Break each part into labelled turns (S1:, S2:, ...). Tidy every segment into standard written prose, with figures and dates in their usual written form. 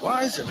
S1: Why is it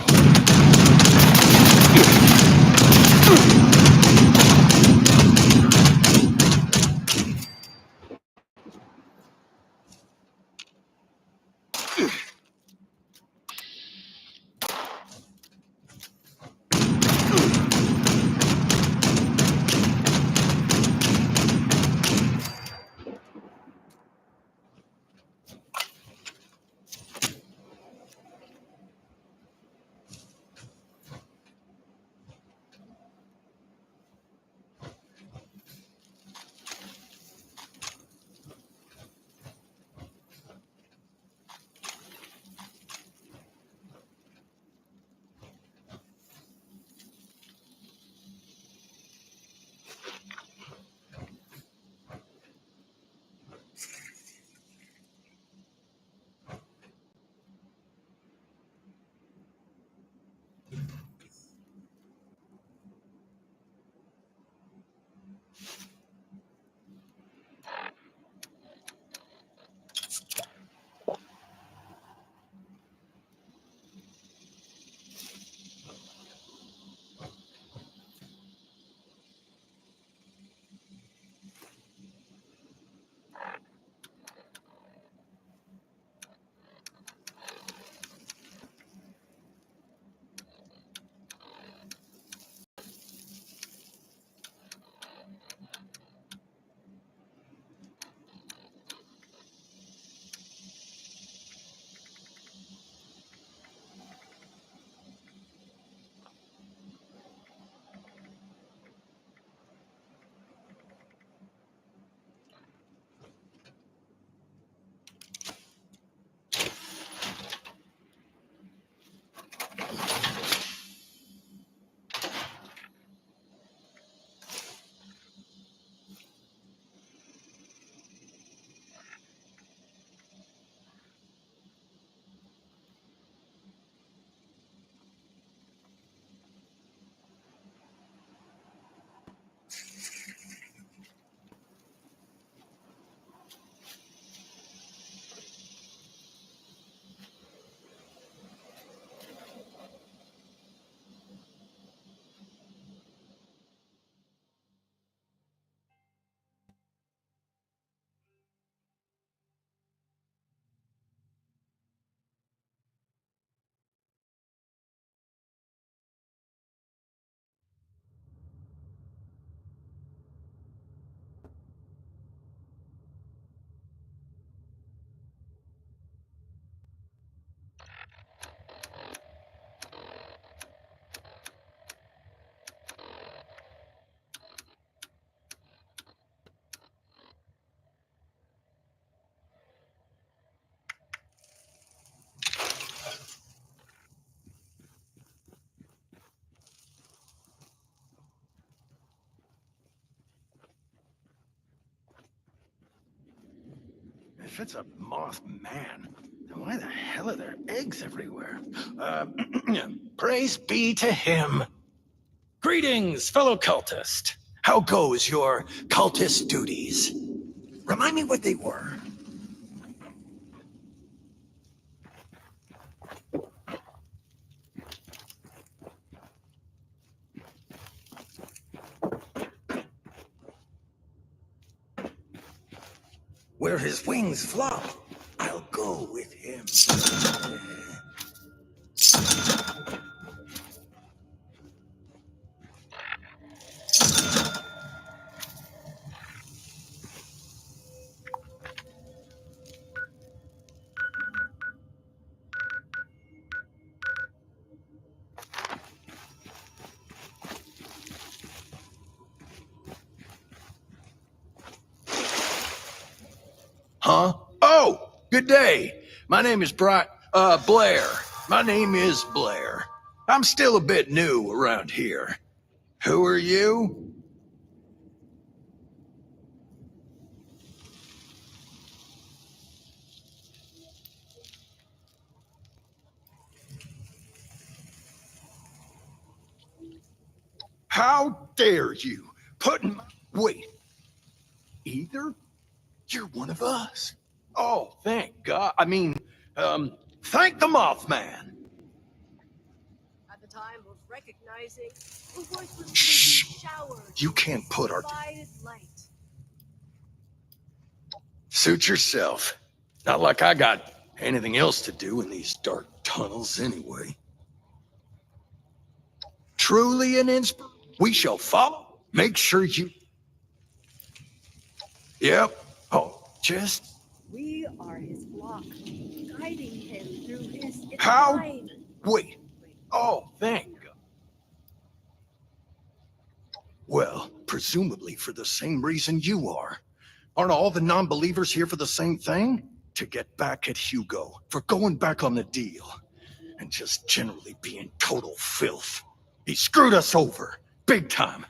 S1: If it's a moth man, then why the hell are there eggs everywhere? Praise be to him. Greetings, fellow cultist. How goes your cultist duties? Remind me what they were. Where his wings flop, I'll go with him. Huh? Oh, good day. My name is Blair. My name is Blair. I'm still a bit new around here. Who are you? How dare you put in my... Wait. Either? You're one of us. Oh, thank God. Thank the Mothman.
S2: At the time of recognizing, the voice was showered.
S1: You can't put our...
S2: light.
S1: Suit yourself. Not like I got anything else to do in these dark tunnels anyway. Truly an inspiration. We shall follow. Make sure you... Yep. Oh, just...
S2: We are his flock, guiding him through his...
S1: How?
S2: Line.
S1: Wait. Oh, thank God. Well, presumably for the same reason you are. Aren't all the non-believers here for the same thing? To get back at Hugo for going back on the deal. And just generally being total filth. He screwed us over, big time.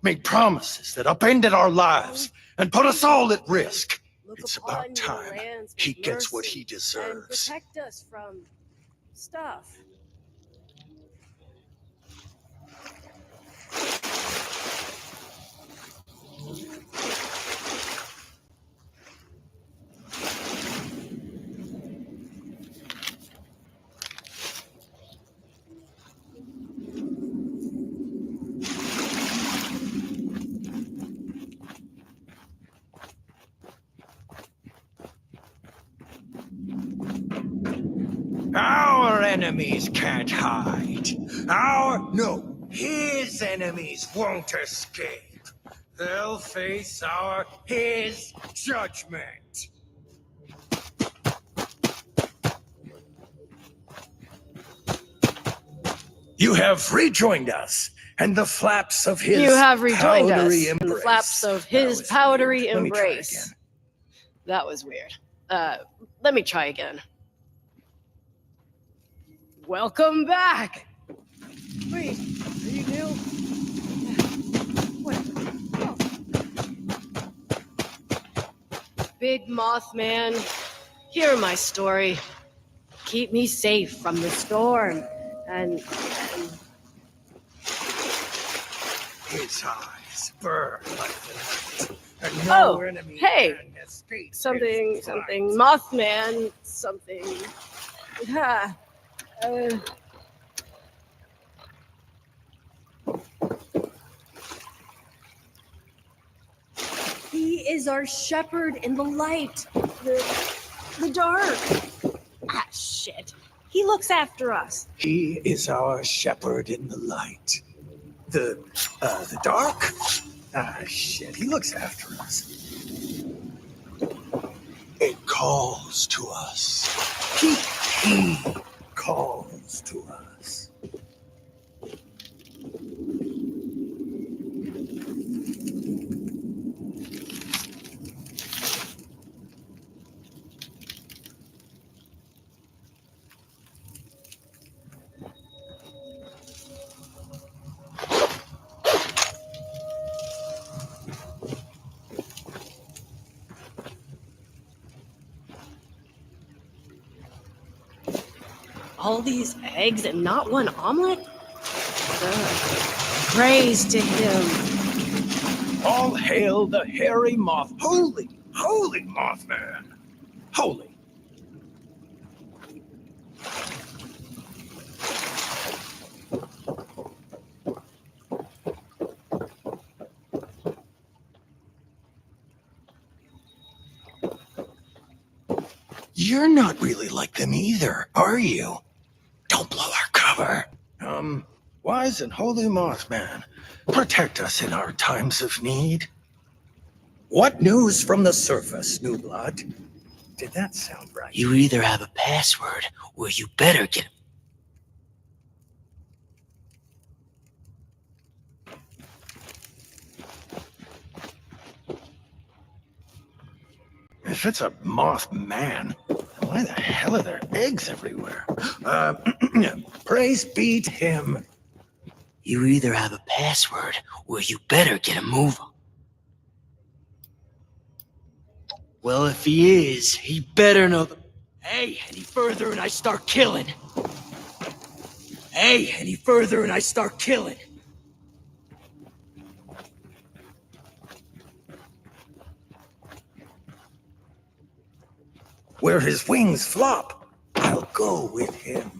S1: Made promises that upended our lives and put us all at risk. It's about time he gets what he deserves.
S2: And protect us from stuff.
S1: Our enemies can't hide. His enemies won't escape. They'll face his judgment. You have rejoined us, and the flaps of his
S2: You have rejoined us.
S1: powdery
S2: In the
S1: embrace.
S2: flaps of
S1: That
S2: his
S1: was
S2: powdery
S1: weird. Let me try
S2: embrace.
S1: again.
S2: That was weird. Let me try again. Welcome back! Wait, are you new? Whatever. Oh. Big Mothman, hear my story. Keep me safe from the storm, and
S1: His eyes burn like the night, and no enemy
S2: hey,
S1: can escape
S2: something,
S1: his
S2: something,
S1: flight.
S2: Mothman, something. Yeah. He is our shepherd in the light, the dark. Ah, shit. He looks after us.
S1: He is our shepherd in the light. The dark? Ah, shit, he looks after us. It calls to us. He calls to us.
S2: All these eggs and not one omelet? Praise to him.
S1: All hail the hairy moth. Holy, holy Mothman. Holy. You're not really like them either, are you? Don't blow our cover. Wise and holy Mothman, protect us in our times of need. What news from the surface, New Blood? Did that sound right?
S3: You either have a password, or you better get it.
S1: If it's a Mothman, why the hell are there eggs everywhere? Praise be to him.
S3: You either have a password, or you better get a move on. Well, if he is, he better know the... Hey, any further and I start killing. Hey, any further and I start killing.
S1: Where his wings flop, I'll go with him.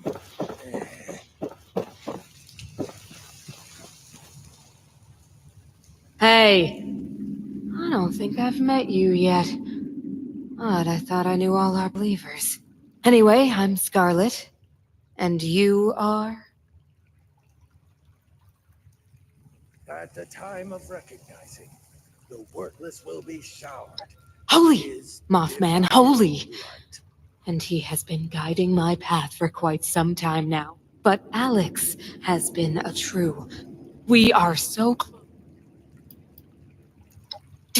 S4: Hey, I don't think I've met you yet. Odd, I thought I knew all our believers. Anyway, I'm Scarlet. And you are?
S1: At the time of recognizing, the worthless will be showered.
S4: Holy! Mothman, holy! And he has been guiding my path for quite some time now. But Alex has been a true. We are so close.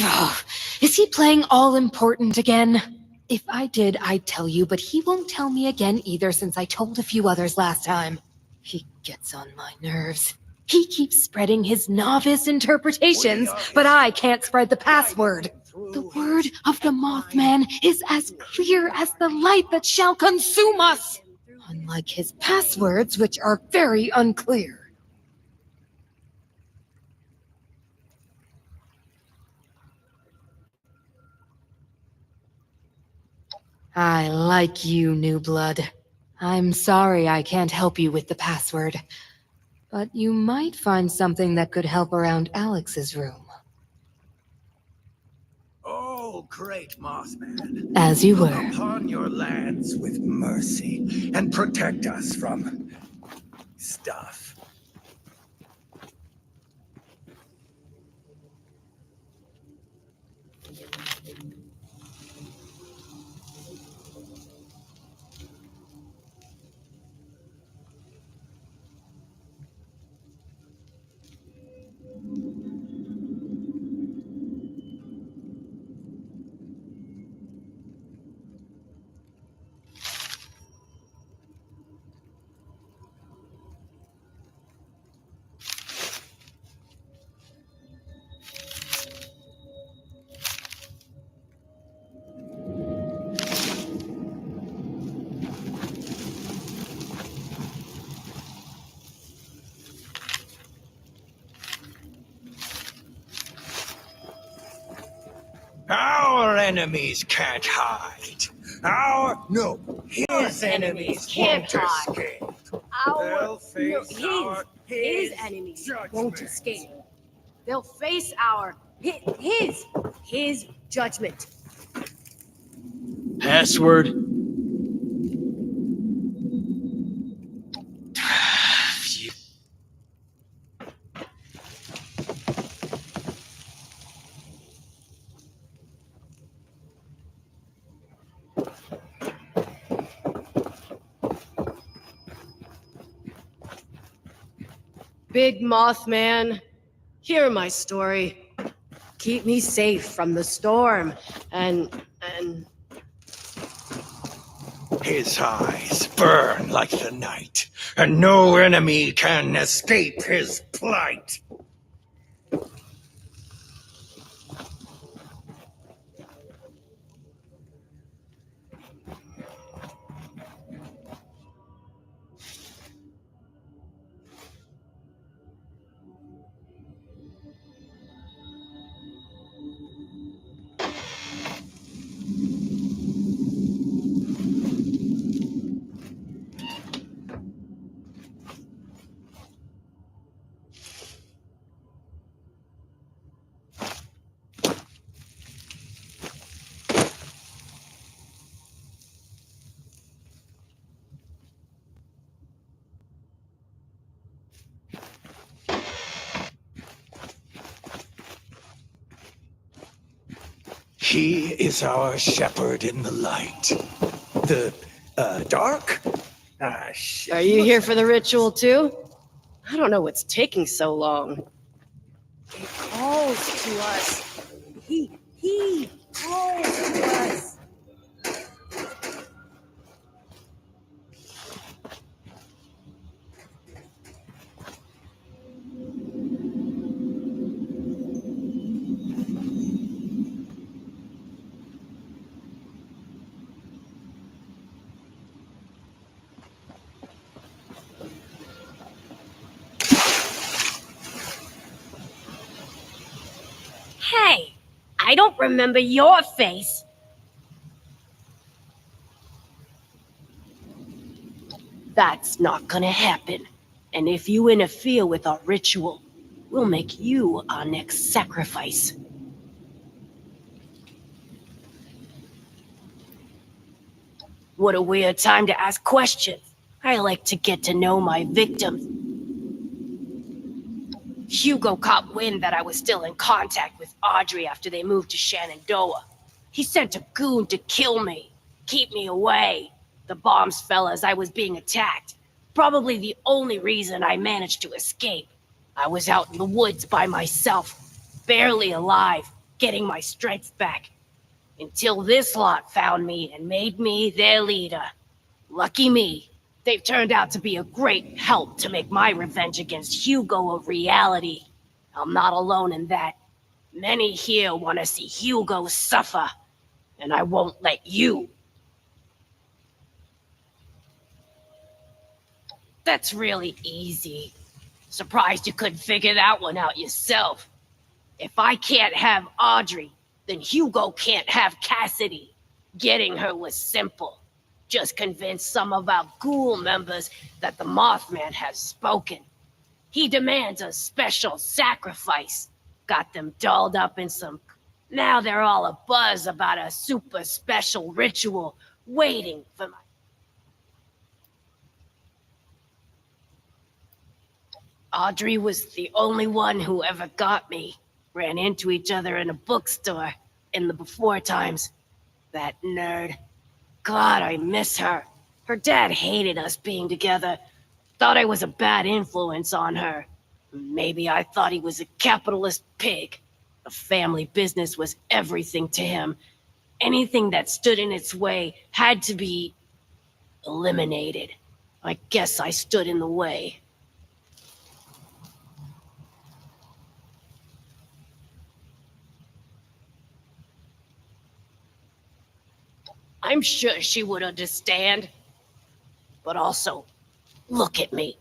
S4: Ugh, is he playing all important again? If I did, I'd tell you, but he won't tell me again either since I told a few others last time. He gets on my nerves. He keeps spreading his novice interpretations, but I can't spread the password. The word of the Mothman is as clear as the light that shall consume us, unlike his passwords, which are very unclear. I like you, New Blood. I'm sorry I can't help you with the password, but you might find something that could help around Alex's room.
S1: Oh, great Mothman.
S4: As you
S1: Look
S4: were.
S1: upon your lands with mercy and protect us from stuff. Our enemies can't hide. His enemies
S2: can't
S1: won't
S2: hide.
S1: escape.
S2: Our,
S1: face our-
S2: his enemies won't
S1: judgment.
S2: escape. They'll face our, his judgment.
S3: Password? You...
S2: Big Mothman, hear my story. Keep me safe from the storm and
S1: His eyes burn like the night, and no enemy can escape his plight. He is our shepherd in the light. The, dark? Ah, shit.
S5: Are you here for the ritual too? I don't know what's taking so long.
S2: He calls to us. He calls to us. Hey, I don't remember your face.
S5: That's not gonna happen. And if you interfere with our ritual, we'll make you our next sacrifice. What a weird time to ask questions. I like to get to know my victims. Hugo caught wind that I was still in contact with Audrey after they moved to Shenandoah. He sent a goon to kill me, keep me away. The bombs fell as I was being attacked. Probably the only reason I managed to escape. I was out in the woods by myself, barely alive, getting my strength back. Until this lot found me and made me their leader. Lucky me. They've turned out to be a great help to make my revenge against Hugo a reality. I'm not alone in that. Many here want to see Hugo suffer, and I won't let you. That's really easy. Surprised you couldn't figure that one out yourself. If I can't have Audrey, then Hugo can't have Cassidy. Getting her was simple. Just convince some of our ghoul members that the Mothman has spoken. He demands a special sacrifice. Got them dolled up in some... Now they're all abuzz about a super special ritual waiting for my... Audrey was the only one who ever got me. Ran into each other in a bookstore in the before times. That nerd. God, I miss her. Her dad hated us being together. Thought I was a bad influence on her. Maybe I thought he was a capitalist pig. The family business was everything to him. Anything that stood in its way had to be eliminated. I guess I stood in the way. I'm sure she would understand. But also, look at me.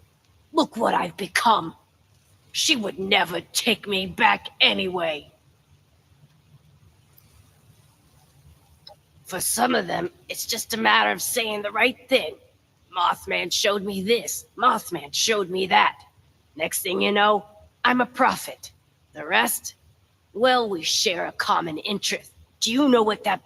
S5: Look what I've become. She would never take me back anyway. For some of them, it's just a matter of saying the right thing. Mothman showed me this. Mothman showed me that. Next thing you know, I'm a prophet. The rest? Well, we share a common interest. Do you know what that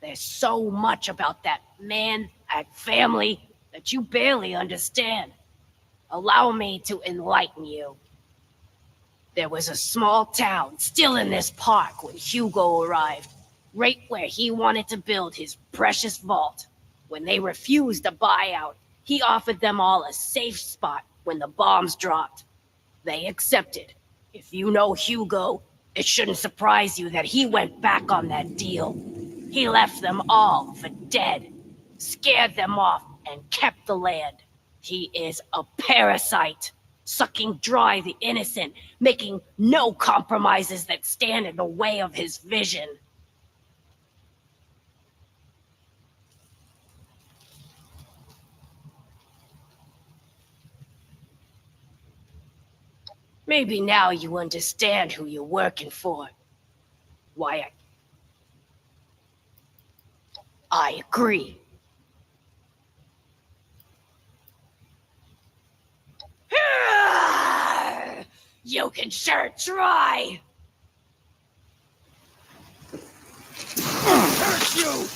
S5: There's so much about that man, that family, that you barely understand. Allow me to enlighten you. There was a small town still in this park when Hugo arrived, right where he wanted to build his precious vault. When they refused a buyout, he offered them all a safe spot when the bombs dropped. They accepted. If you know Hugo, it shouldn't surprise you that he went back on that deal. He left them all for dead, scared them off, and kept the land. He is a parasite, sucking dry the innocent, making no compromises that stand in the way of his vision. Maybe now you understand who you're working for. Why I agree. You can sure try.
S1: Curse you!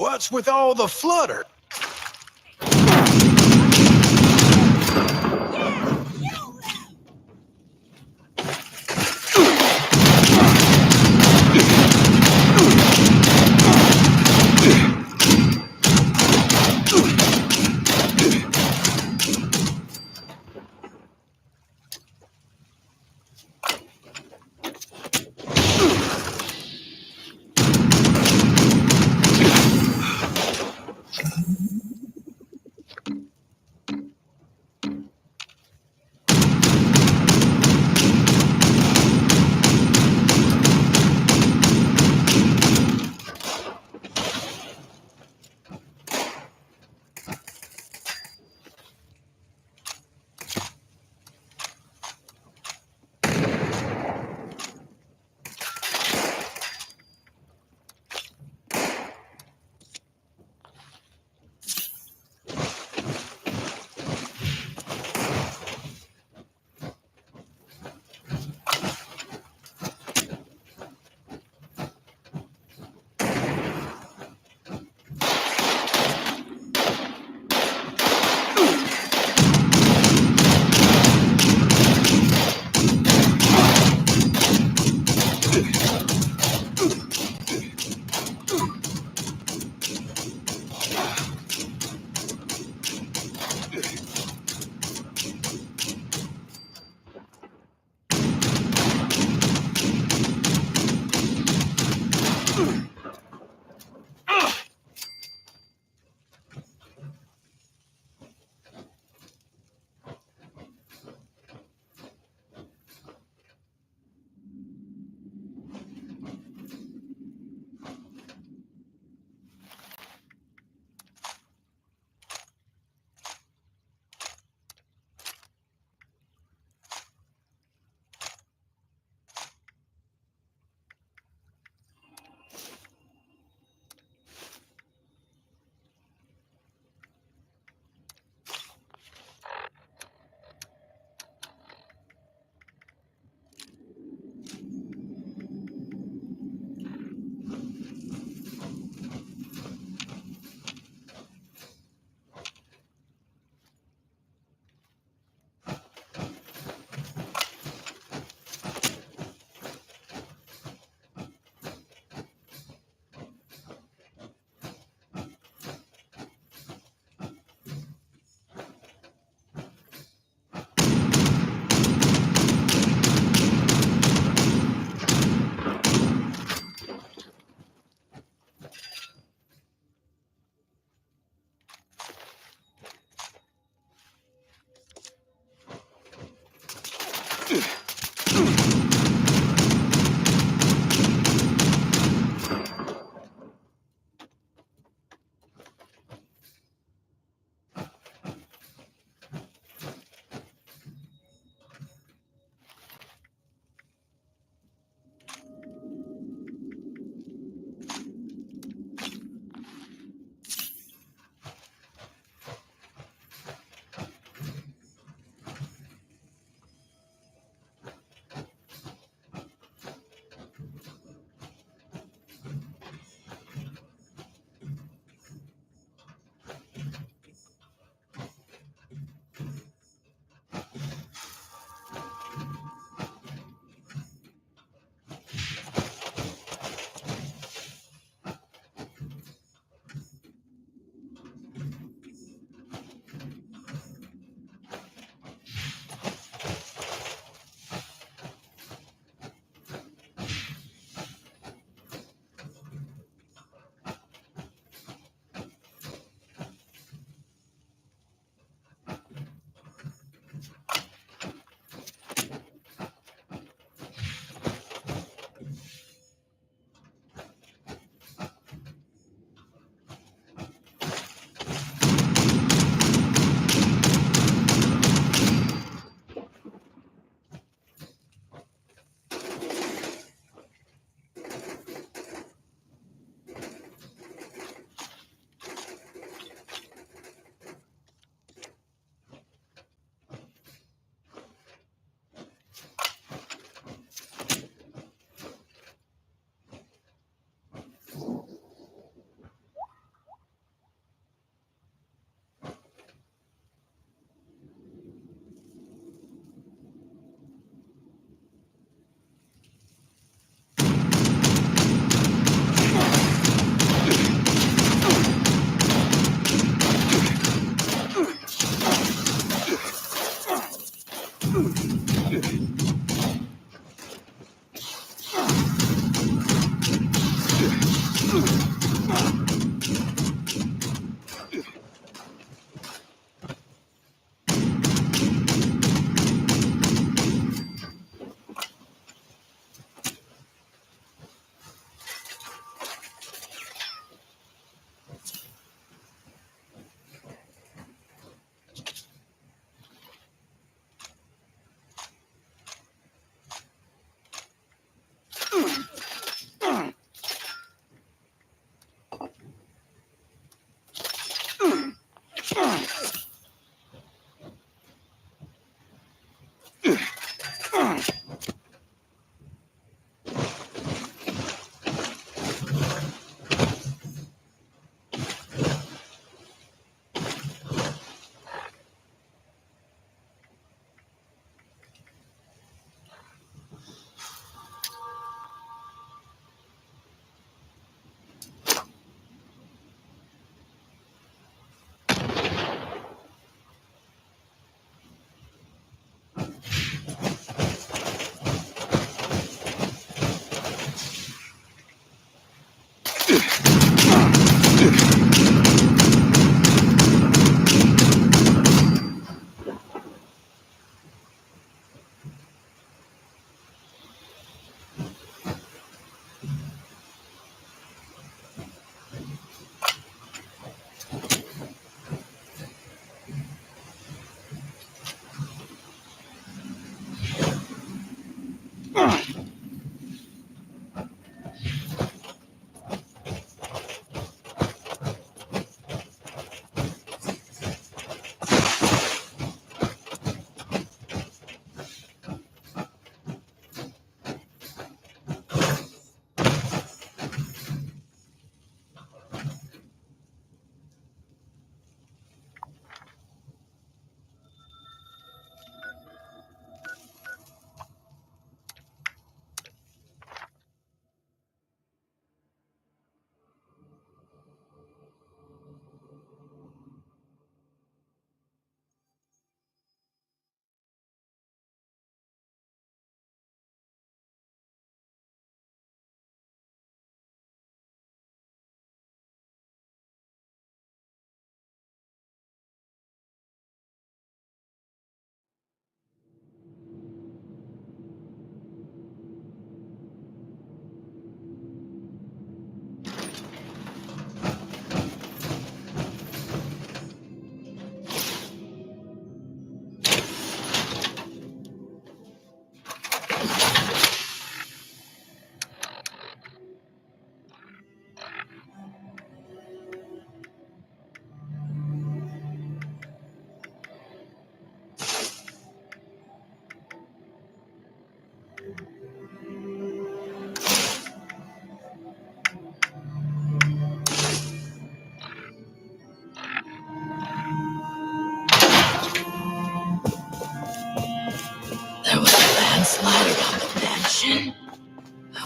S1: What's with all the flutter?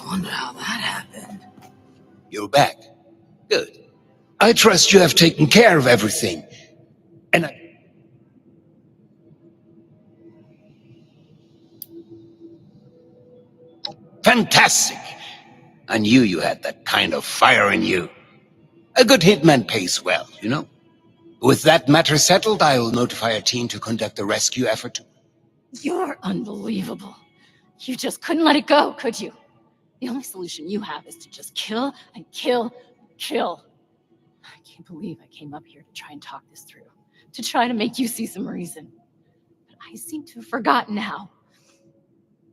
S6: wonder how that happened.
S7: You're back. Good. I trust you have taken care of everything. And I... Fantastic! I knew you had that kind of fire in you. A good hitman pays well, you know? With that matter settled, I will notify a team to conduct a rescue effort.
S8: You're unbelievable. You just couldn't let it go, could you? The only solution you have is to just kill and kill and kill. I can't believe I came up here to try and talk this through, to try to make you see some reason. But I seem to have forgotten how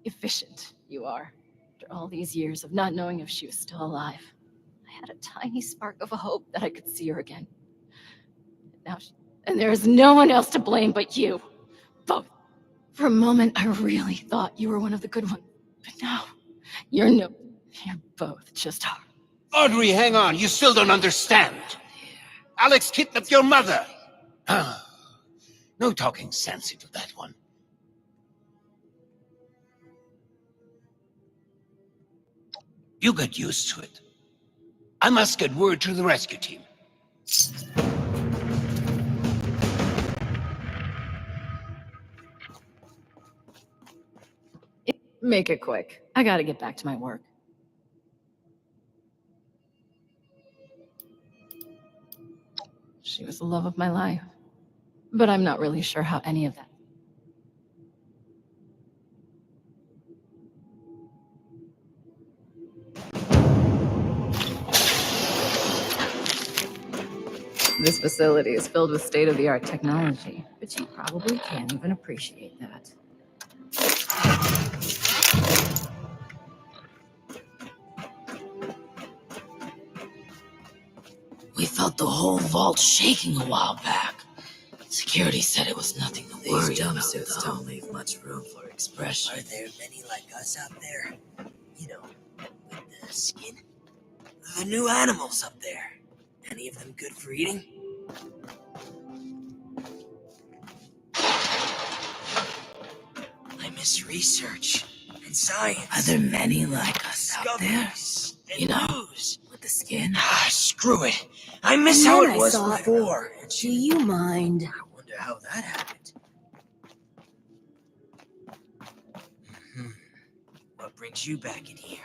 S8: efficient you are. After all these years of not knowing if she was still alive, I had a tiny spark of a hope that I could see her again. And there is no one else to blame but you. Both. For a moment, I really thought you were one of the good ones. But now, you're both just hard.
S7: Audrey, hang on. You still don't understand. Alex kidnapped your mother. No talking sense into that one. You get used to it. I must get word to the rescue team.
S8: Make it quick. I gotta get back to my work. She was the love of my life. But I'm not really sure how any of that. This facility is filled with state-of-the-art technology, but you probably can't even appreciate that.
S6: We felt the whole vault shaking a while back. Security said it was nothing to worry about. These jumpsuits don't leave much room for expression. Are there many like us out there? You know, with the skin? The new animals up there. Any of them good for eating? I miss research and science. Are there many like us out there? You know, with the skin? Ah, screw it. I miss how it was before.
S2: Do you mind?
S6: I wonder how that happened. What brings you back in here?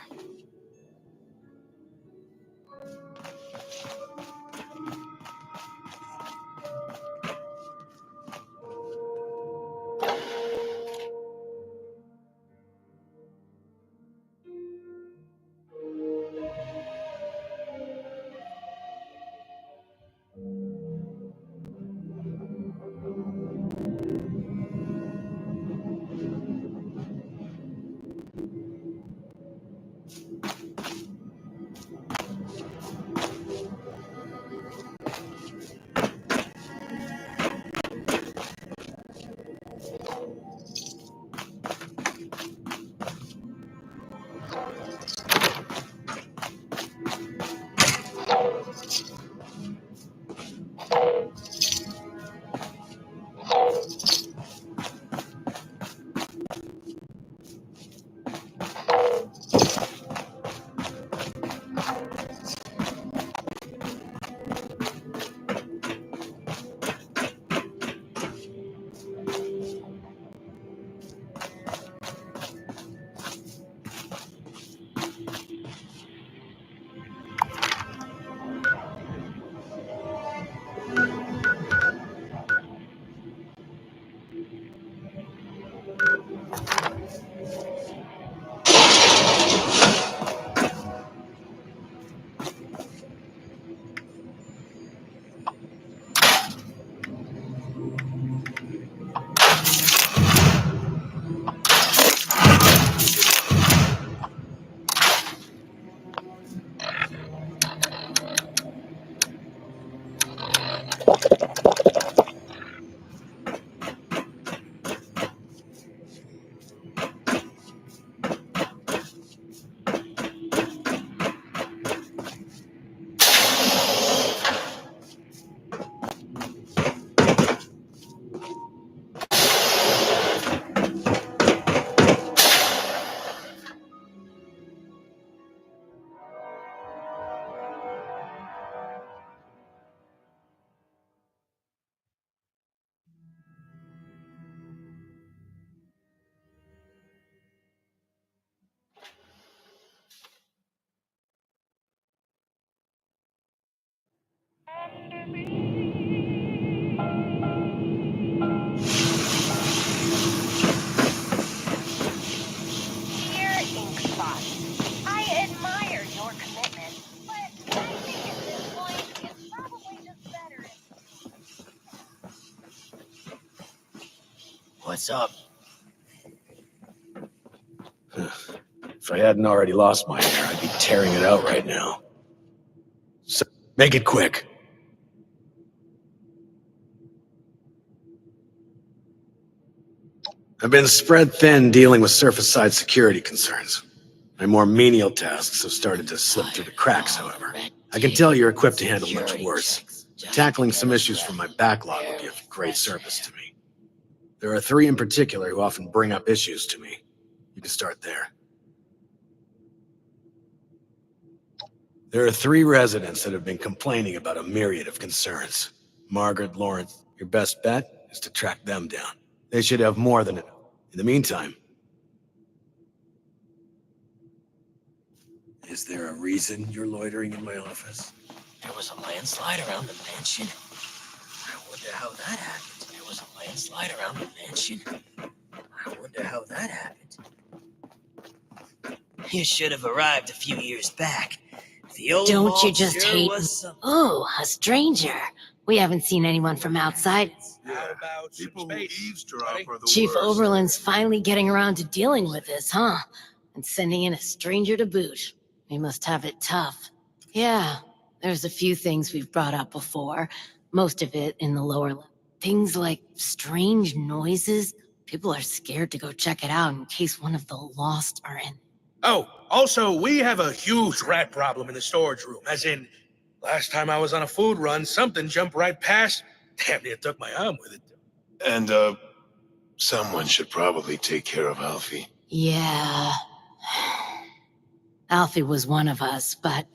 S3: What's up?
S9: If I hadn't already lost my hair, I'd be tearing it out right now. So, make it quick. I've been spread thin dealing with surface-side security concerns. My more menial tasks have started to slip through the cracks, however. I can tell you're equipped to handle much worse. Tackling some issues from my backlog will be of great service to me. There are 3 in particular who often bring up issues to me. You can start there. There are 3 residents that have been complaining about a myriad of concerns. Margaret, Lawrence, your best bet is to track them down. They should have more than enough. In the meantime... Is there a reason you're loitering in my office?
S6: There was a landslide around the mansion. I wonder how that happened. There was a landslide around the mansion. I wonder how that happened. You should have arrived a few years back. The old
S5: Don't you
S6: vault
S5: just
S6: sure
S5: hate?
S6: was some-
S5: Oh, a stranger. We haven't seen anyone from outside.
S10: How about people who eavesdrop are the
S5: Chief
S10: worst.
S5: Oberlin's finally getting around to dealing with this, huh? And sending in a stranger to boot. We must have it tough. Yeah, there's a few things we've brought up before. Most of it in the lower level. Things like strange noises. People are scared to go check it out in case one of the lost are in.
S10: Oh, also, we have a huge rat problem in the storage room. As in, last time I was on a food run, something jumped right past. Damn near took my arm with it.
S11: And, someone should probably take care of Alfie.
S5: Yeah. Alfie was one of us, but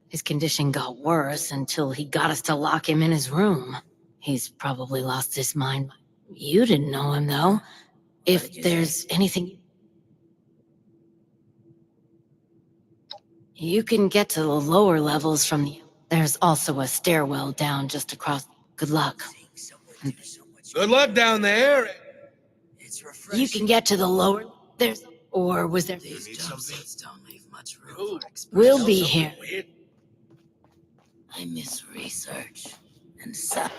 S5: his condition got worse until he got us to lock him in his room. He's probably lost his mind. You didn't know him, though. If there's anything... You can get to the lower levels from the... There's also a stairwell down just across. Good luck.
S10: Good luck down there.
S6: It's refreshing.
S5: You can get to the lower... There's... Or was there...
S6: These jump scenes don't leave much room
S10: Ooh.
S6: for expression.
S5: We'll be here.
S10: Weird.
S6: I miss research and science.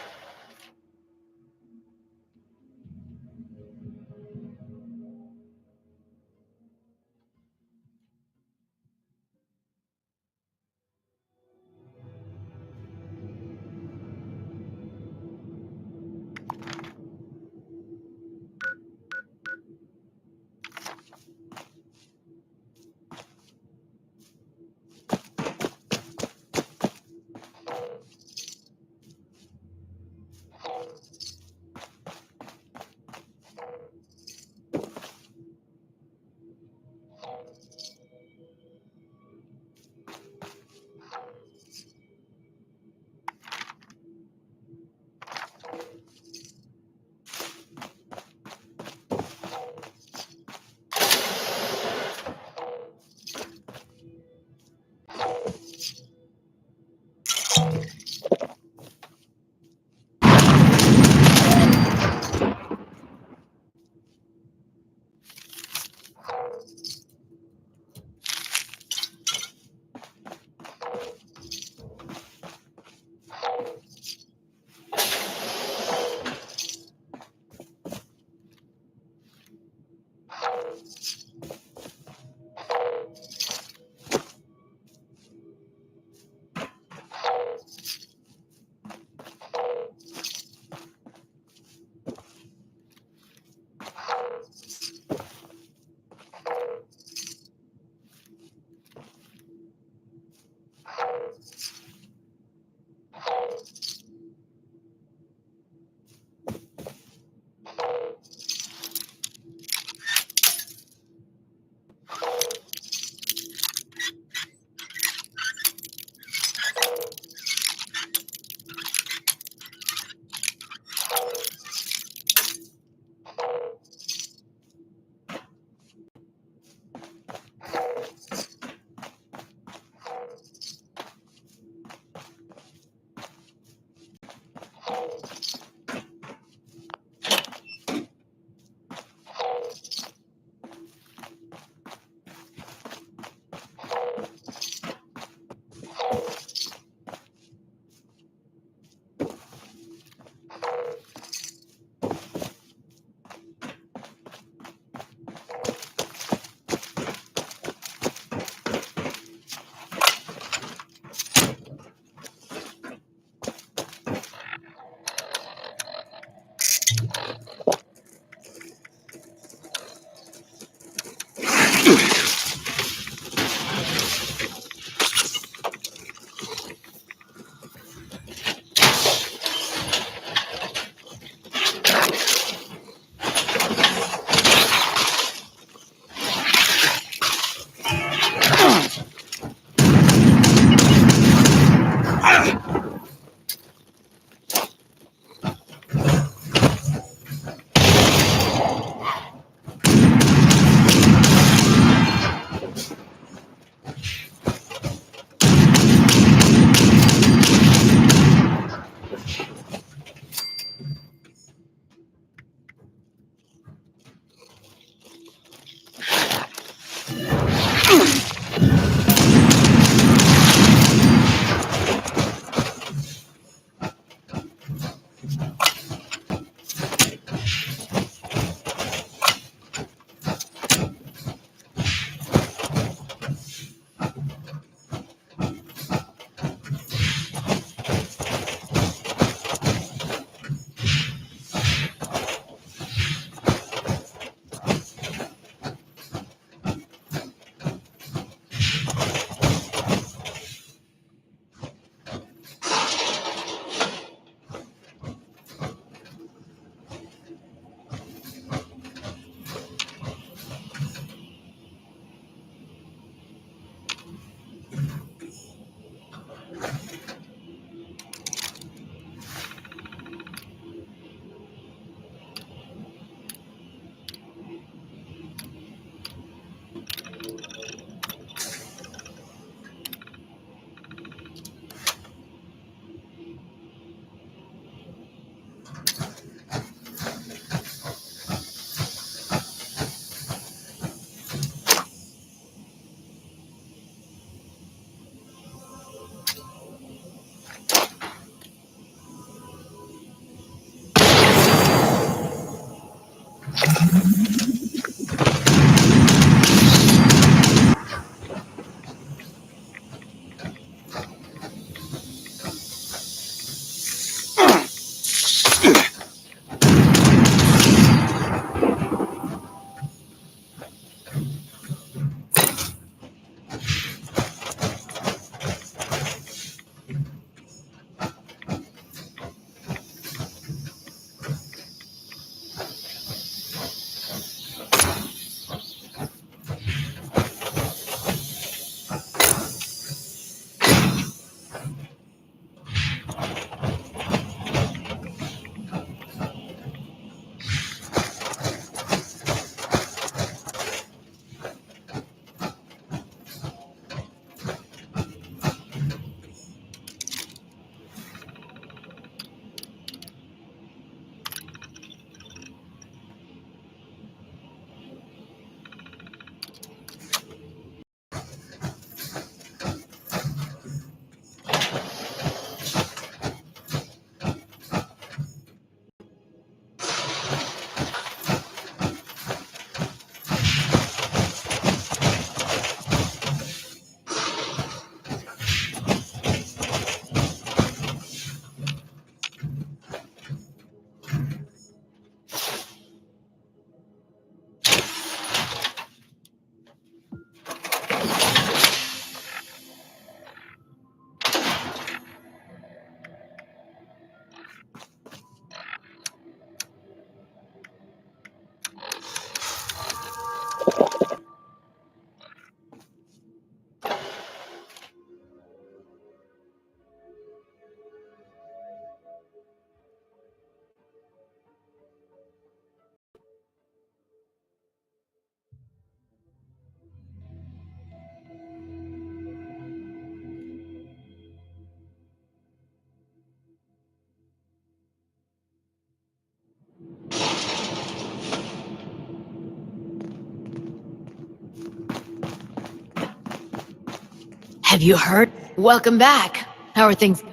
S6: Have you heard?
S4: Welcome back. How are things?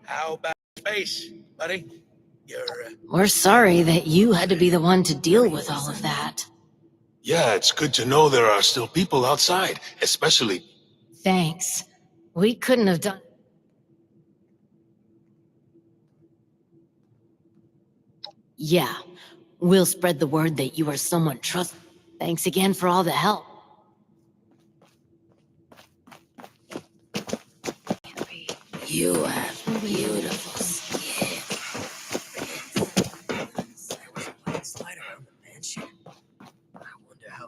S10: How about space, buddy? You're,
S6: We're sorry that you had to be the one to deal with all of that.
S11: Yeah, it's good to know there are still people outside, especially.
S4: Thanks. We couldn't have done.
S6: Yeah, we'll spread the word that you are someone trust. Thanks again for all the help. You have beautiful skin.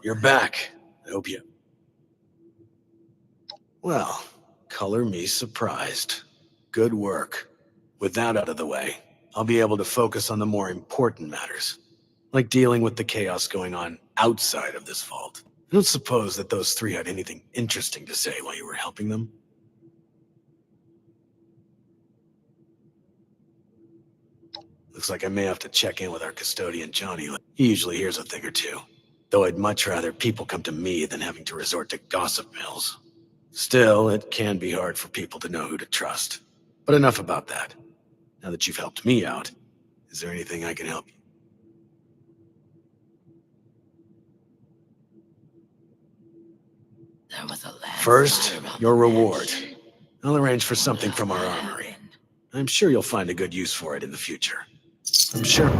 S9: You're back. I hope you... Well, color me surprised. Good work. With that out of the way, I'll be able to focus on the more important matters, like dealing with the chaos going on outside of this vault. I don't suppose that those three had anything interesting to say while you were helping them? Looks like I may have to check in with our custodian, Johnny. He usually hears a thing or two. Though I'd much rather people come to me than having to resort to gossip mills. Still, it can be hard for people to know who to trust. But enough about that. Now that you've helped me out, is there anything I can help you?
S6: There was a
S9: First, your reward. I'll arrange for something from our armory. I'm sure you'll find a good use for it in the future. I'm sure.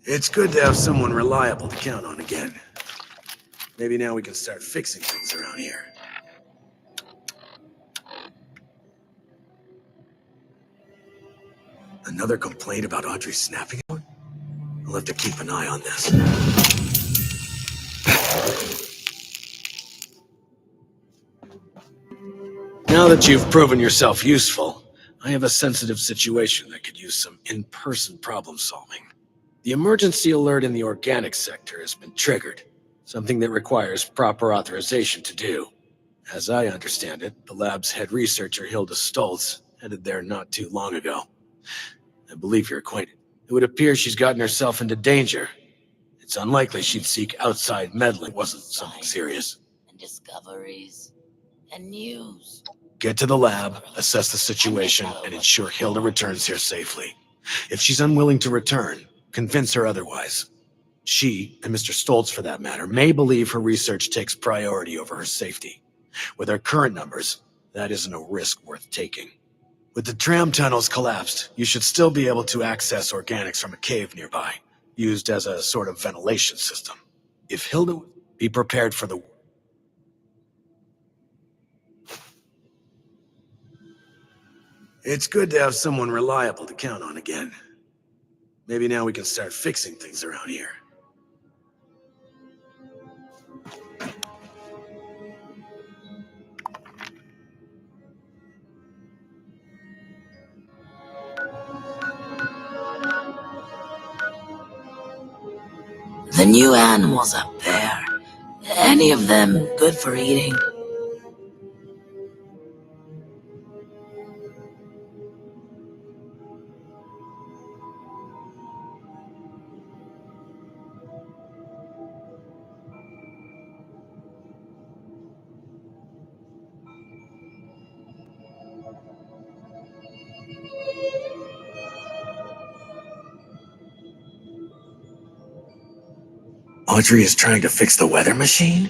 S9: It's good to have someone reliable to count on again. Maybe now we can start fixing things around here. Another complaint about Audrey snapping out? I'll have to keep an eye on this. Now that you've proven yourself useful, I have a sensitive situation that could use some in-person problem solving. The emergency alert in the organic sector has been triggered, something that requires proper authorization to do. As I understand it, the lab's head researcher, Hilda Stoltz, headed there not too long ago. I believe you're acquainted. It would appear she's gotten herself into danger. It's unlikely she'd seek outside meddling. It wasn't something serious.
S6: And discoveries and news.
S9: Get to the lab, assess the situation, and ensure Hilda returns here safely. If she's unwilling to return, convince her otherwise. She, and Mr. Stoltz for that matter, may believe her research takes priority over her safety. With our current numbers, that isn't a risk worth taking. With the tram tunnels collapsed, you should still be able to access organics from a cave nearby, used as a sort of ventilation system. If Hilda... Be prepared for the... It's good to have someone reliable to count on again. Maybe now we can start fixing things around here.
S6: The new animals up there. Any of them good for eating?
S9: Audrey is trying to fix the weather machine?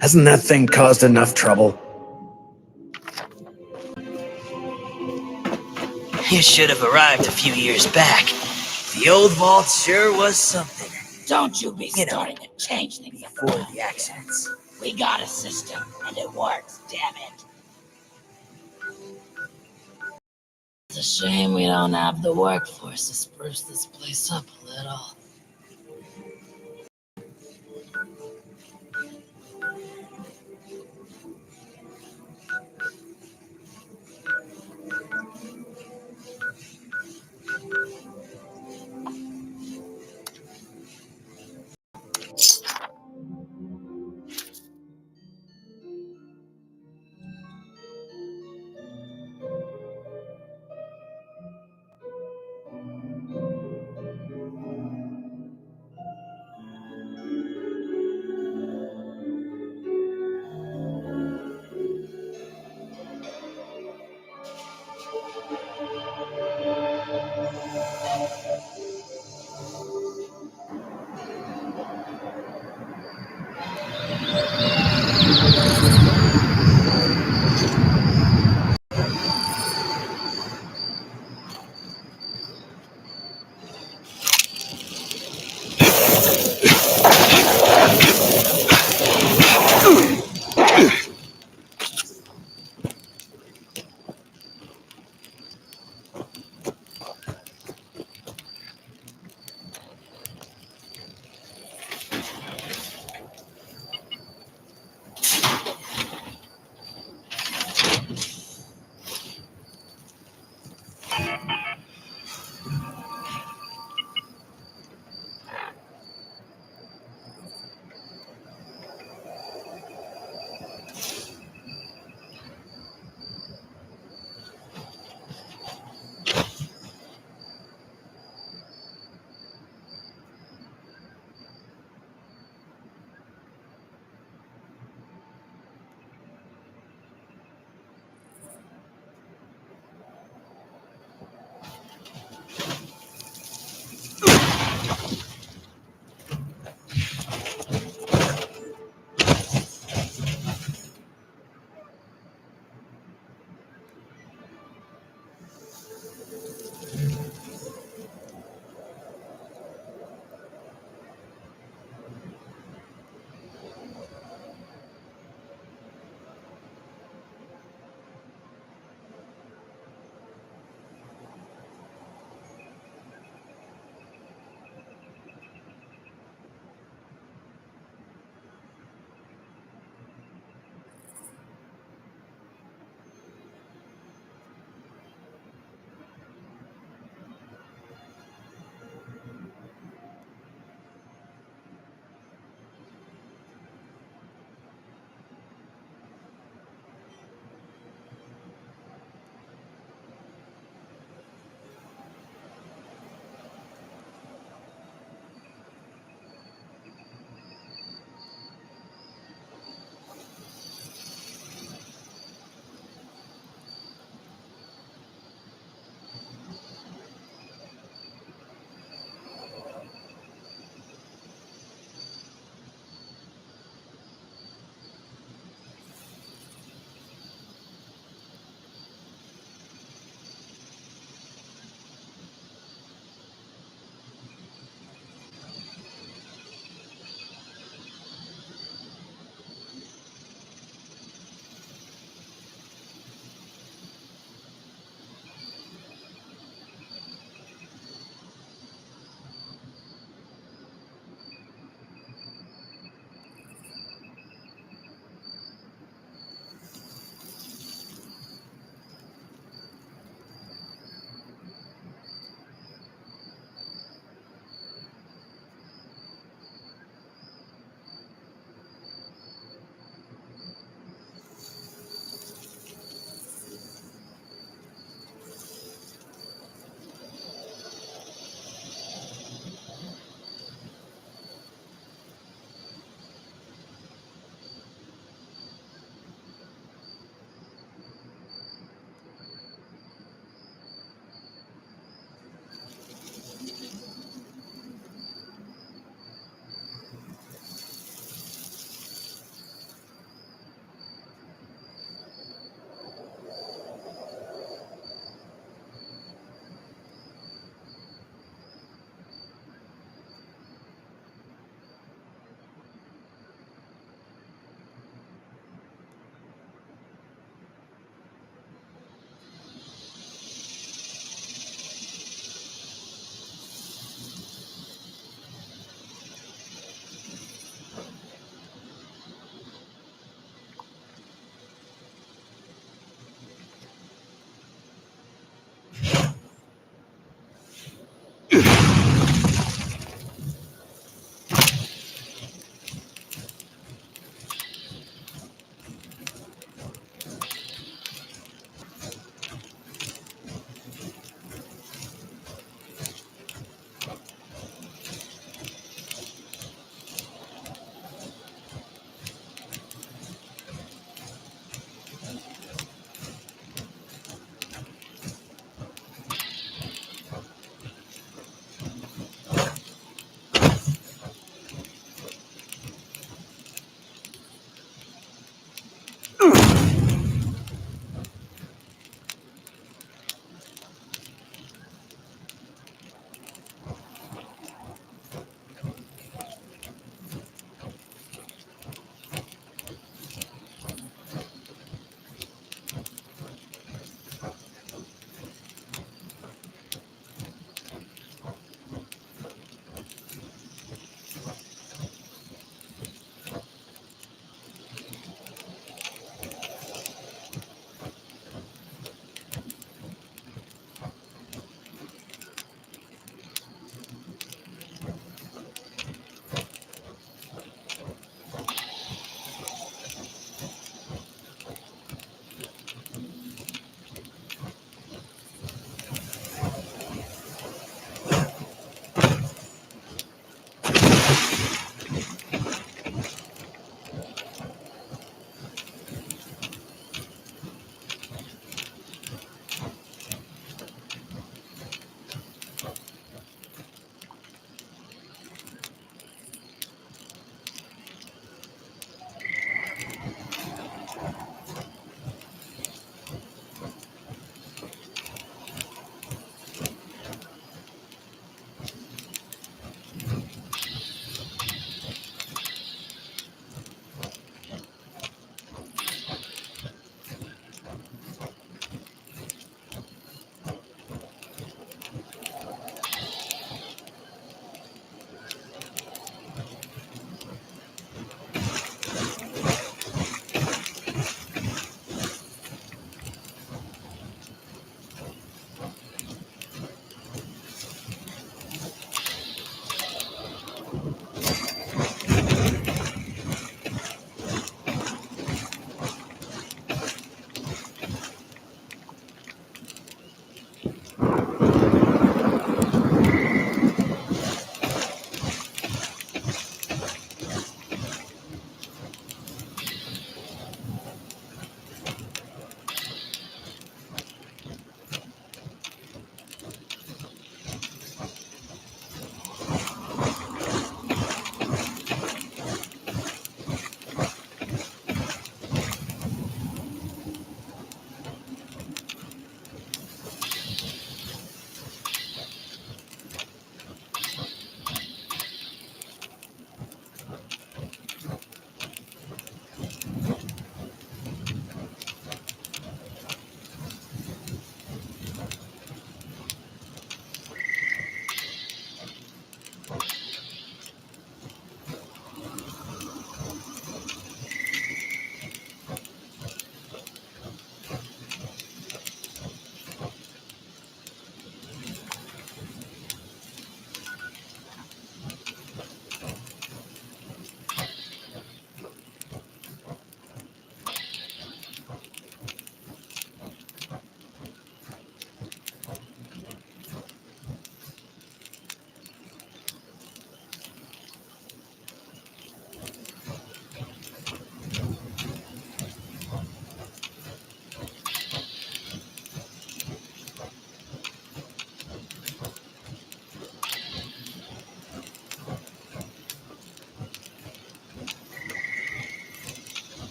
S9: Hasn't that thing caused enough trouble?
S6: You should have arrived a few years back. The old vault sure was something. Don't you be starting to change things before the accidents. We got a system, and it works, damn it. It's a shame we don't have the workforce to spruce this place up a little.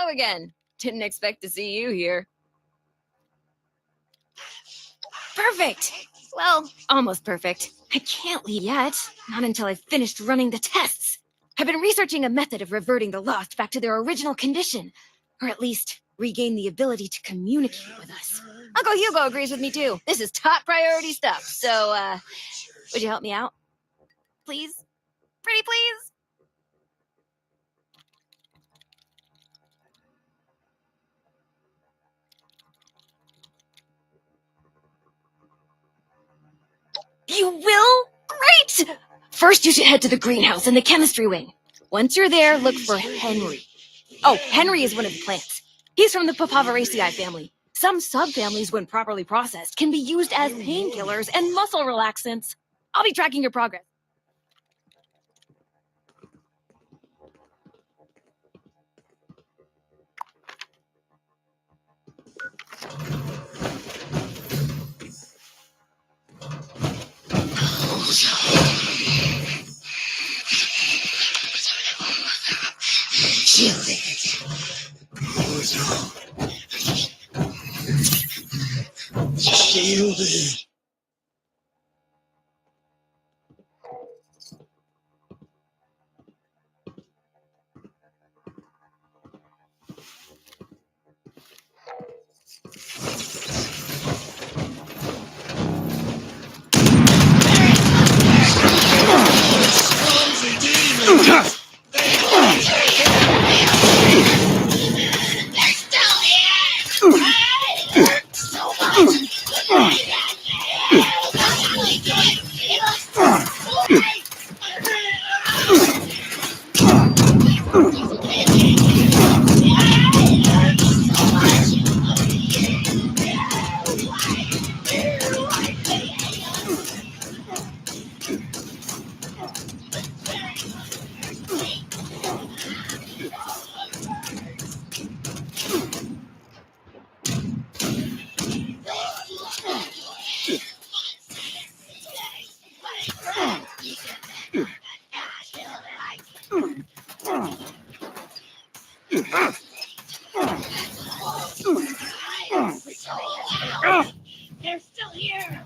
S4: Hello again. Didn't expect to see you here. Perfect! Well, almost perfect. I can't leave yet. Not until I've finished running the tests. I've been researching a method of reverting the Lost back to their original condition. Or at least, regain the ability to communicate with us. Uncle Hugo agrees with me too. This is top priority stuff. So, would you help me out? Please? Pretty please? You will? Great! First, you should head to the greenhouse in the chemistry wing. Once you're there, look for Henry. Oh, Henry is one of the plants. He's from the Papaveraceae family. Some subfamilies, when properly processed, can be used as painkillers and muscle relaxants. I'll be tracking your progress.
S10: Shielded.
S5: They're still here.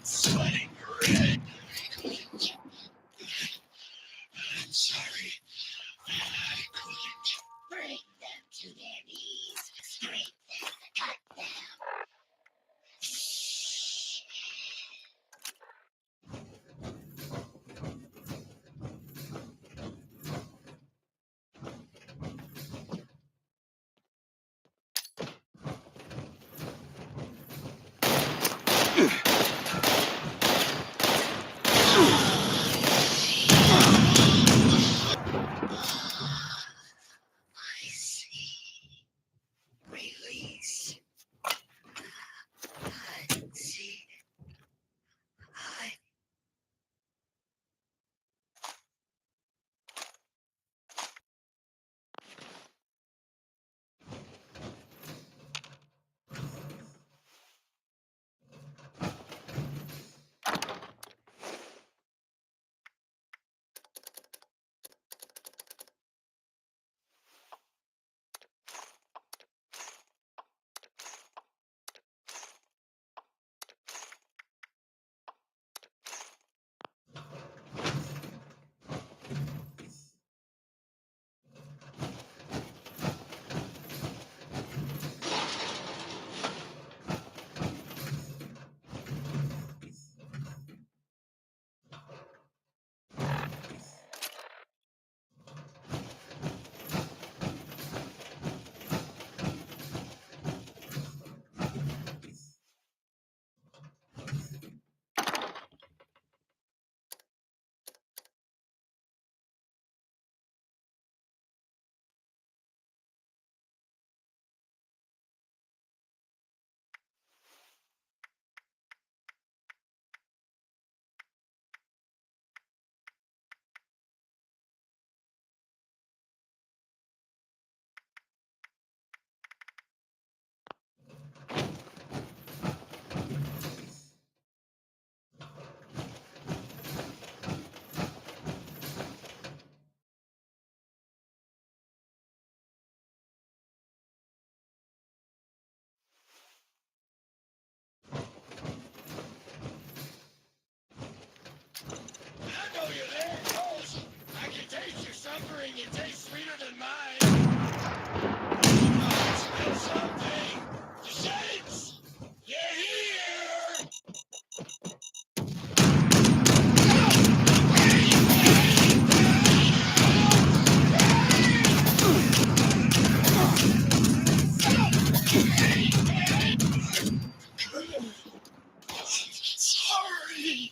S11: Sweating red. I'm sorry. I couldn't. Bring them to their knees. Scrape them. Cut them. I see. Release. I see. I know you're there, Ghost. I can taste your suffering. It tastes sweeter than mine. Oh, smell something. The Saints! You're here! Sorry.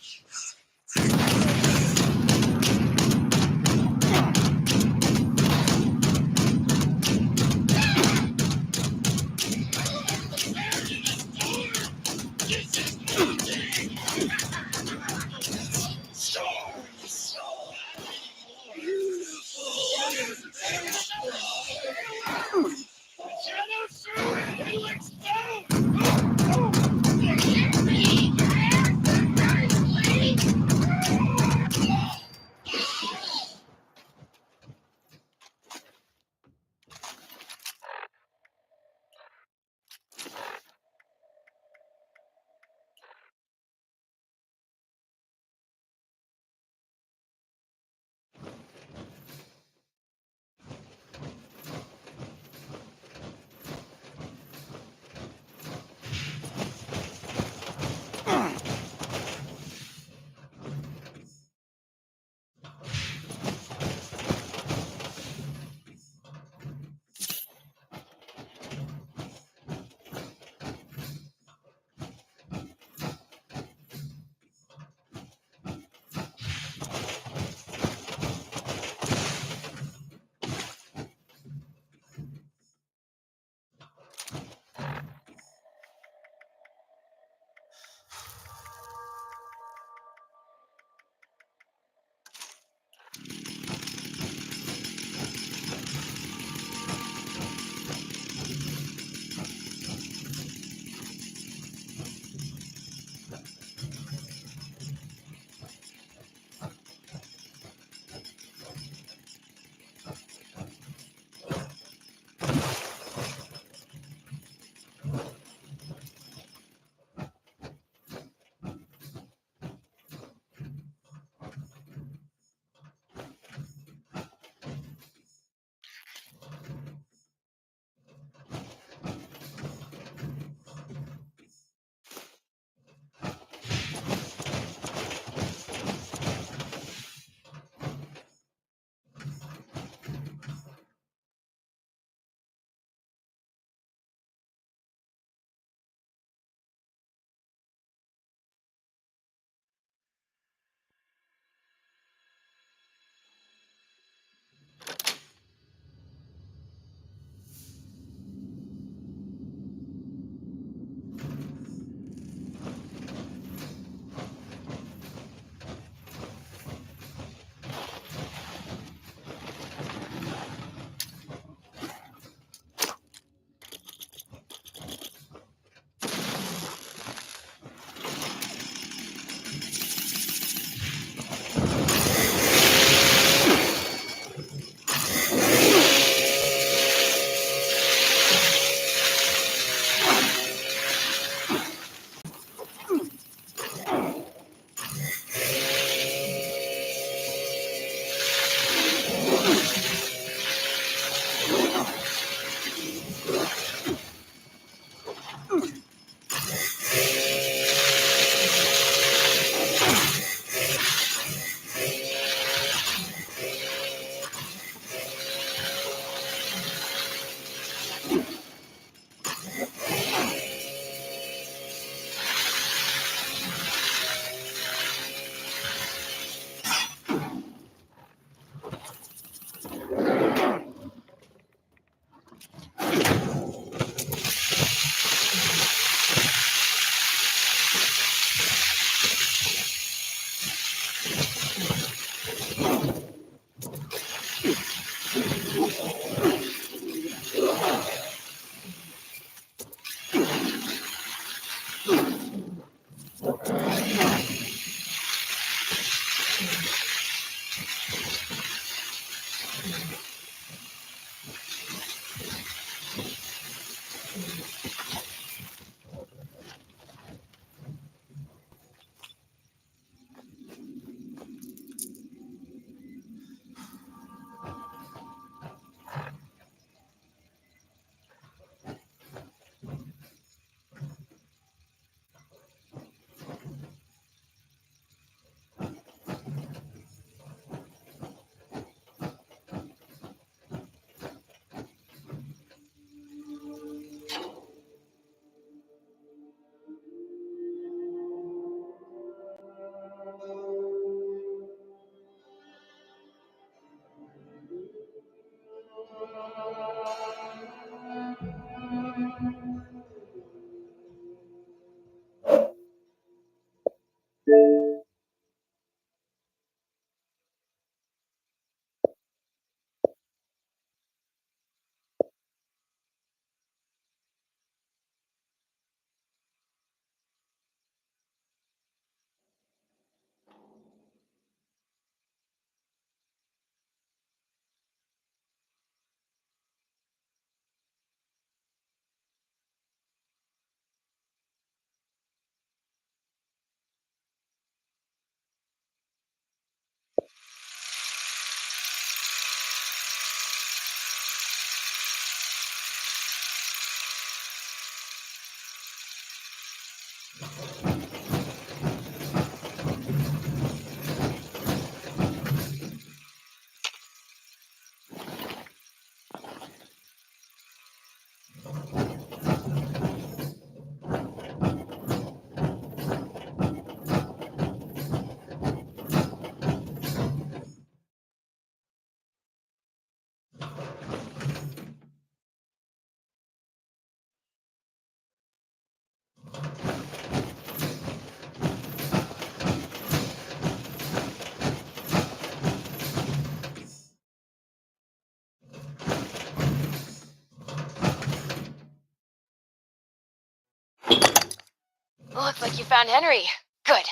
S4: Looks like you found Henry. Good.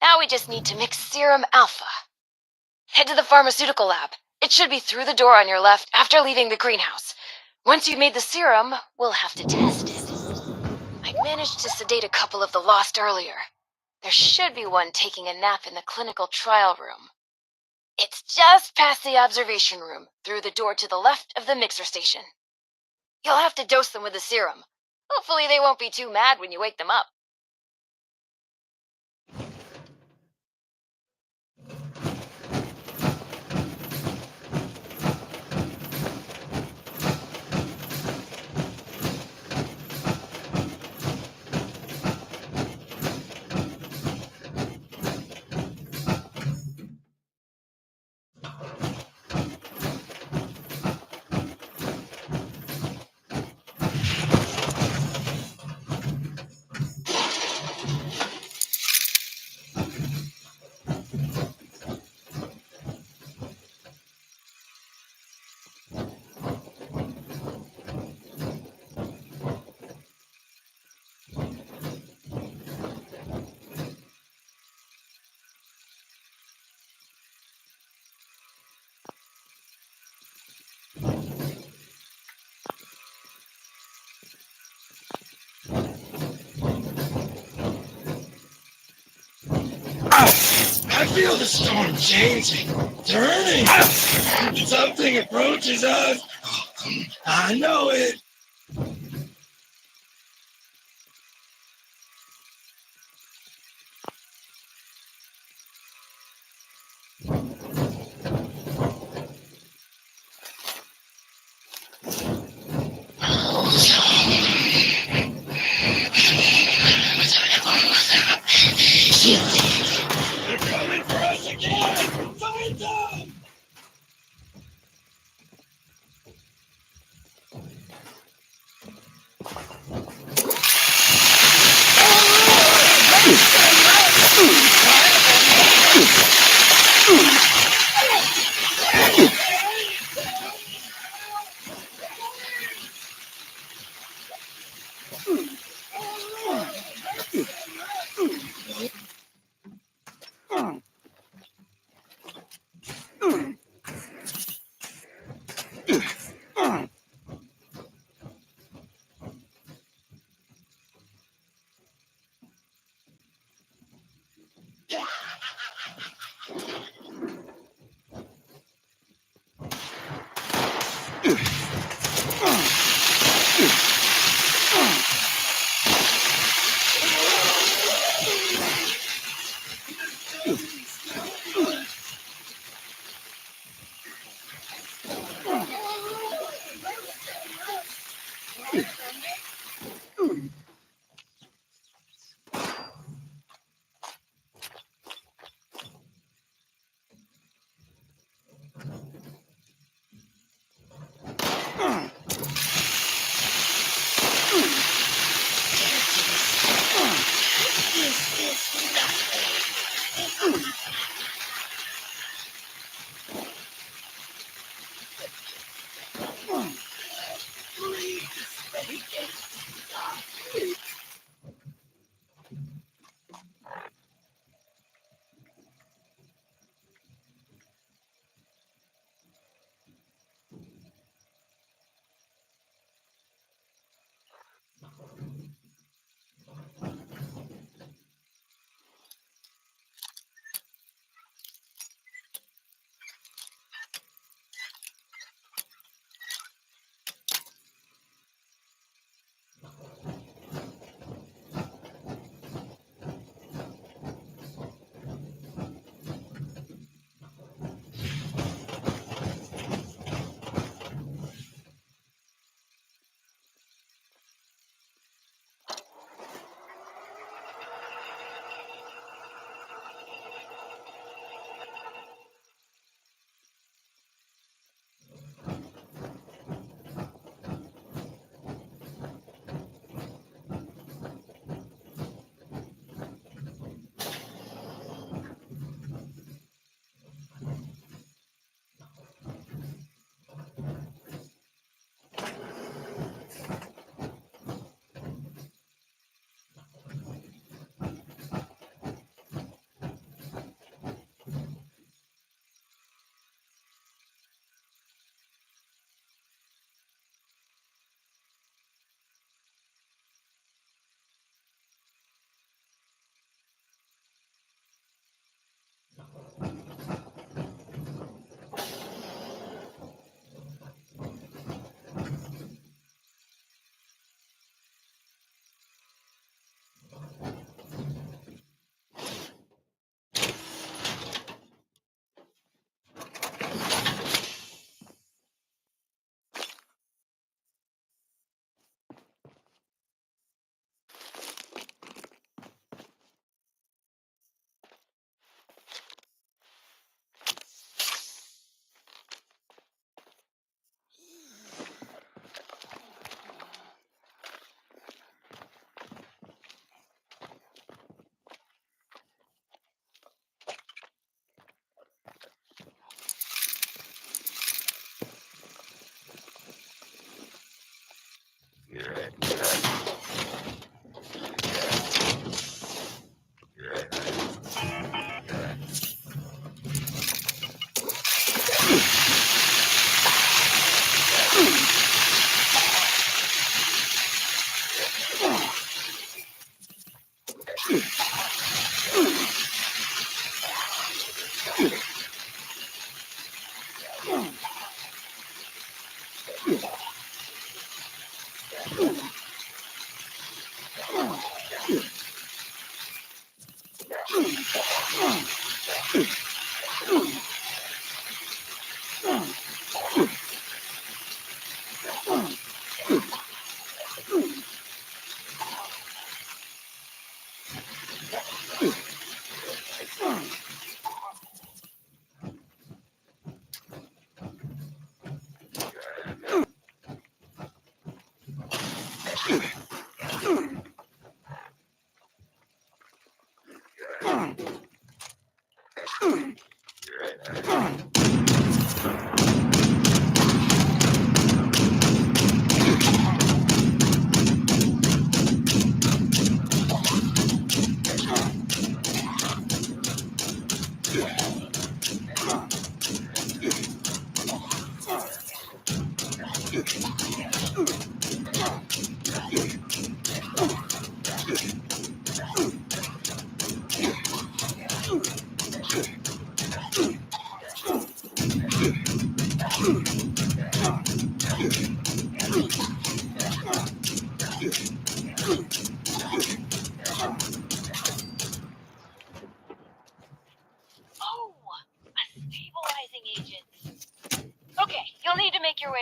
S4: Now we just need to mix Serum Alpha. Head to the pharmaceutical lab. It should be through the door on your left after leaving the greenhouse. Once you've made the serum, we'll have to test it. I managed to sedate a couple of the lost earlier. There should be one taking a nap in the clinical trial room. It's just past the observation room, through the door to the left of the mixer station. You'll have to dose them with the serum. Hopefully they won't be too mad when you wake them up.
S11: I feel the storm changing, turning. Something approaches us. I know it. They're coming for us again! Find them!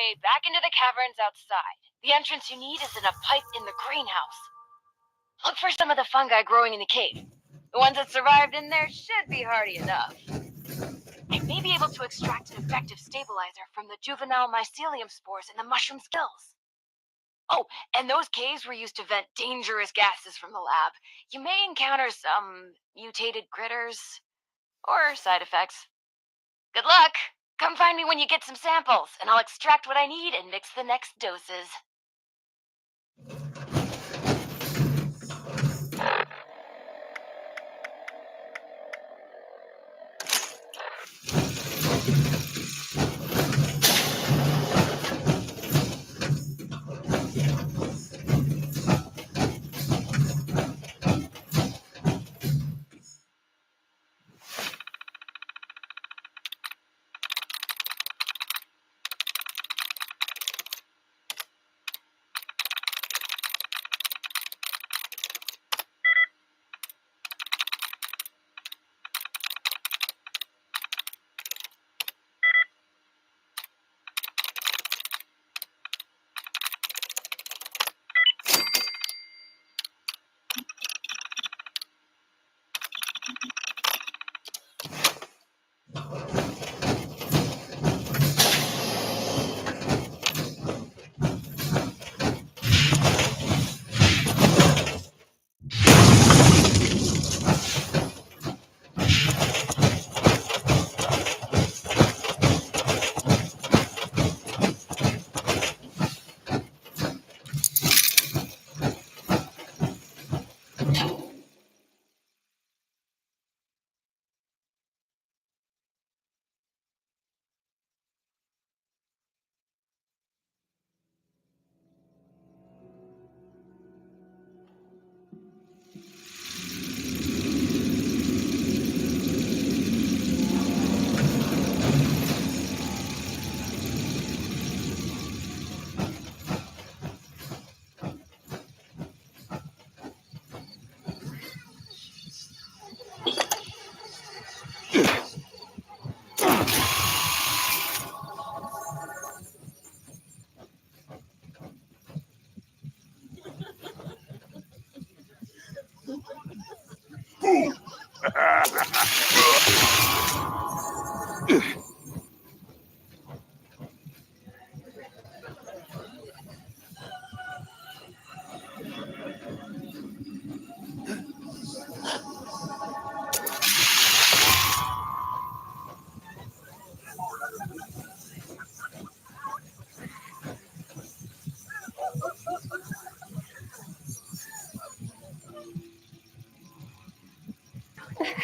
S4: way back into the caverns outside. The entrance you need is in a pipe in the greenhouse. Look for some of the fungi growing in the cave. The ones that survived in there should be hardy enough. I may be able to extract an effective stabilizer from the juvenile mycelium spores in the mushroom skills. Oh, and those caves were used to vent dangerous gases from the lab. You may encounter some mutated critters or side effects. Good luck! Come find me when you get some samples, and I'll extract what I need and mix the next doses.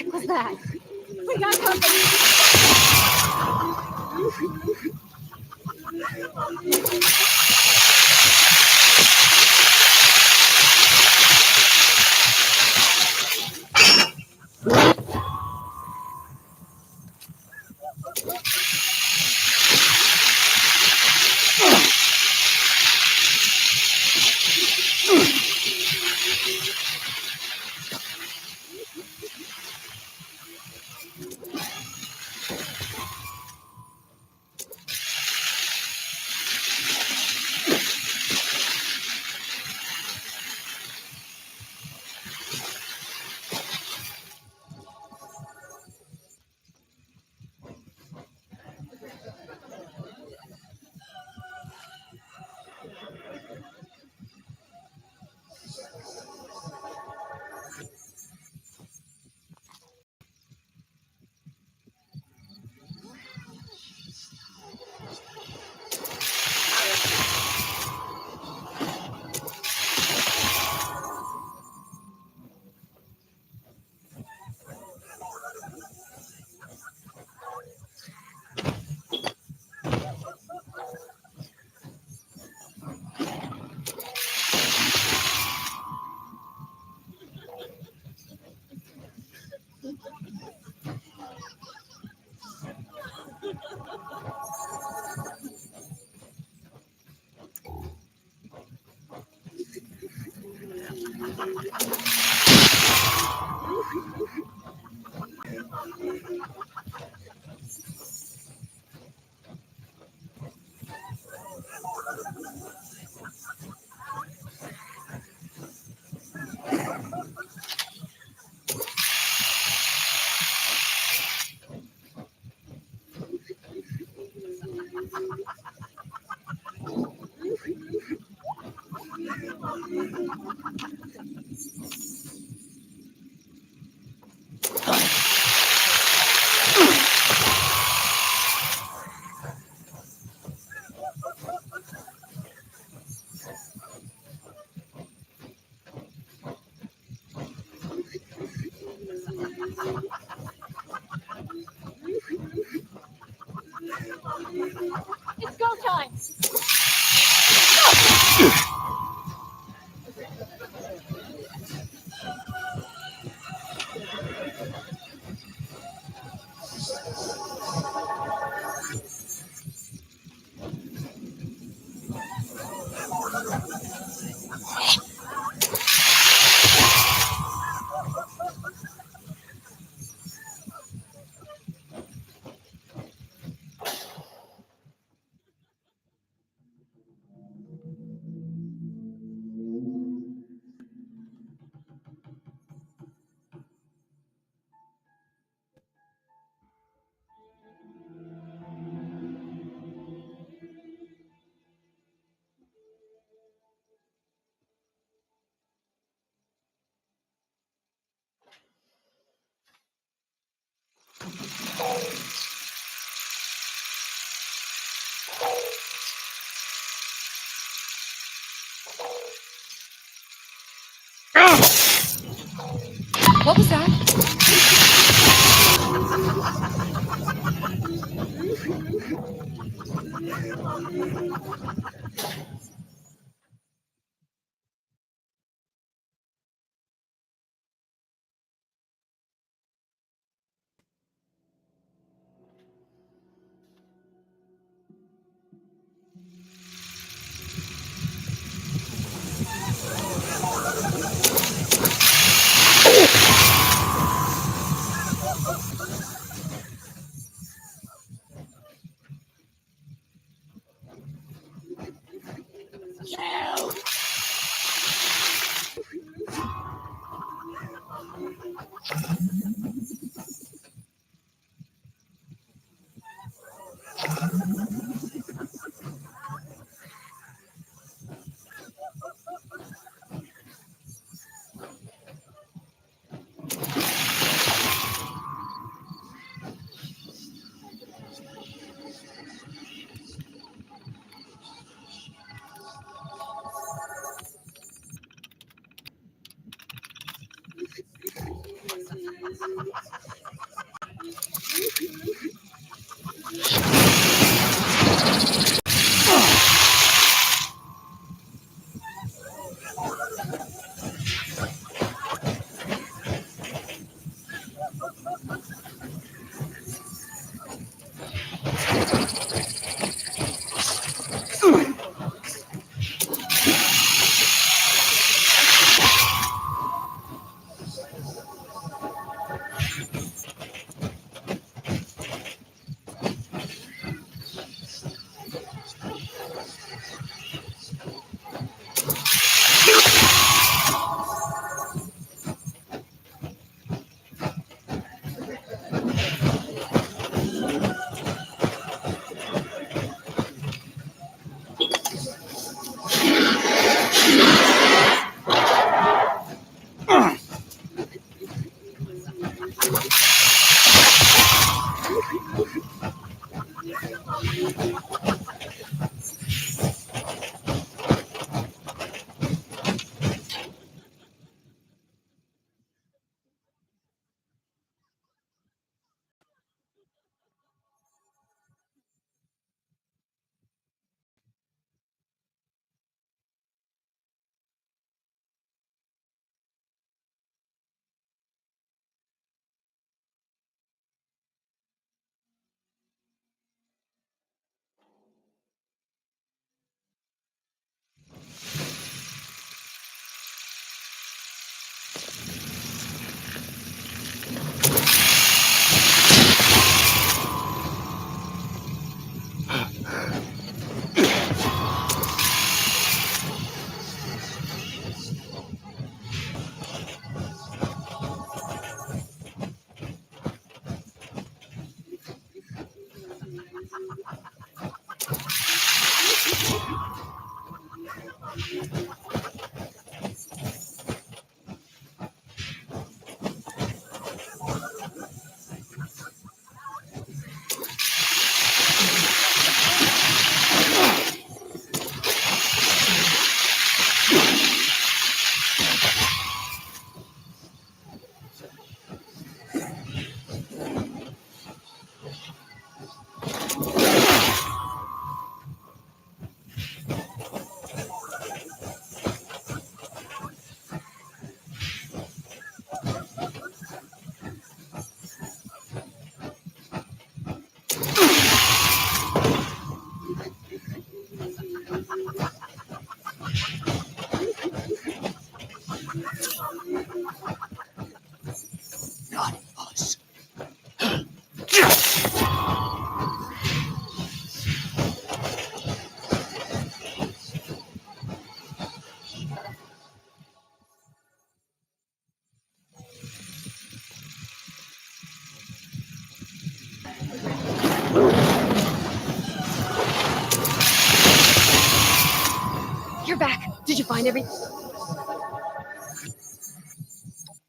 S8: What was that? We got company! It's go time!
S4: What was that? Did you find everything?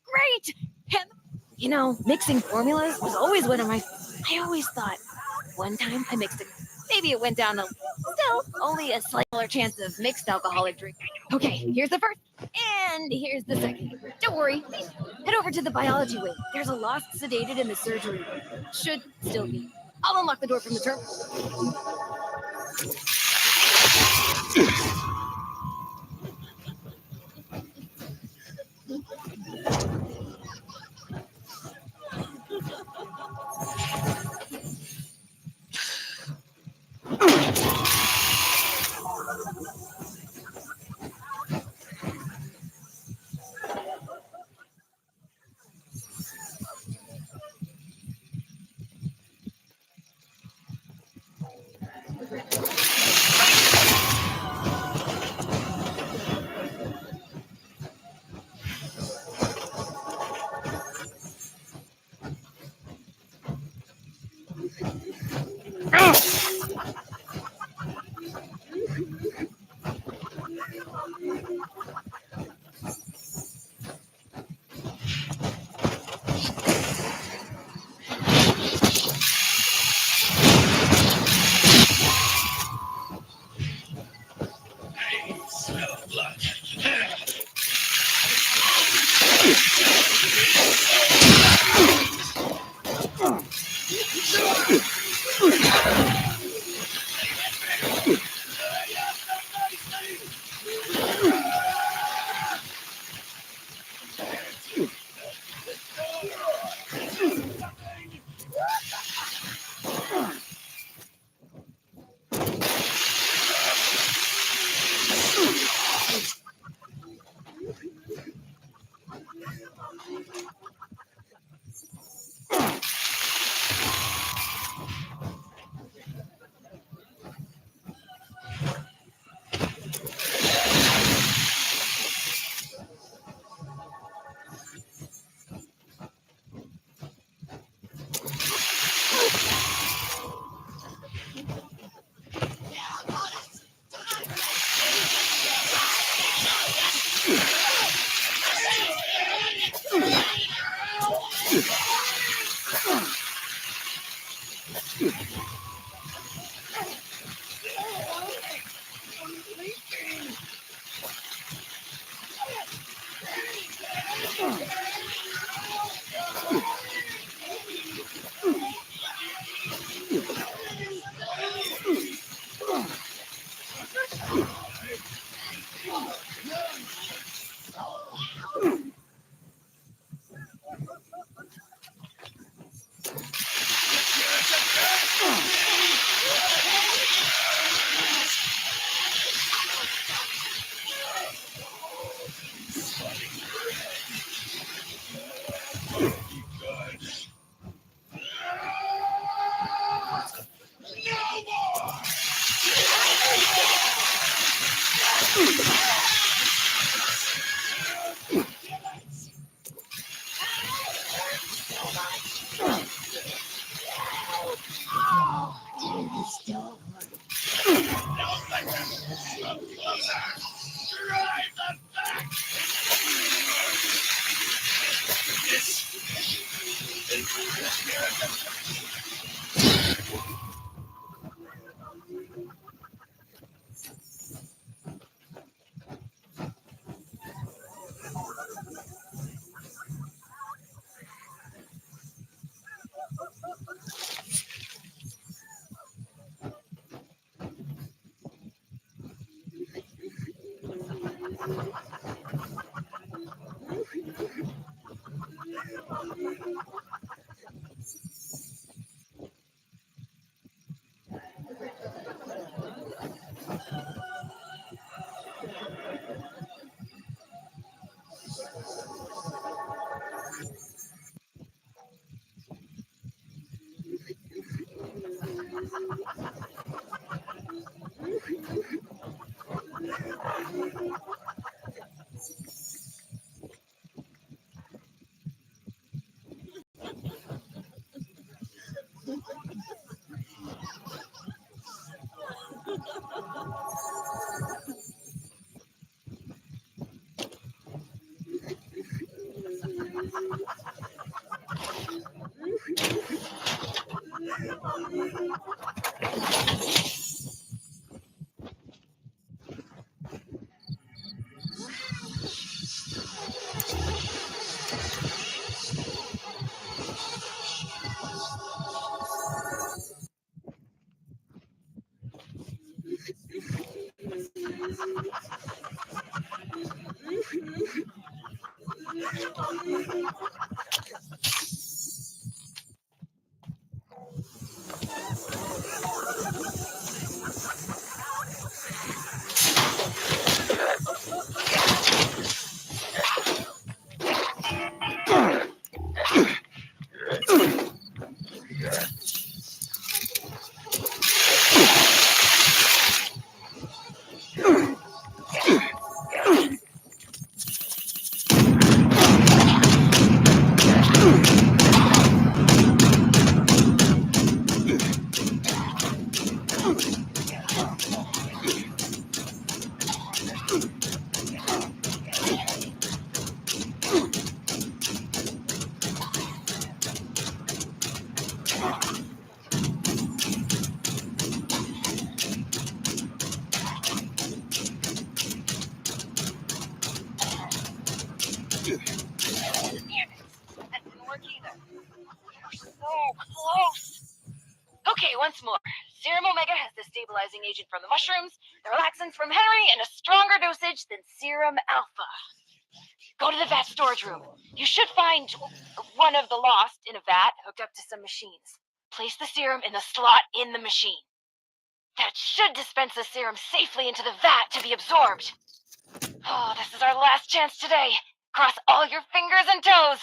S4: Great! And, you know, mixing formulas was always one of my... I always thought, one time I mixed it. Maybe it went down a... Still, only a slight chance of mixed alcoholic drink. Okay, here's the first. And here's the second. Don't worry. Head over to the biology wing. There's a lost sedated in the surgery room. Should still be. I'll unlock the door from the terminal.
S11: Smell blood.
S4: That didn't work either. We're so close. Okay, once more. Serum Omega has the stabilizing agent from the mushrooms, the relaxants from Henry, and a stronger dosage than Serum Alpha. Go to the vat storage room. You should find one of the lost in a vat hooked up to some machines. Place the serum in the slot in the machine. That should dispense the serum safely into the vat to be absorbed. Oh, this is our last chance today. Cross all your fingers and toes.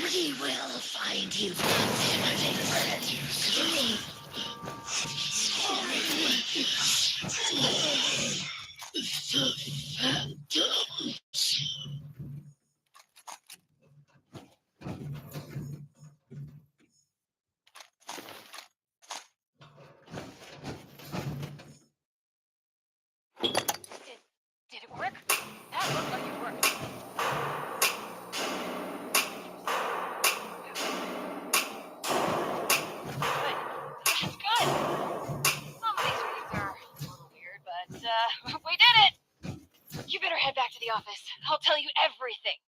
S6: We will find you for you.
S4: Did it work? That looked like it worked. Good. That's good. Some of these readings are a little weird, but we did it! You better head back to the office. I'll tell you everything.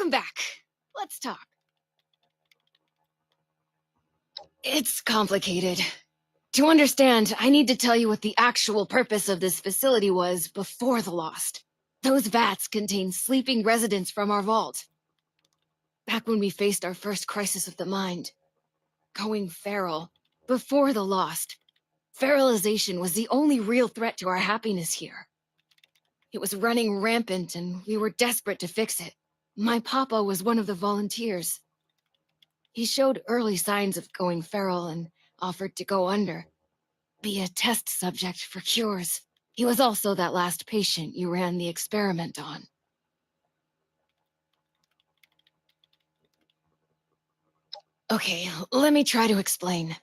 S4: welcome back. Let's talk. It's complicated. To understand, I need to tell you what the actual purpose of this facility was before the Lost. Those vats contain sleeping residents from our vault. Back when we faced our first crisis of the mind, going feral, before the Lost, feralization was the only real threat to our happiness here. It was running rampant and we were desperate to fix it. My papa was one of the volunteers. He showed early signs of going feral and offered to go under, be a test subject for cures. He was also that last patient you ran the experiment on. Okay, let me try to explain.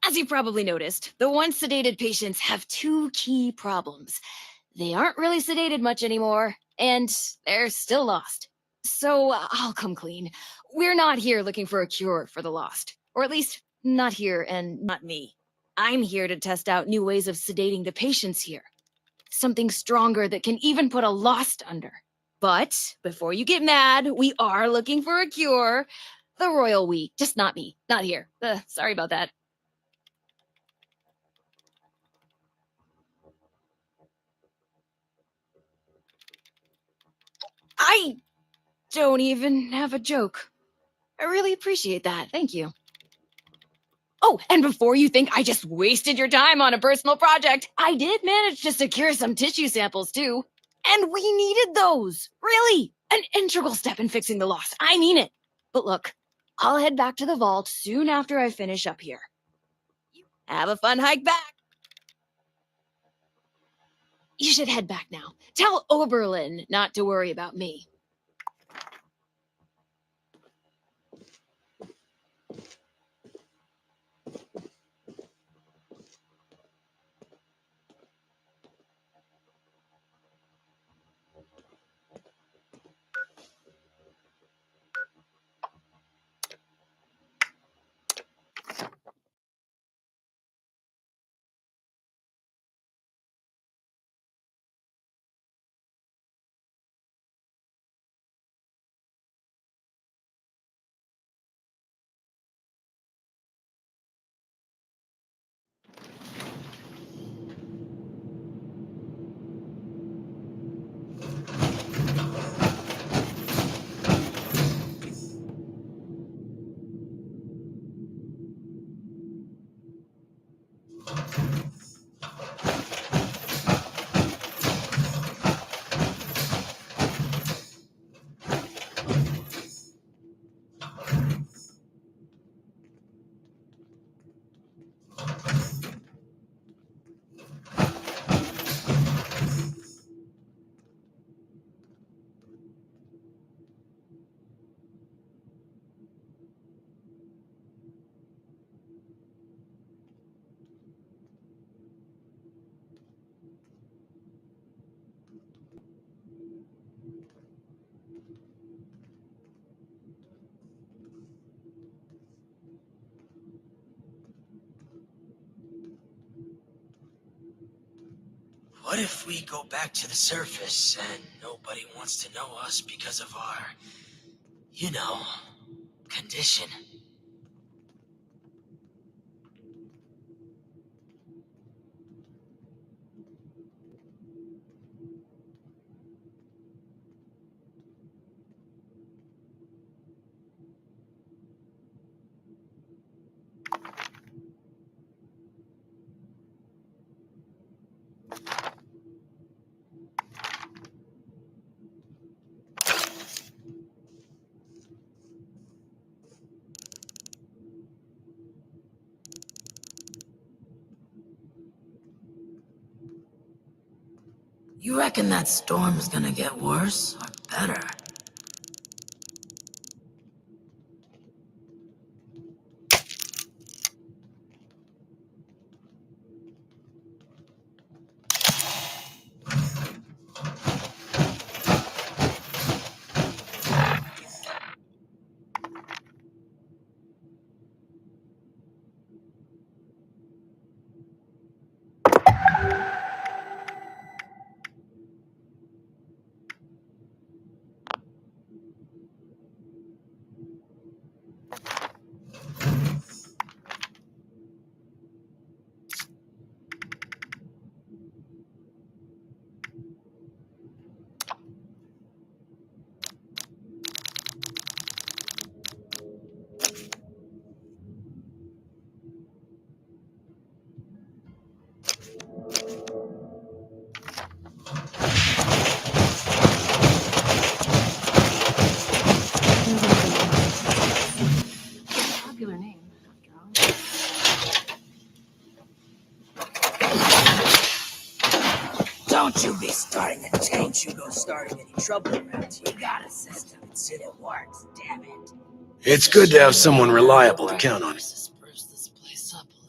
S4: As you probably noticed, the once sedated patients have two key problems. They aren't really sedated much anymore, and they're still lost. So I'll come clean. We're not here looking for a cure for the lost. Or at least, not here and not me. I'm here to test out new ways of sedating the patients here. Something stronger that can even put a lost under. But before you get mad, we are looking for a cure. The royal we, just not me, not here. Sorry about that. I don't even have a joke. I really appreciate that, thank you. Oh, and before you think I just wasted your time on a personal project, I did manage to secure some tissue samples too. And we needed those, really. An integral step in fixing the loss, I mean it. But look, I'll head back to the vault soon after I finish up here. Have a fun hike back. You should head back now. Tell Oberlin not to worry about me.
S6: What if we go back to the surface and nobody wants to know us because of our, you know, condition? You reckon that storm's gonna get worse or better? Don't you be starting a tank. Don't you go starting any trouble around here. We got a system. It's it works, damn it.
S9: It's good to have someone reliable to count on.
S6: Spruce this place up a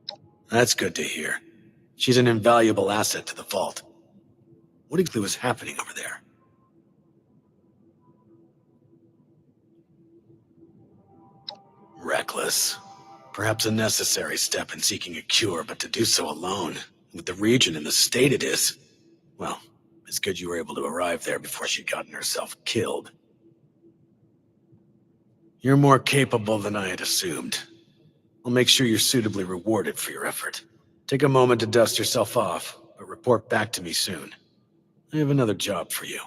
S6: little.
S9: That's good to hear. She's an invaluable asset to the vault. What exactly was happening over there? Reckless. Perhaps a necessary step in seeking a cure, but to do so alone, with the region and the state it is, well, it's good you were able to arrive there before she'd gotten herself killed. You're more capable than I had assumed. I'll make sure you're suitably rewarded for your effort. Take a moment to dust yourself off, but report back to me soon. I have another job for you.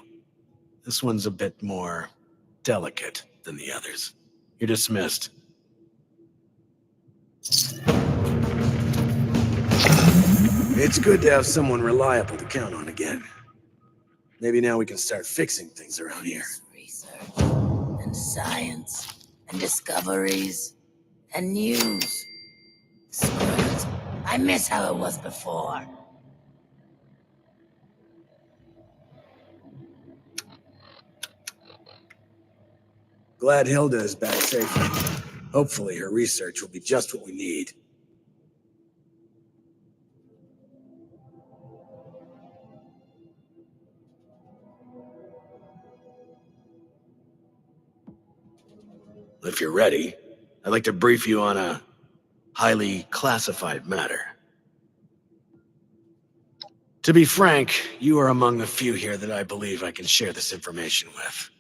S9: This one's a bit more delicate than the others. You're dismissed. It's good to have someone reliable to count on again. Maybe now we can start fixing things around here.
S6: Research and science and discoveries and news. Screw it. I miss how it was before.
S9: Glad Hilda is back safely. Hopefully her research will be just what we need. If you're ready, I'd like to brief you on a highly classified matter. To be frank, you are among the few here that I believe I can share this information with.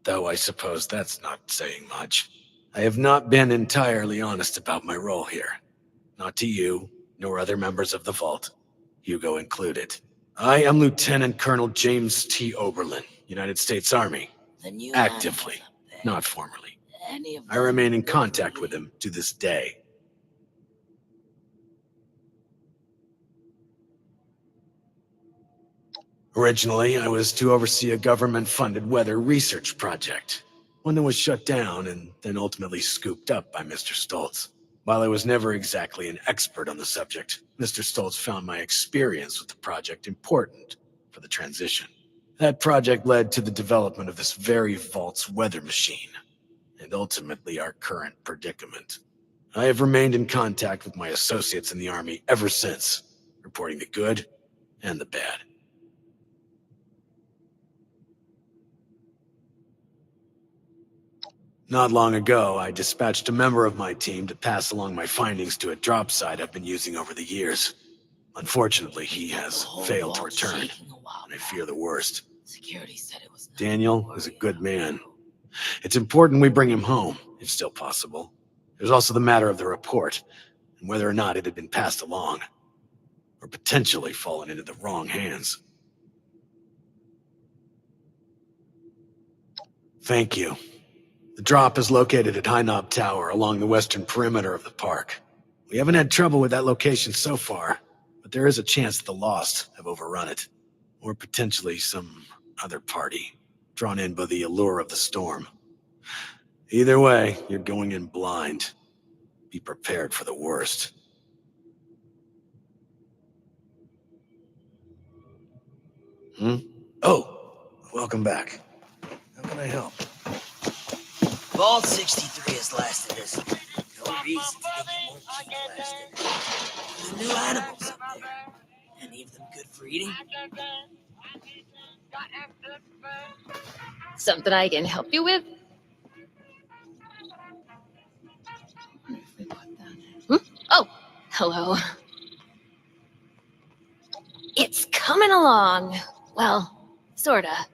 S9: Though I suppose that's not saying much. I have not been entirely honest about my role here. Not to you, nor other members of the Vault, Hugo included. I am Lieutenant Colonel James T. Oberlin, United States Army.
S6: Then you
S9: Actively, not formally.
S6: any of
S9: I remain in contact with him to this day. Originally, I was to oversee a government-funded weather research project, one that was shut down and then ultimately scooped up by Mr. Stoltz. While I was never exactly an expert on the subject, Mr. Stoltz found my experience with the project important for the transition. That project led to the development of this very Vault's weather machine, and ultimately our current predicament. I have remained in contact with my associates in the Army ever since, reporting the good and the bad. Not long ago, I dispatched a member of my team to pass along my findings to a drop site I've been using over the years. Unfortunately, he has failed to return, and I fear the worst.
S6: Security said it was
S9: Daniel is a good man. It's important we bring him home, if still possible. There's also the matter of the report, and whether or not it had been passed along, or potentially fallen into the wrong hands. Thank you. The drop is located at High Knob Tower along the western perimeter of the park. We haven't had trouble with that location so far, but there is a chance that the Lost have overrun it, or potentially some other party, drawn in by the allure of the storm. Either way, you're going in blind. Be prepared for the worst. Oh, welcome back. How can I help?
S6: Vault 63 has lasted us. No reason to think it won't keep lasting. The new animals up there. Any of them good for eating?
S8: Something I can help you with? Oh, hello. It's coming along. Well, sorta.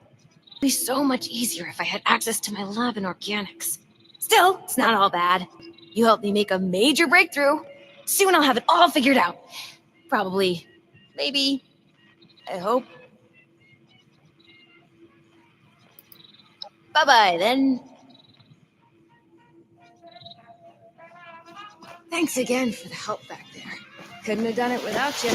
S8: It'd be so much easier if I had access to my lab in organics. Still, it's not all bad. You helped me make a major breakthrough. Soon I'll have it all figured out. Probably. Maybe. I hope. Bye-bye, then. Thanks again for the help back there. Couldn't have done it without you.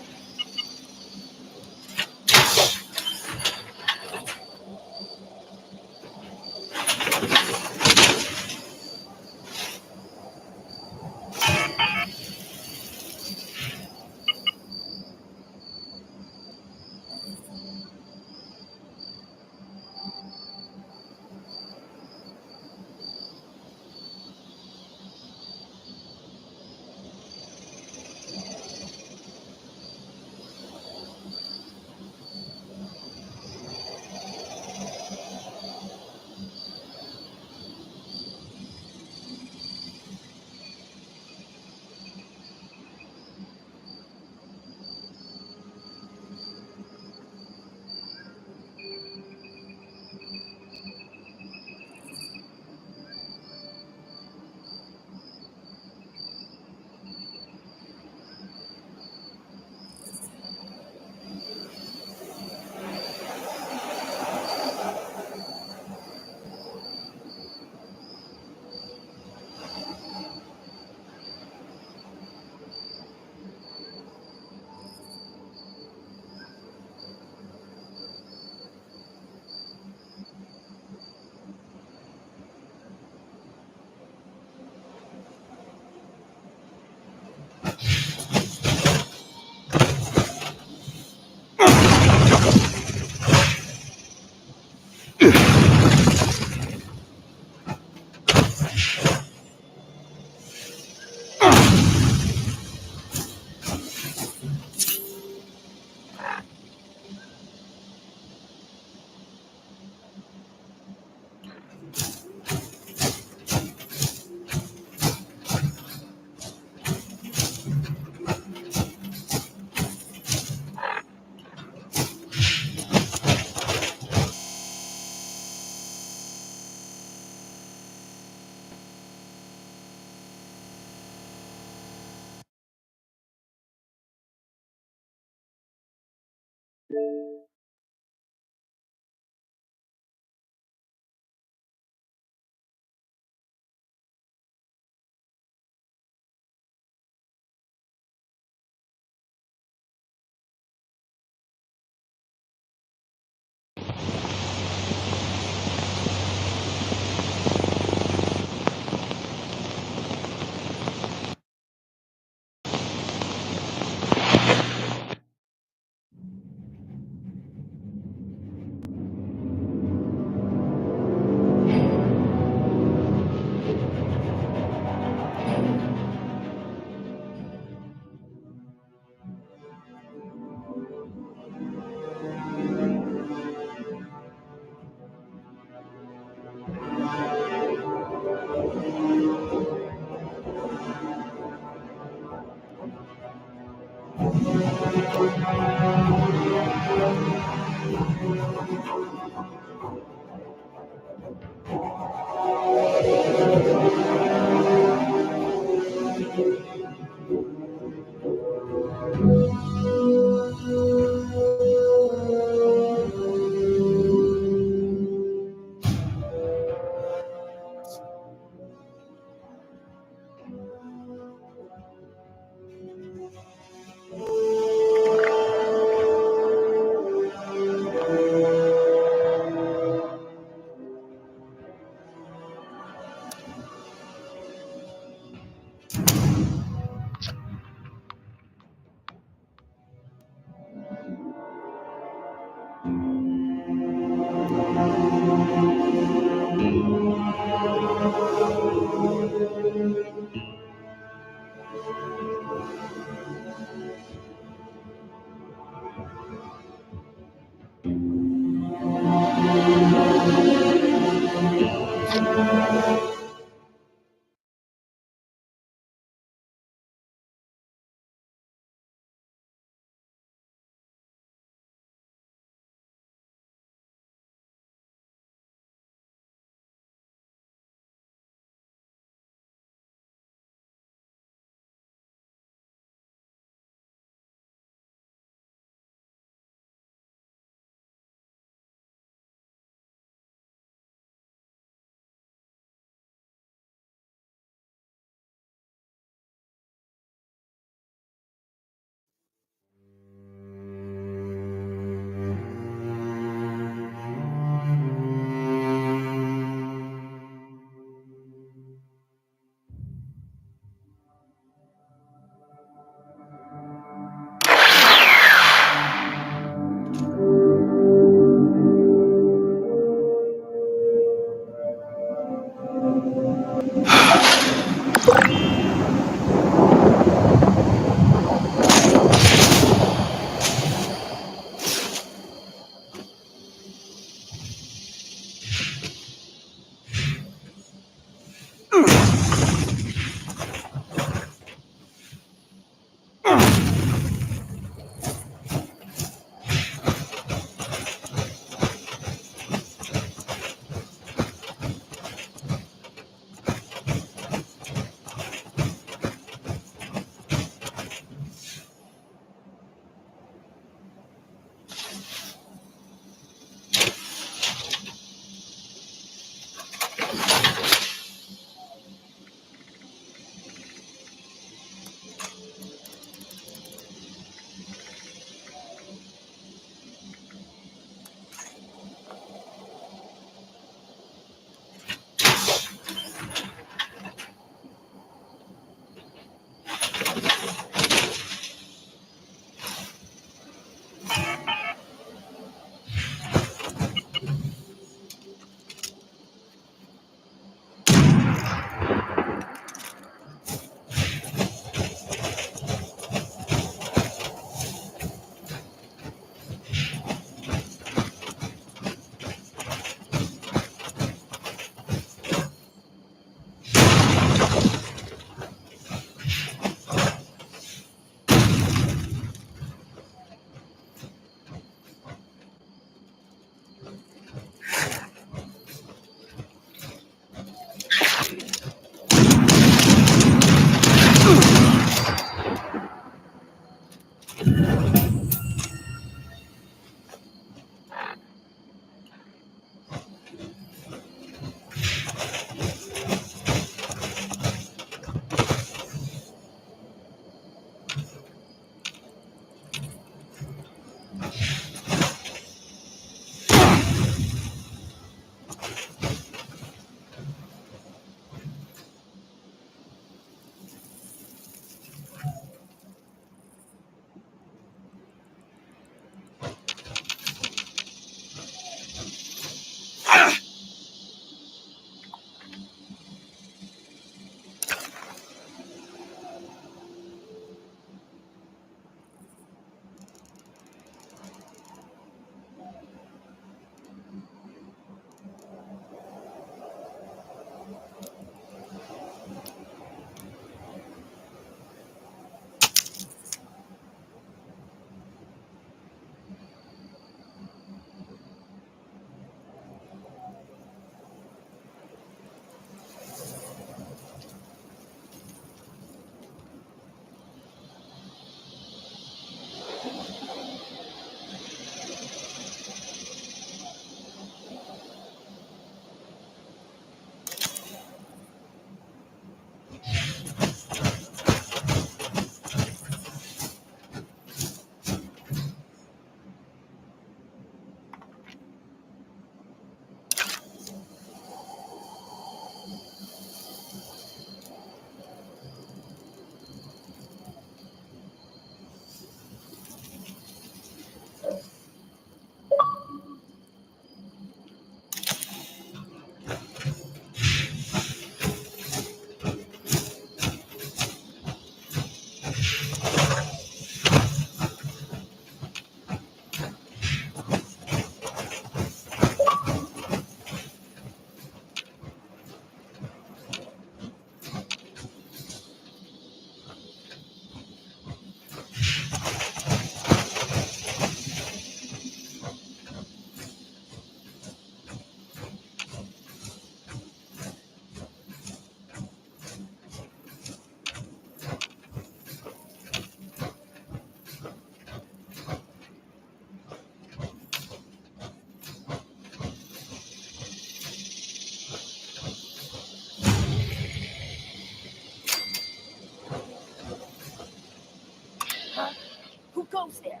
S5: there.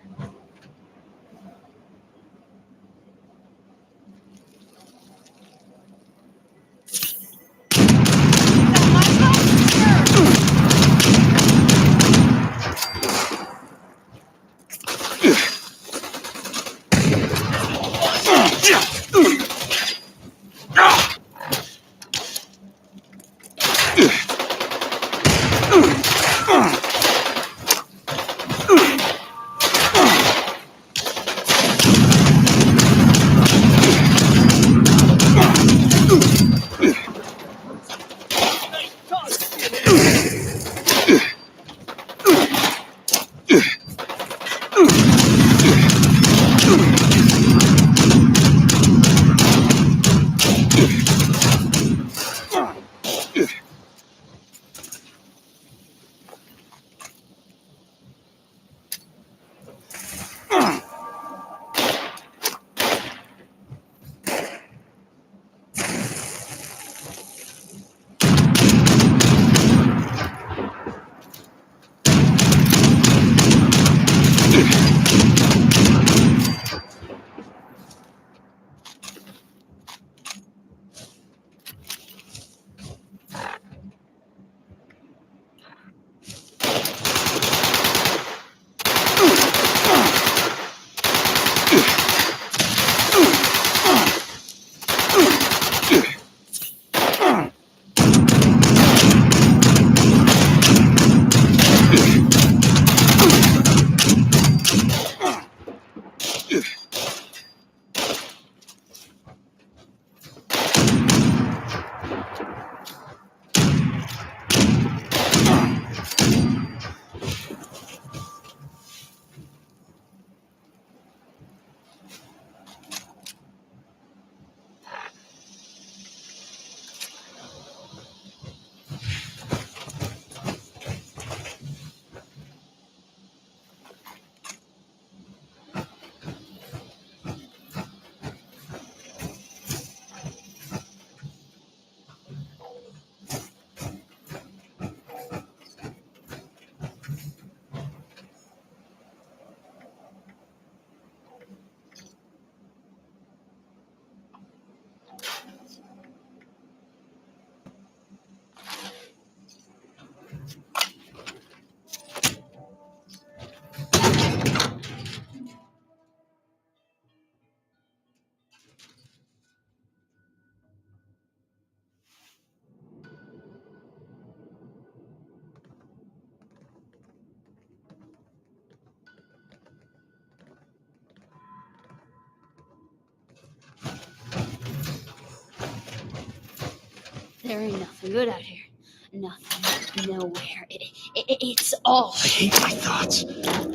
S8: There ain't nothing good out here. Nothing, nowhere. It's all.
S1: I hate my thoughts.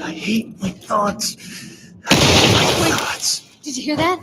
S1: I hate my thoughts. I hate my thoughts.
S8: Did you hear that?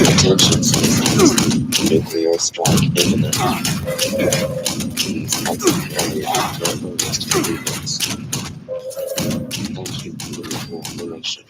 S12: Attention citizens. Nuclear strike imminent. Please exit area at your earliest convenience. Thank you for your cooperation.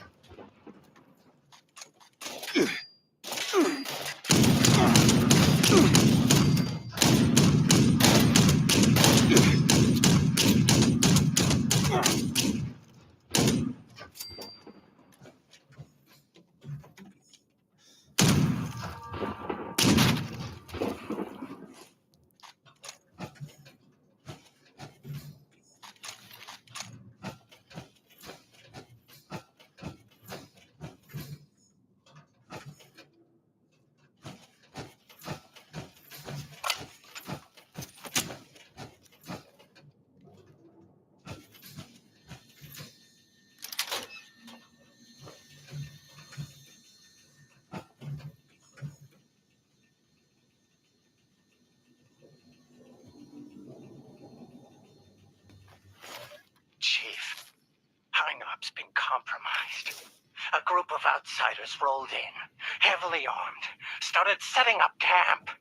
S1: Chief, Highnop's been compromised. A group of outsiders rolled in, heavily armed, started setting up camp.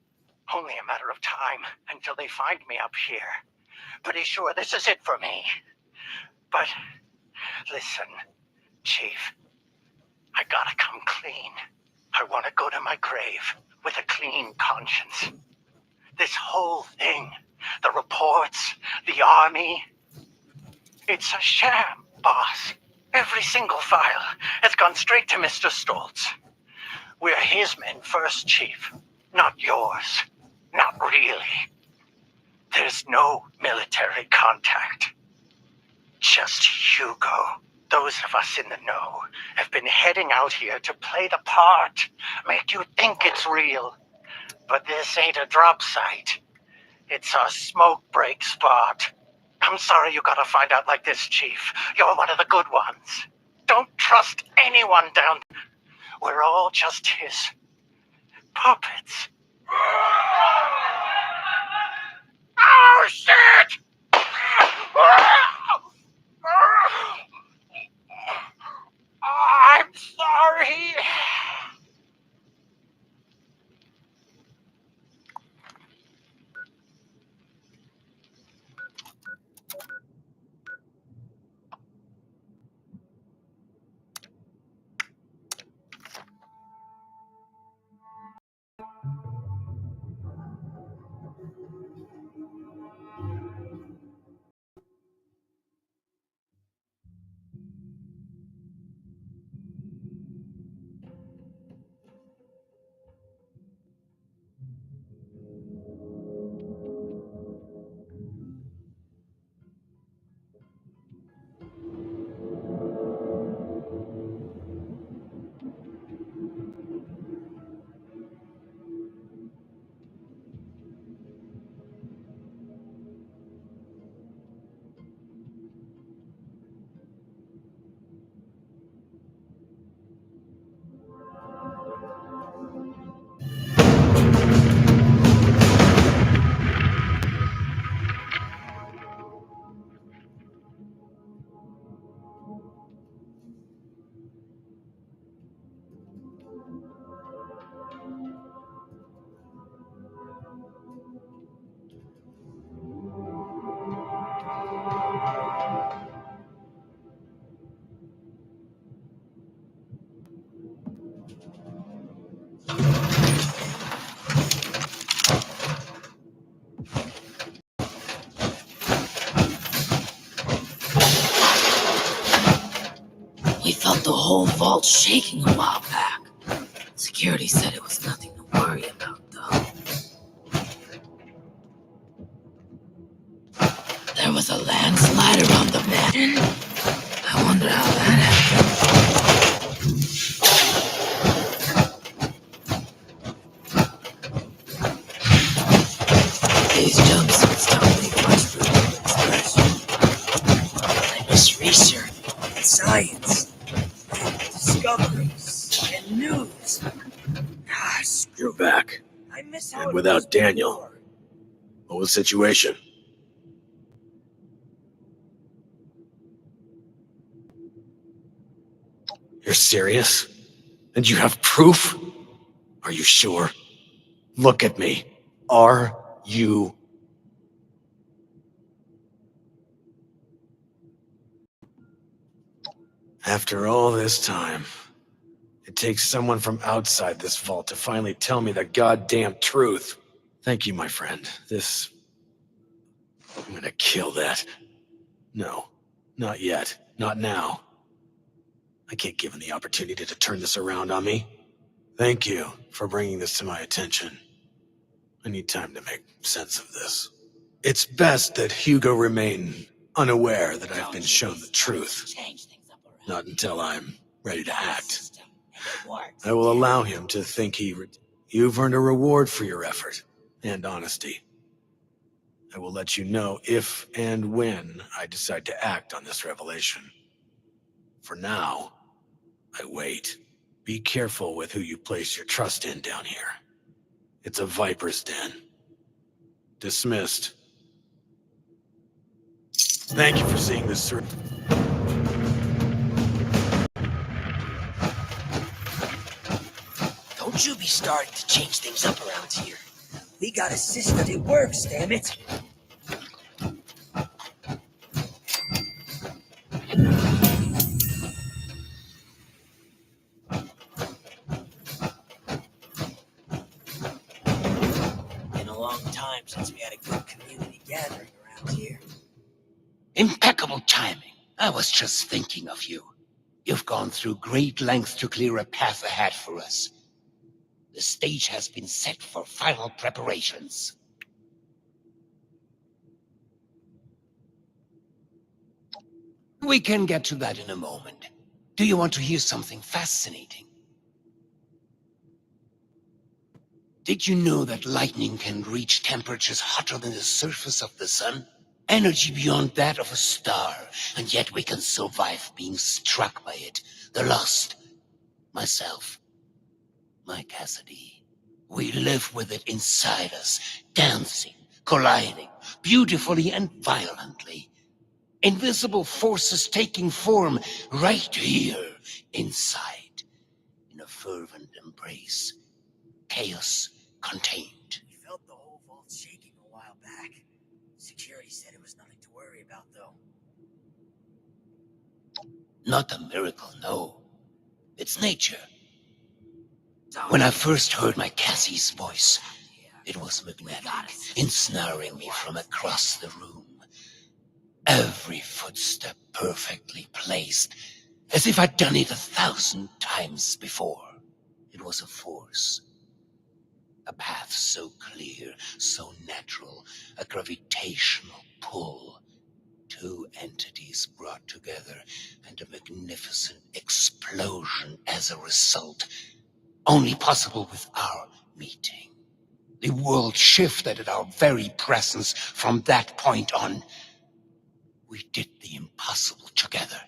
S1: Only a matter of time until they find me up here. Pretty sure this is it for me. But listen, Chief, I gotta come clean. I want to go to my grave with a clean conscience. This whole thing, the reports, the army, it's a sham, boss. Every single file has gone straight to Mr. Stoltz. We're his men first, Chief, not yours. Not really. There's no military contact. Just Hugo. Those of us in the know have been heading out here to play the part, make you think it's real. But this ain't a drop site. It's a smoke break spot. I'm sorry you gotta find out like this, Chief. You're one of the good ones. Don't trust anyone down there. We're all just his puppets. Oh, shit! I'm sorry.
S6: We felt the whole vault shaking a while back. Security said it was nothing to worry about, though. There was a landslide around the mansion. I wonder how that happened. These jumpsuits don't make much room for expression. I miss research and science, and discoveries and news. I Yes.
S9: You're back.
S6: I miss
S9: And
S6: how it
S9: without
S6: was
S9: Daniel.
S6: before.
S9: What was the situation? You're serious? And you have proof? Are you sure? Look at me. Are you? After all this time, it takes someone from outside this vault to finally tell me the goddamn truth. Thank you, my friend. I'm gonna kill that. No, not yet. Not now. I can't give him the opportunity to turn this around on me. Thank you for bringing this to my attention. I need time to make sense of this. It's best that Hugo remain unaware that I've been shown the truth.
S6: Change things up around.
S9: Not until I'm ready to act.
S6: System, and it works.
S9: I will allow him to think you've earned a reward for your effort and honesty. I will let you know if and when I decide to act on this revelation. For now, I wait. Be careful with who you place your trust in down here. It's a viper's den. Dismissed. Thank you for seeing this, sir.
S6: Don't you be starting to change things up around here. We got a system that works, damn it. Been a long time since we had a good community gathering around here.
S7: Impeccable timing. I was just thinking of you. You've gone through great lengths to clear a path ahead for us. The stage has been set for final preparations. We can get to that in a moment. Do you want to hear something fascinating? Did you know that lightning can reach temperatures hotter than the surface of the sun? Energy beyond that of a star, and yet we can survive being struck by it. The Lost, myself, my Cassidy. We live with it inside us, dancing, colliding, beautifully and violently. Invisible forces taking form right here, inside, in a fervent embrace. Chaos contained.
S6: We felt the whole vault shaking a while back. Security said it was nothing to worry about, though.
S7: Not a miracle, no. It's nature. When I first heard my Cassie's voice, it was magnetic, ensnaring me from across the room. Every footstep perfectly placed, as if I'd done it 1,000 times before. It was a force. A path so clear, so natural, a gravitational pull. Two entities brought together, and a magnificent explosion as a result. Only possible with our meeting. The world shifted at our very presence from that point on. We did the impossible together.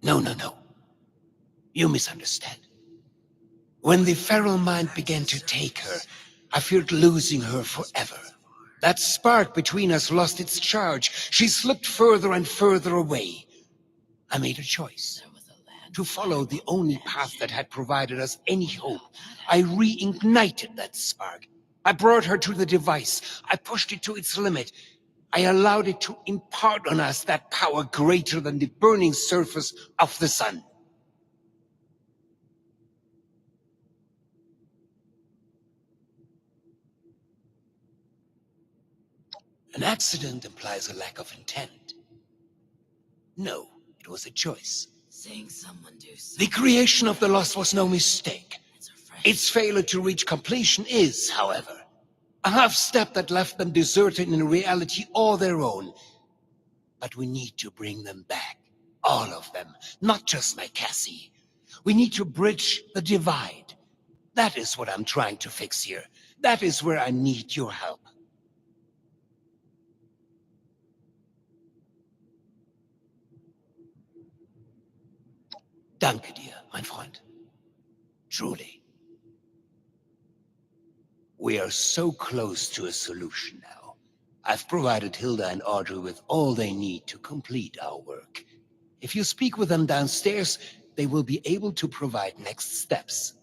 S7: No. You misunderstand. When the feral mind began to take her, I feared losing her forever. That spark between us lost its charge. She slipped further and further away. I made a choice. To follow the only path that had provided us any hope. I reignited that spark. I brought her to the device. I pushed it to its limit. I allowed it to impart on us that power greater than the burning surface of the sun. An accident implies a lack of intent. No, it was a choice.
S6: Seeing someone do
S7: The
S6: something.
S7: creation of the Lost was no mistake.
S6: It's refreshing.
S7: Its failure to reach completion is, however, a half-step that left them deserted in a reality all their own. But we need to bring them back. All of them, not just my Cassie. We need to bridge the divide. That is what I'm trying to fix here. That is where I need your help. Danke dir, mein Freund. Truly. We are so close to a solution now. I've provided Hilda and Audrey with all they need to complete our work. If you speak with them downstairs, they will be able to provide next steps.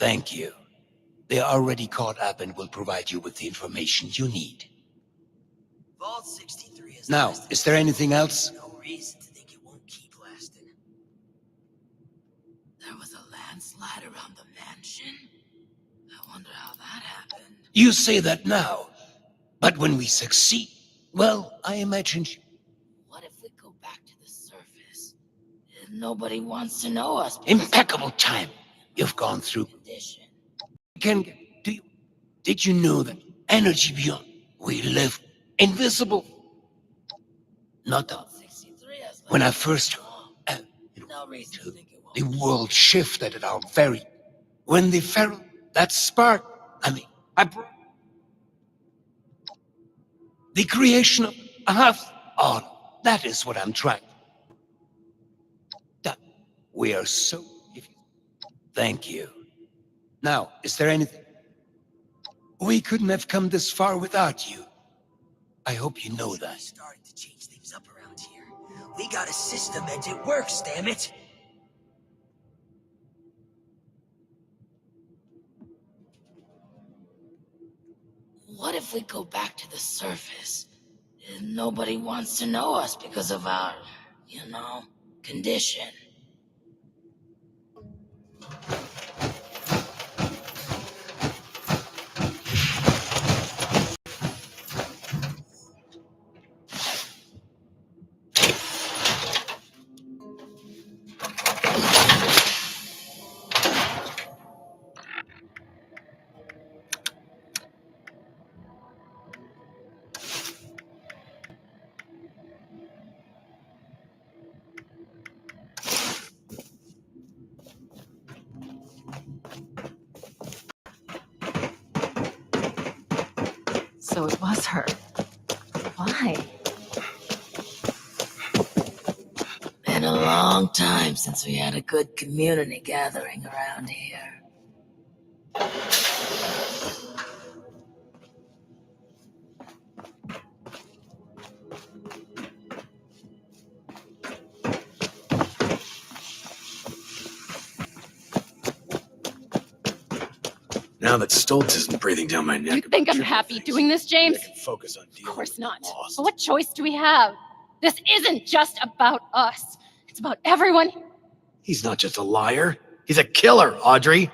S7: Thank you. They are already caught up and will provide you with the information you need.
S6: Vault 63 is
S7: Now, is there anything else?
S6: no reason to think it won't keep lasting. There was a landslide around the mansion. I wonder how that happened.
S7: You say that now, but when we succeed, well, I imagine...
S6: What if we go back to the surface? Nobody wants to know us.
S7: Impeccable time. You've gone through.
S6: Condition.
S7: Did you know that energy beyond we live invisible? Not that.
S6: 63 has
S7: When I first
S6: no reason to think it won't.
S7: the world shifted at our very when the feral that spark. The creation of a half. Oh, that is what I'm trying. That we are so. Thank you. Now, is there anything? We couldn't have come this far without you. I hope you know that.
S6: Starting to change things up around here. We got a system and it works, damn it. What if we go back to the surface? Nobody wants to know us because of our, condition.
S8: So it was her. Why?
S6: Been a long time since we had a good community gathering around here.
S9: Now that Stoltz isn't breathing down my neck.
S8: You think I'm happy doing this, James?
S9: I can focus on
S8: Of
S9: dealing
S8: course
S9: with
S8: not.
S9: Lost.
S8: But what choice do we have? This isn't just about us. It's about everyone.
S9: He's not just a liar. He's a killer, Audrey.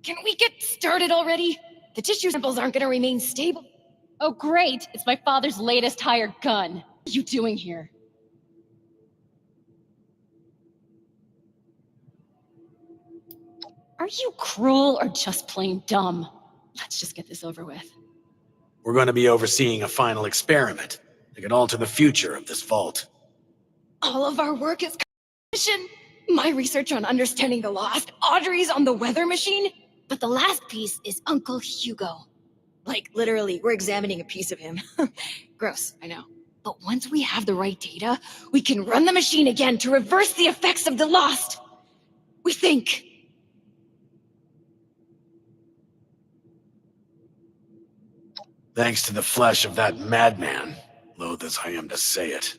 S4: Can we get started already? The tissue samples aren't gonna remain stable.
S8: Oh, great. It's my father's latest hired gun. What are you doing here? Are you cruel or just plain dumb? Let's just get this over with.
S9: We're going to be overseeing a final experiment that could alter the future of this vault.
S4: All of our work is competition. My research on understanding the lost, Audrey's on the weather machine, but the last piece is Uncle Hugo. Like, literally, we're examining a piece of him. Gross, I know. But once we have the right data, we can run the machine again to reverse the effects of the lost. We think.
S9: Thanks to the flesh of that madman, loath as I am to say it.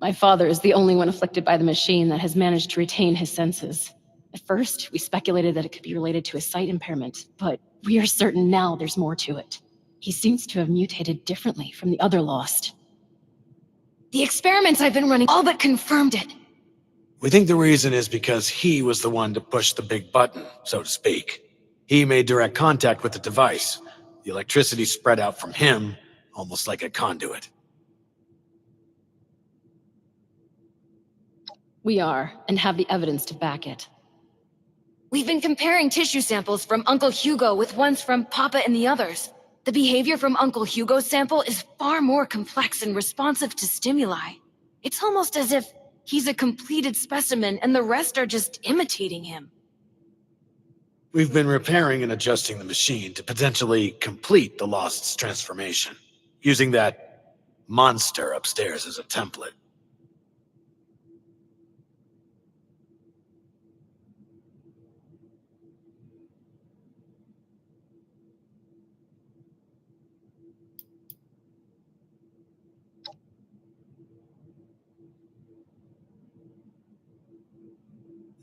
S8: My father is the only one afflicted by the machine that has managed to retain his senses. At first, we speculated that it could be related to a sight impairment, but we are certain now there's more to it. He seems to have mutated differently from the other lost.
S4: The experiments I've been running all but confirmed it.
S9: We think the reason is because he was the one to push the big button, so to speak. He made direct contact with the device. The electricity spread out from him, almost like a conduit.
S8: We are, and have the evidence to back it.
S4: We've been comparing tissue samples from Uncle Hugo with ones from Papa and the others. The behavior from Uncle Hugo's sample is far more complex and responsive to stimuli. It's almost as if he's a completed specimen and the rest are just imitating him.
S9: We've been repairing and adjusting the machine to potentially complete the Lost's transformation, using that monster upstairs as a template.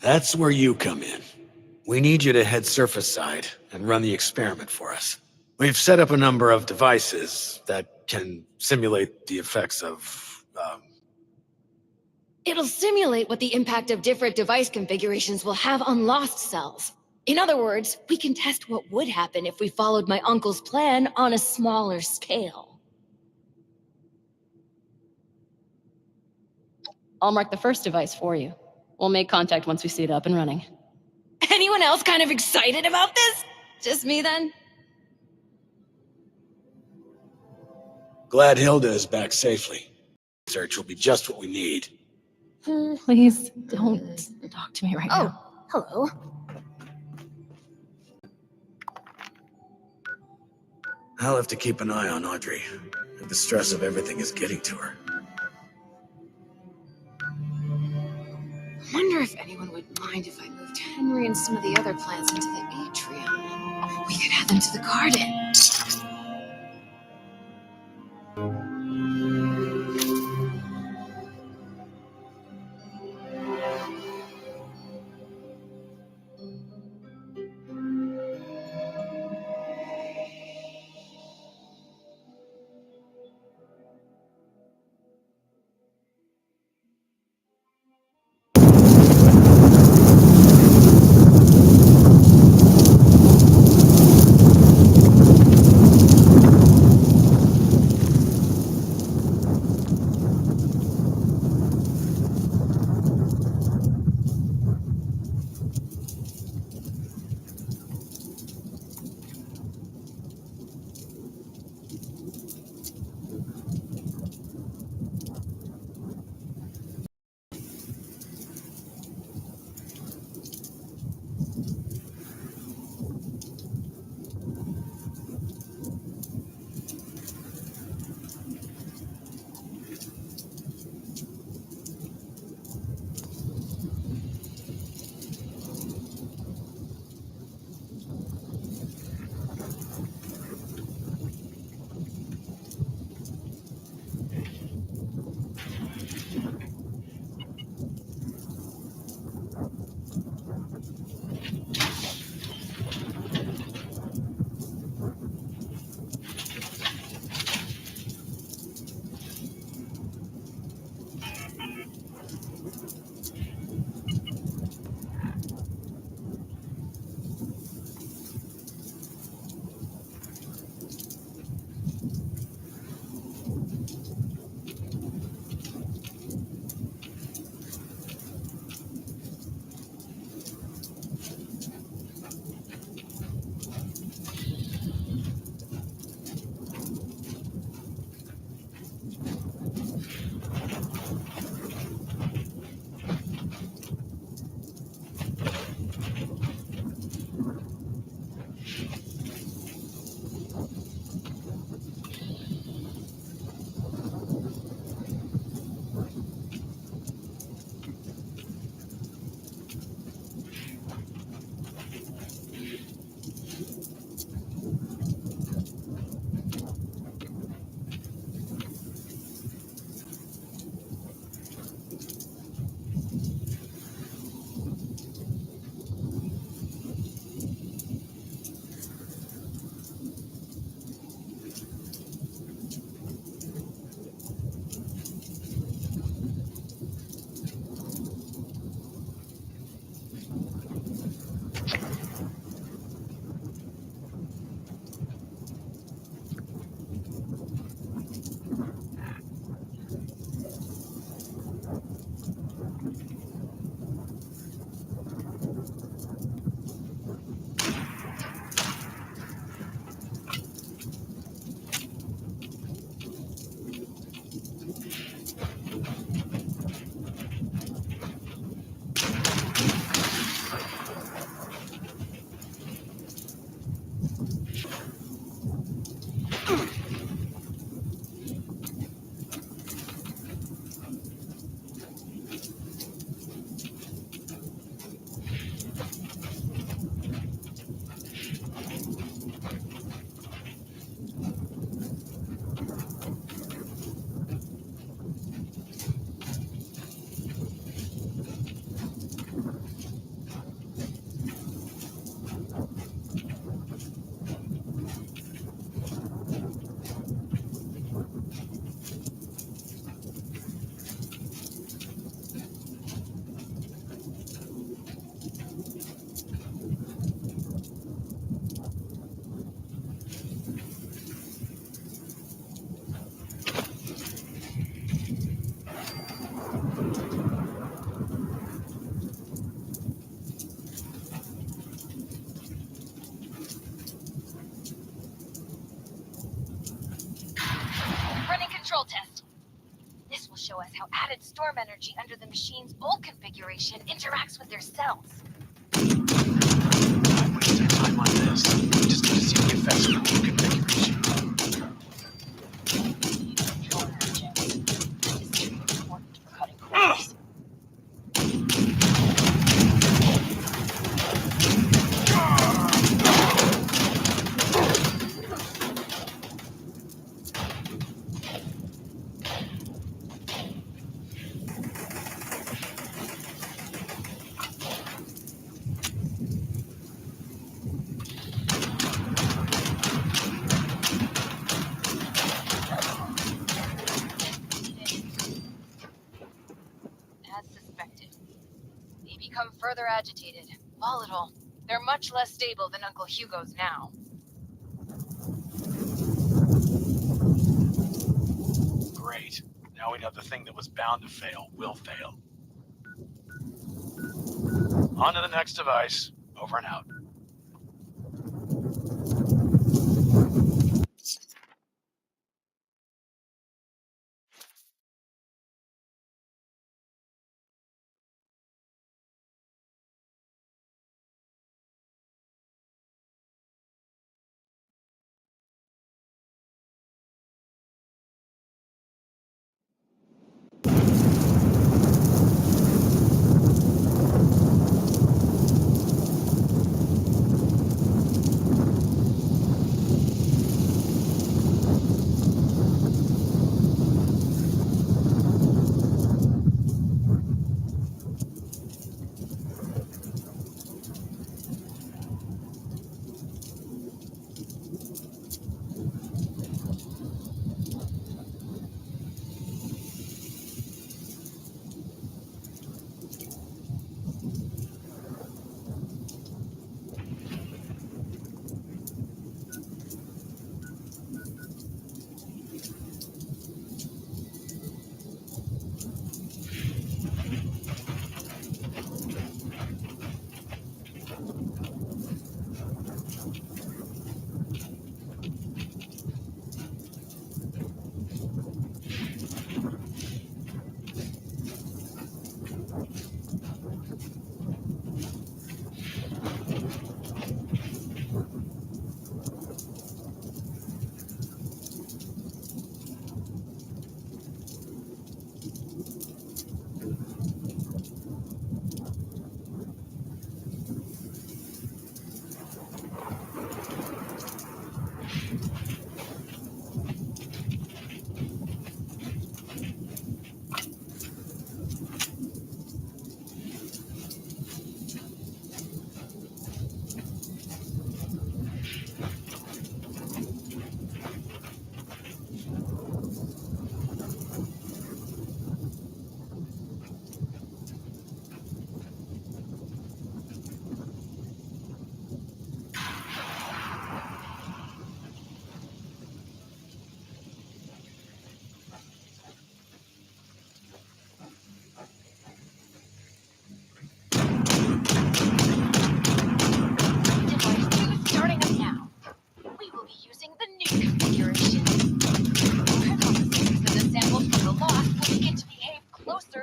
S9: That's where you come in. We need you to head surface side and run the experiment for us. We've set up a number of devices that can simulate the effects of,
S4: It'll simulate what the impact of different device configurations will have on lost cells. In other words, we can test what would happen if we followed my uncle's plan on a smaller scale.
S8: I'll mark the first device for you. We'll make contact once we see it up and running.
S4: Anyone else kind of excited about this? Just me then?
S9: Glad Hilda is back safely. Research will be just what we need.
S8: Please don't talk to me right now.
S4: Hello.
S9: I'll have to keep an eye on Audrey. The stress of everything is getting to her.
S4: I wonder if anyone would mind if I moved Henry and some of the other plants into the atrium. We could add them to the garden. swarm energy under the machine's bolt configuration interacts with their cells.
S9: I'm wasting time on this. Just need to see the effects of the new configuration.
S8: Important for cutting corners.
S4: As suspected. They become further agitated, volatile. They're much less stable than Uncle Hugo's now.
S9: Great. Now we know the thing that was bound to fail will fail. On to the next device. Over and out.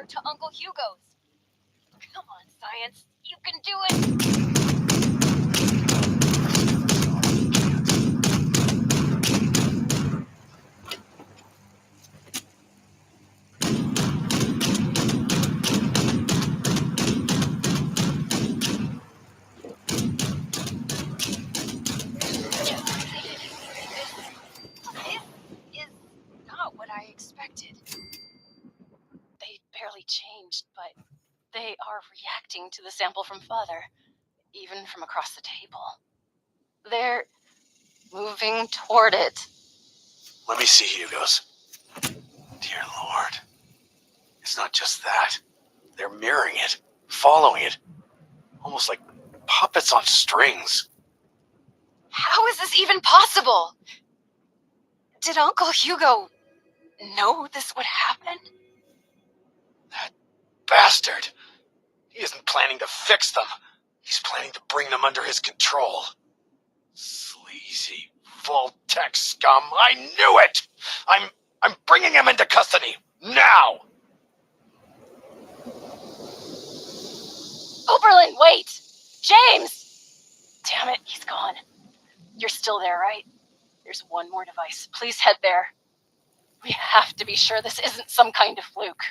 S4: To Uncle Hugo's. Come on, science. You can do it. This is not what I expected.
S8: They barely changed, but they are reacting to the sample from Father, even from across the table. They're moving toward it.
S9: Let me see Hugo's. Dear Lord. It's not just that. They're mirroring it, following it. Almost like puppets on strings.
S4: How is this even possible? Did Uncle Hugo know this would happen?
S9: That bastard. He isn't planning to fix them. He's planning to bring them under his control. Sleazy Vault-Tec scum. I knew it! I'm bringing him into custody. Now!
S8: Helen, wait! James! Damn it, he's gone. You're still there, right? There's one more device. Please head there. We have to be sure this isn't some kind of fluke.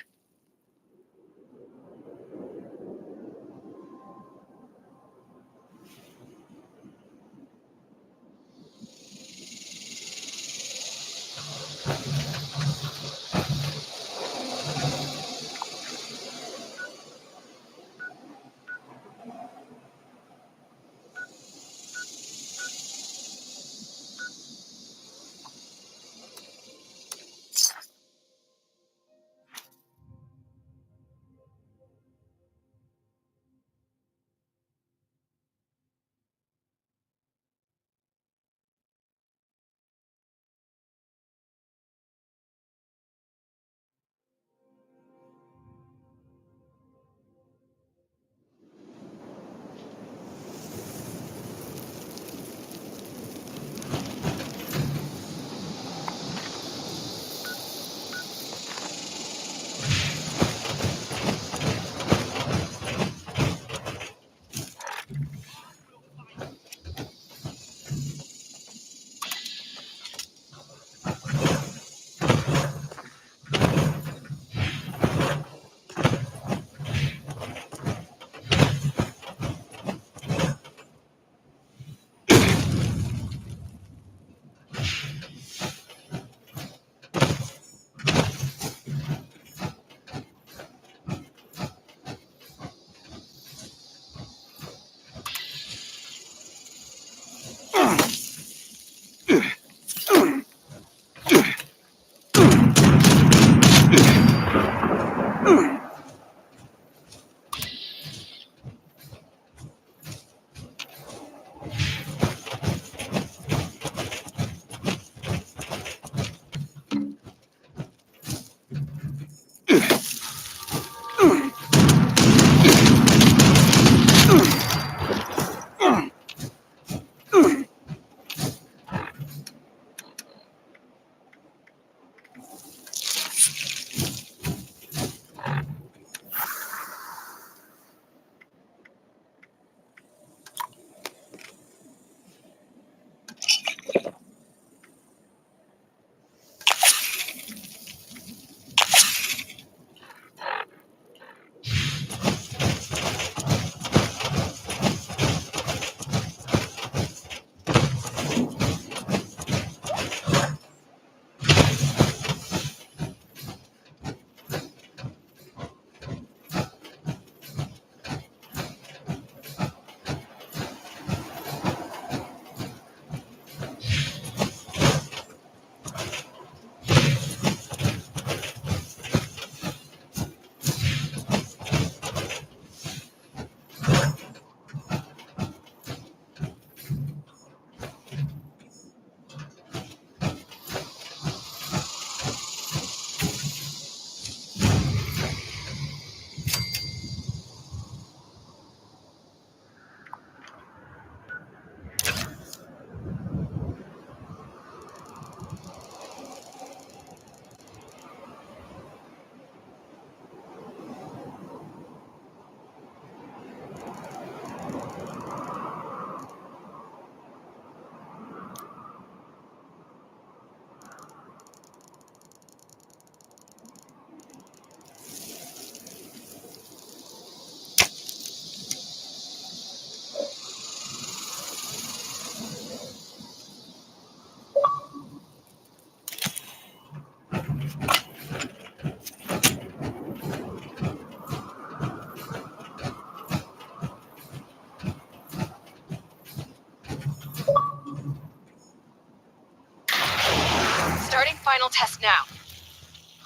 S4: Starting final test now.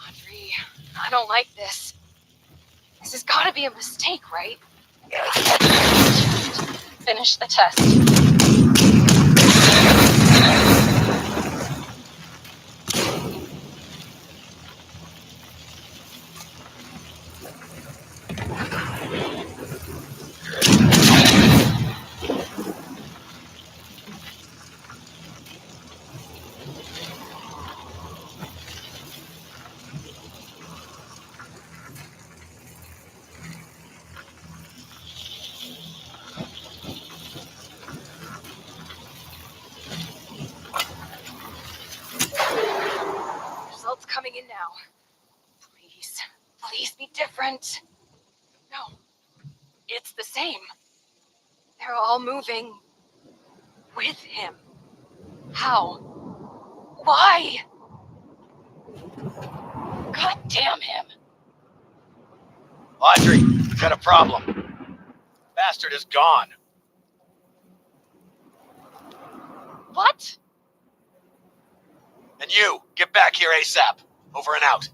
S4: Audrey, I don't like this. This has got to be a mistake, right?
S8: Finish the test.
S4: different. No, it's the same. They're all moving with him. How? Why? God damn him.
S9: Audrey, we've got a problem. Bastard is gone.
S4: What?
S9: And you, get back here ASAP. Over and out.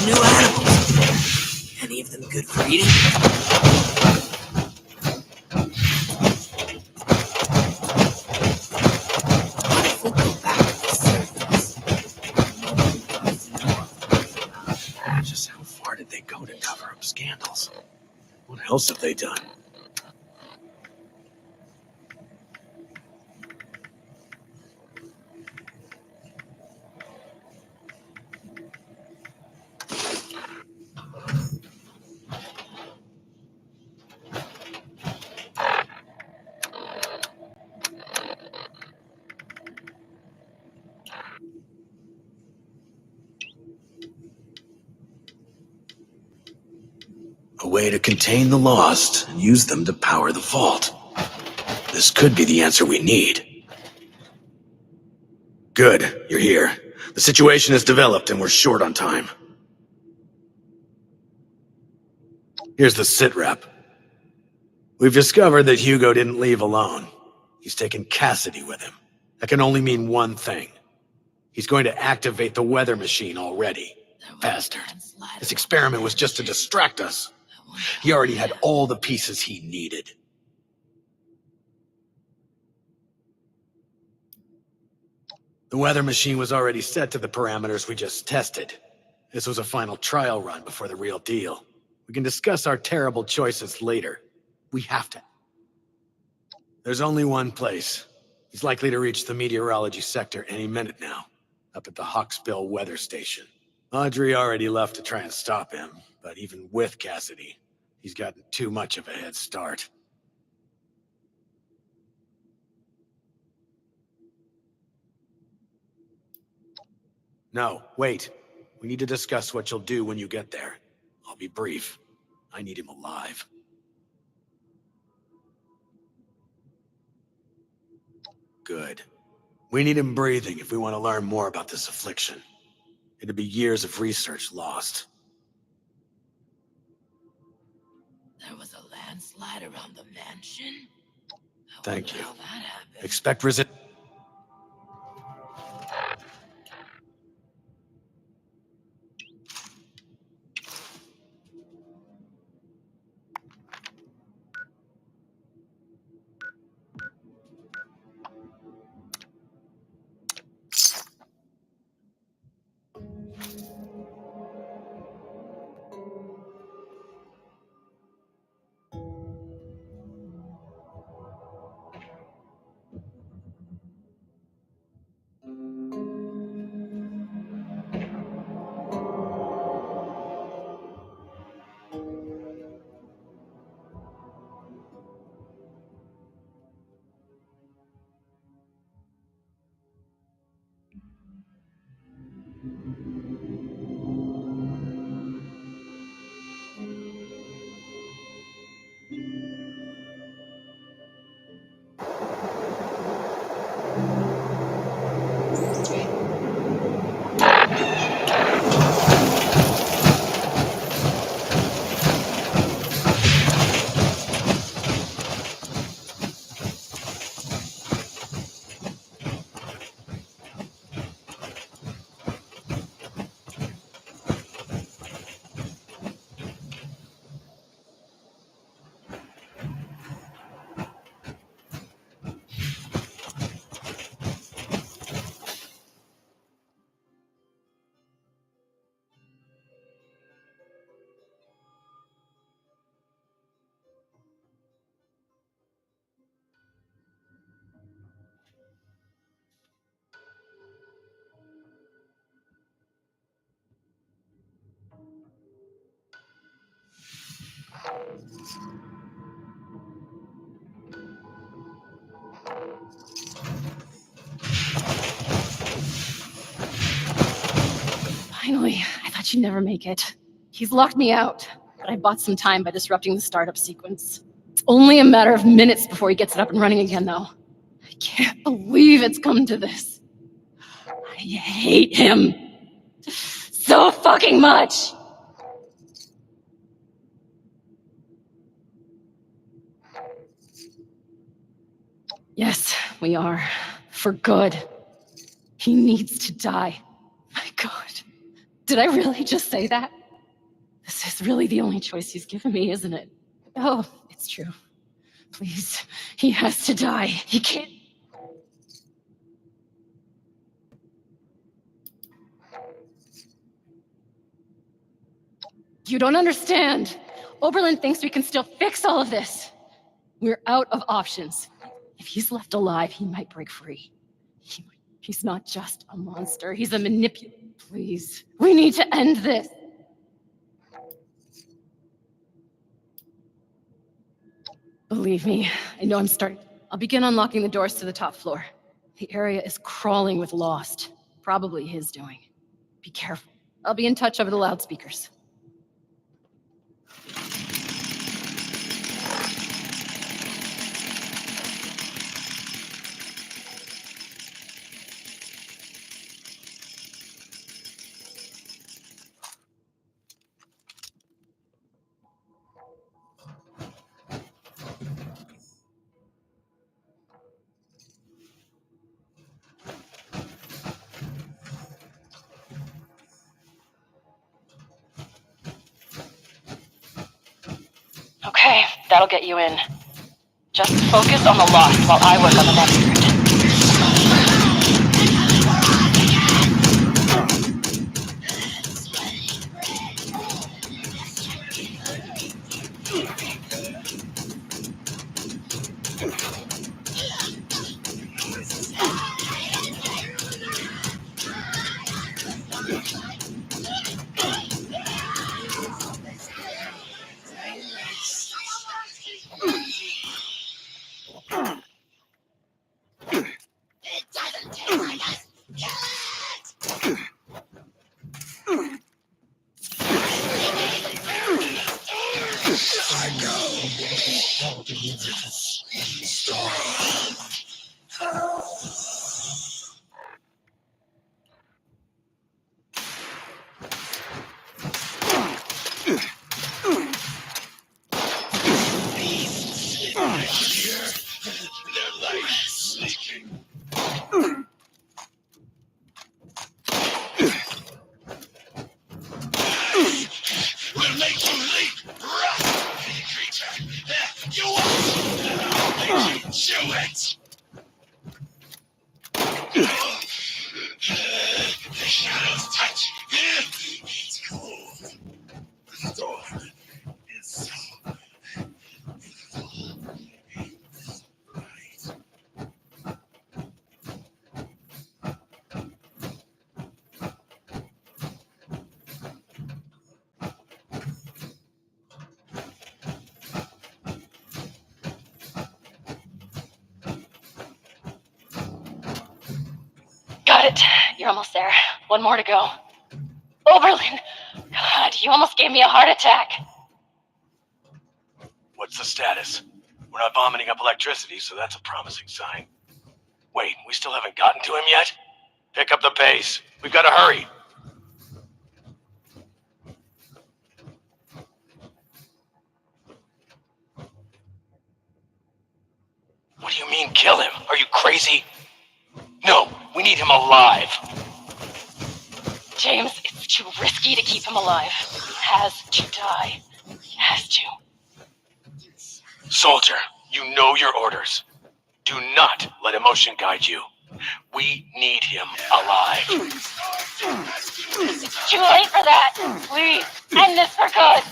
S6: New animals. Any of them good for eating? What if we go back to the surface?
S9: Just how far did they go to cover up scandals? What else have they done? A way to contain the Lost and use them to power the vault. This could be the answer we need. Good, you're here. The situation has developed and we're short on time. Here's the sitrep. We've discovered that Hugo didn't leave alone. He's taken Cassidy with him. That can only mean one thing. He's going to activate the weather machine already. Bastard. This experiment was just to distract us. He already had all the pieces he needed. The weather machine was already set to the parameters we just tested. This was a final trial run before the real deal. We can discuss our terrible choices later. We have to. There's only one place. He's likely to reach the meteorology sector any minute now, up at the Hawksbill weather station. Audrey already left to try and stop him, but even with Cassidy, he's gotten too much of a head start. No, wait. We need to discuss what you'll do when you get there. I'll be brief. I need him alive. Good. We need him breathing if we want to learn more about this affliction. It'd be years of research lost.
S6: There was a landslide around the mansion?
S9: Thank you.
S6: How that happened.
S9: Expect resist.
S8: Finally, I thought you'd never make it. He's locked me out, but I bought some time by disrupting the startup sequence. It's only a matter of minutes before he gets it up and running again, though. I can't believe it's come to this. I hate him so fucking much. Yes, we are. For good. He needs to die. My God. Did I really just say that? This is really the only choice he's given me, isn't it? Oh, it's true. Please, he has to die. He can't. You don't understand. Oberlin thinks we can still fix all of this. We're out of options. If he's left alive, he might break free. He's not just a monster. He's a manipulator. Please, we need to end this. Believe me, I know I'm starting. I'll begin unlocking the doors to the top floor. The area is crawling with Lost. Probably his doing. Be careful. I'll be in touch over the loudspeakers. Okay, that'll get you in. Just focus on the Lost while I work on the next script. Got it. You're almost there. One more to go. Oberlin! God, you almost gave me a heart attack.
S9: What's the status? We're not vomiting up electricity, so that's a promising sign. Wait, we still haven't gotten to him yet? Pick up the pace. We've got to hurry. What do you mean, kill him? Are you crazy? No, we need him alive.
S8: James, it's too risky to keep him alive. He has to die. He has to.
S9: Soldier, you know your orders. Do not let emotion guide you. We need him alive.
S8: It's too late for that. Please, end this for good.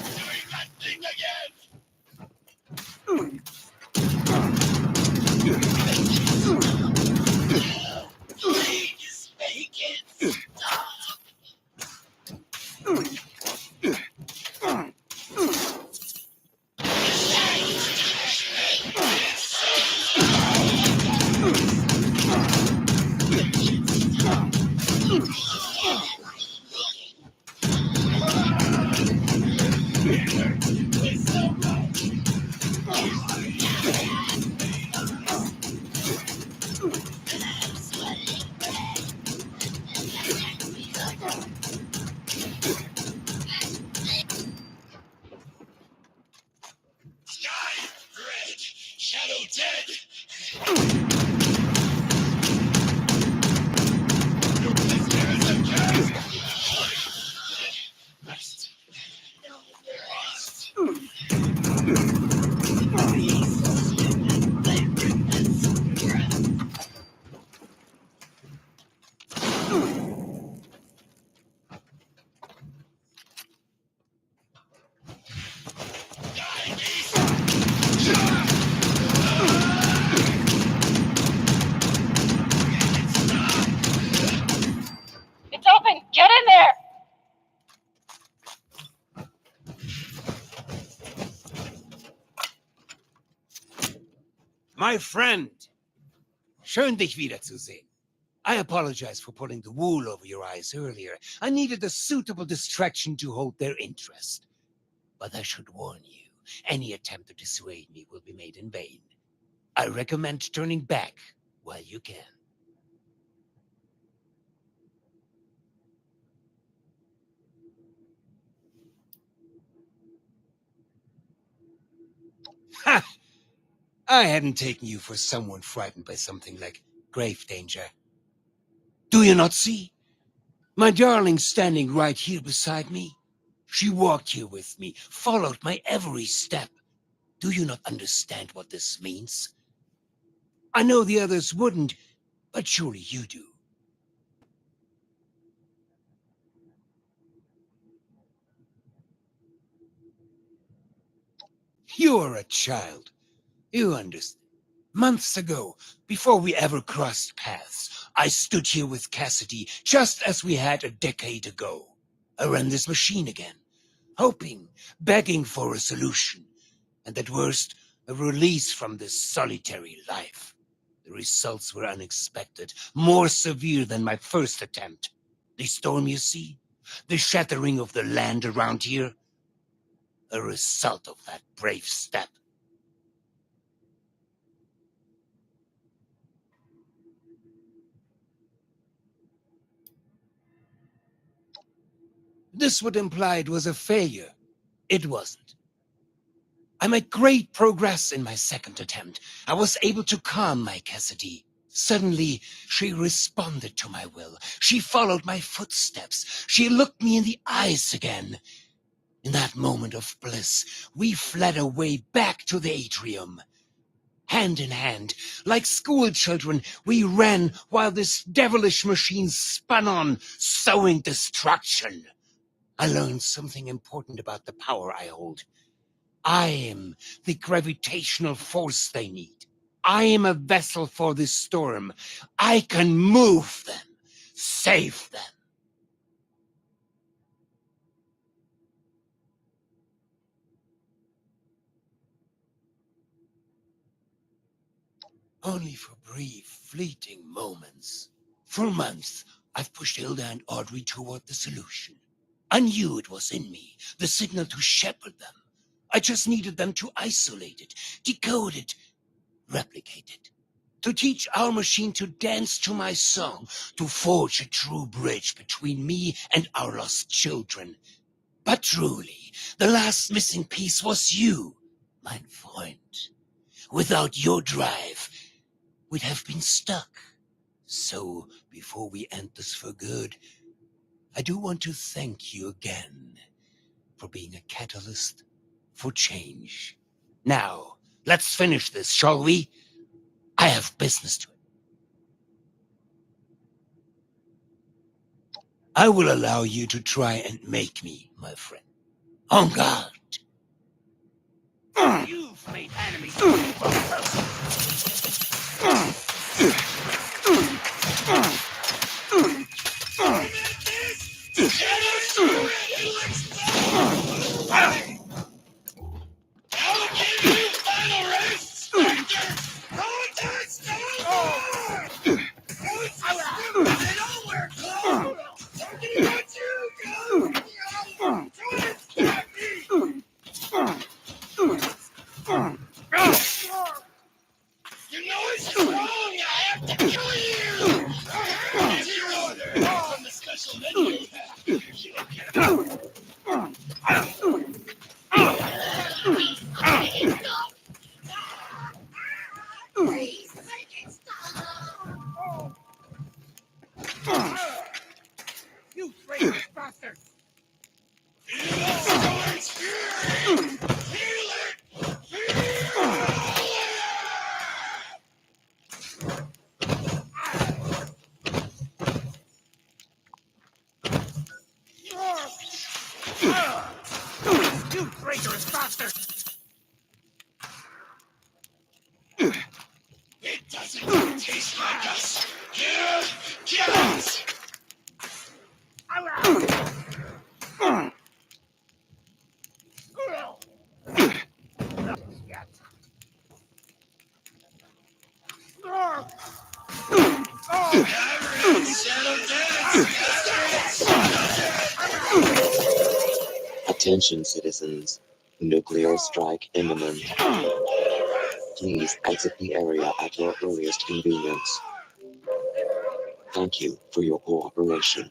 S11: Please make it stop. Sky, red, shadow dead.
S8: It's open! Get in there!
S7: My friend, schön dich wiederzusehen. I apologize for pulling the wool over your eyes earlier. I needed a suitable distraction to hold their interest. But I should warn you, any attempt to dissuade me will be made in vain. I recommend turning back while you can. Ha! I hadn't taken you for someone frightened by something like grave danger. Do you not see? My darling standing right here beside me. She walked here with me, followed my every step. Do you not understand what this means? I know the others wouldn't, but surely you do. You are a child. You understand. Months ago, before we ever crossed paths, I stood here with Cassidy, just as we had a decade ago. I ran this machine again, hoping, begging for a solution, and at worst, a release from this solitary life. The results were unexpected, more severe than my first attempt. The storm, you see? The shattering of the land around here? A result of that brave step. This would imply it was a failure. It wasn't. I made great progress in my second attempt. I was able to calm my Cassidy. Suddenly, she responded to my will. She followed my footsteps. She looked me in the eyes again. In that moment of bliss, we fled away back to the atrium. Hand in hand, like school children, we ran while this devilish machine spun on, sowing destruction. I learned something important about the power I hold. I am the gravitational force they need. I am a vessel for this storm. I can move them, save them. Only for brief, fleeting moments. For months, I've pushed Hilda and Audrey toward the solution. I knew it was in me, the signal to shepherd them. I just needed them to isolate it, decode it, replicate it. To teach our machine to dance to my song, to forge a true bridge between me and our lost children. But truly, the last missing piece was you, mein Freund. Without your drive, we'd have been stuck. So, before we end this for good, I do want to thank you again for being a catalyst for change. Now, let's finish this, shall we? I have business to it. I will allow you to try and make me, my friend. En garde. You've made enemies of me both.
S11: so many of them. You don't get them. Please make it stop. You traitorous bastard! Feel it! Feel it! Feel it! You traitorous bastard! It doesn't taste like us! Kill us!
S12: Attention citizens, nuclear strike imminent. Please exit the area at your earliest convenience. Thank you for your cooperation.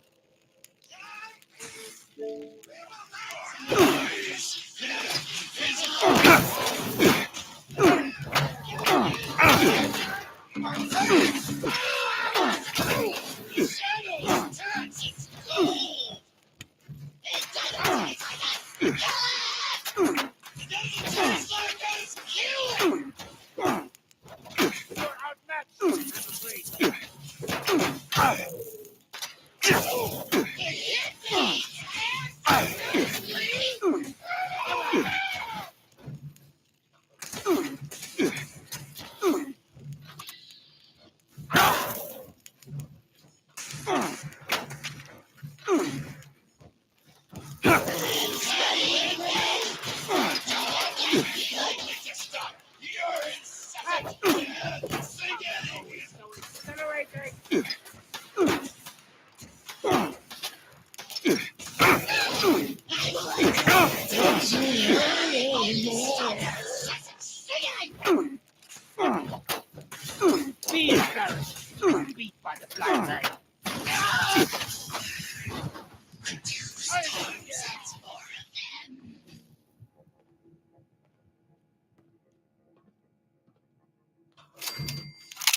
S11: Beat by the blind man.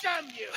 S11: Damn you!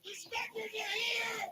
S11: Inspector, you're here!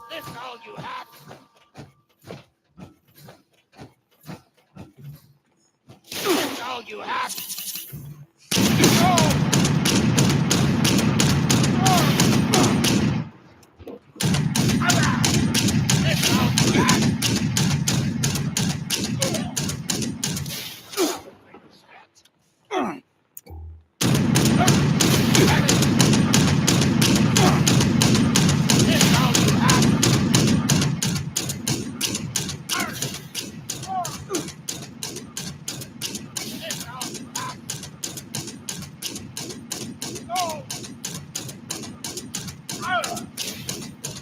S11: This all you have. This all you have.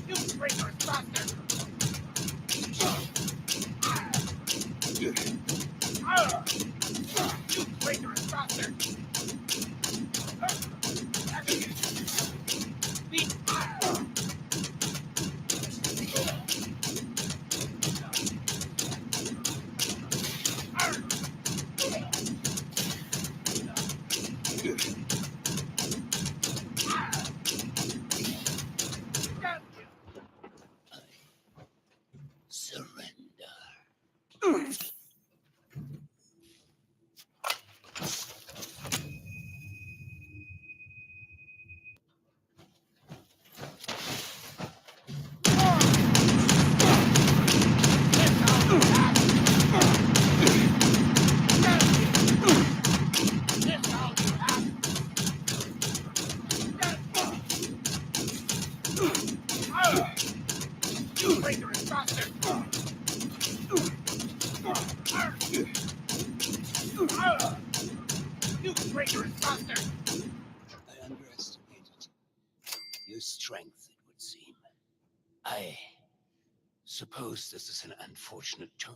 S11: You traitorous bastard! You traitorous bastard!
S7: Surrender.
S11: You traitorous bastard! You traitorous bastard!
S7: I underestimated your strength, it would seem. I suppose this is an unfortunate turn.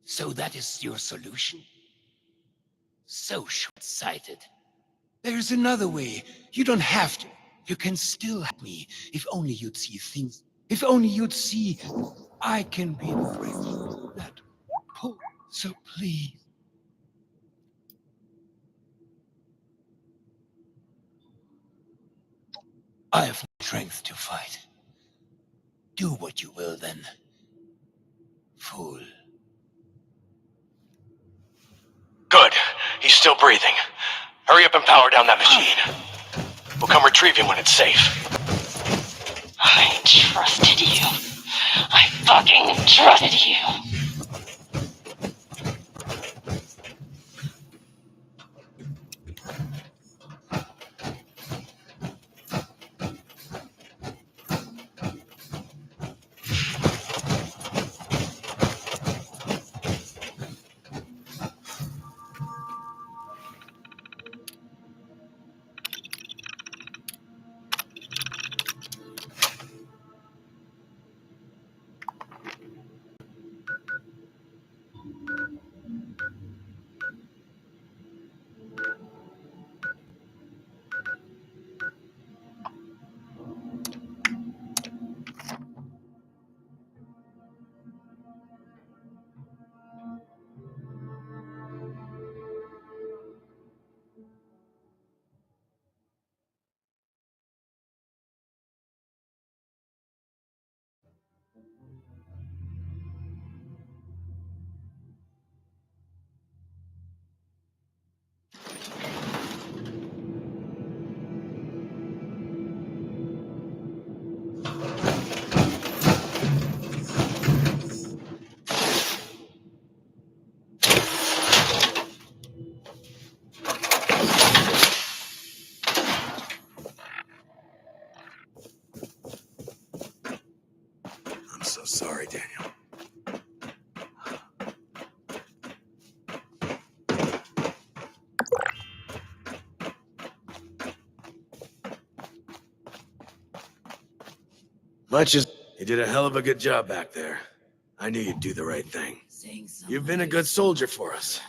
S7: So that is your solution? So short-sighted. There's another way. You don't have to. You can still help me. If only you'd see things. If only you'd see I can be the friend that pull. So please. I have no strength to fight. Do what you will then, fool.
S13: Good. He's still breathing. Hurry up and power down that machine. We'll come retrieve him when it's safe.
S8: I trusted you. I fucking trusted you.
S9: so sorry, Daniel. Much as you did a hell of a good job back there. I knew you'd do the right thing. You've been a good soldier for us.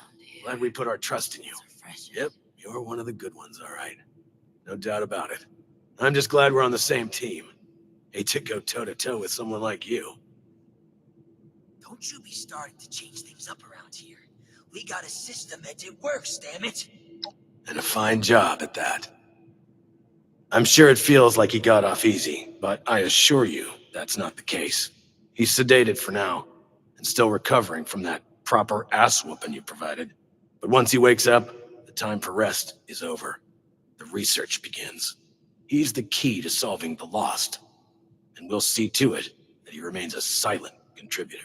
S9: Glad we put our trust in you. Yep, you're one of the good ones, all right. No doubt about it. I'm just glad we're on the same team. Hate to go toe-to-toe with someone like you.
S6: Don't you be starting to change things up around here. We got a system and it works, damn it.
S9: And a fine job at that. I'm sure it feels like he got off easy, but I assure you that's not the case. He's sedated for now, and still recovering from that proper ass-whooping you provided. But once he wakes up, the time for rest is over. The research begins. He's the key to solving the Lost, and we'll see to it that he remains a silent contributor.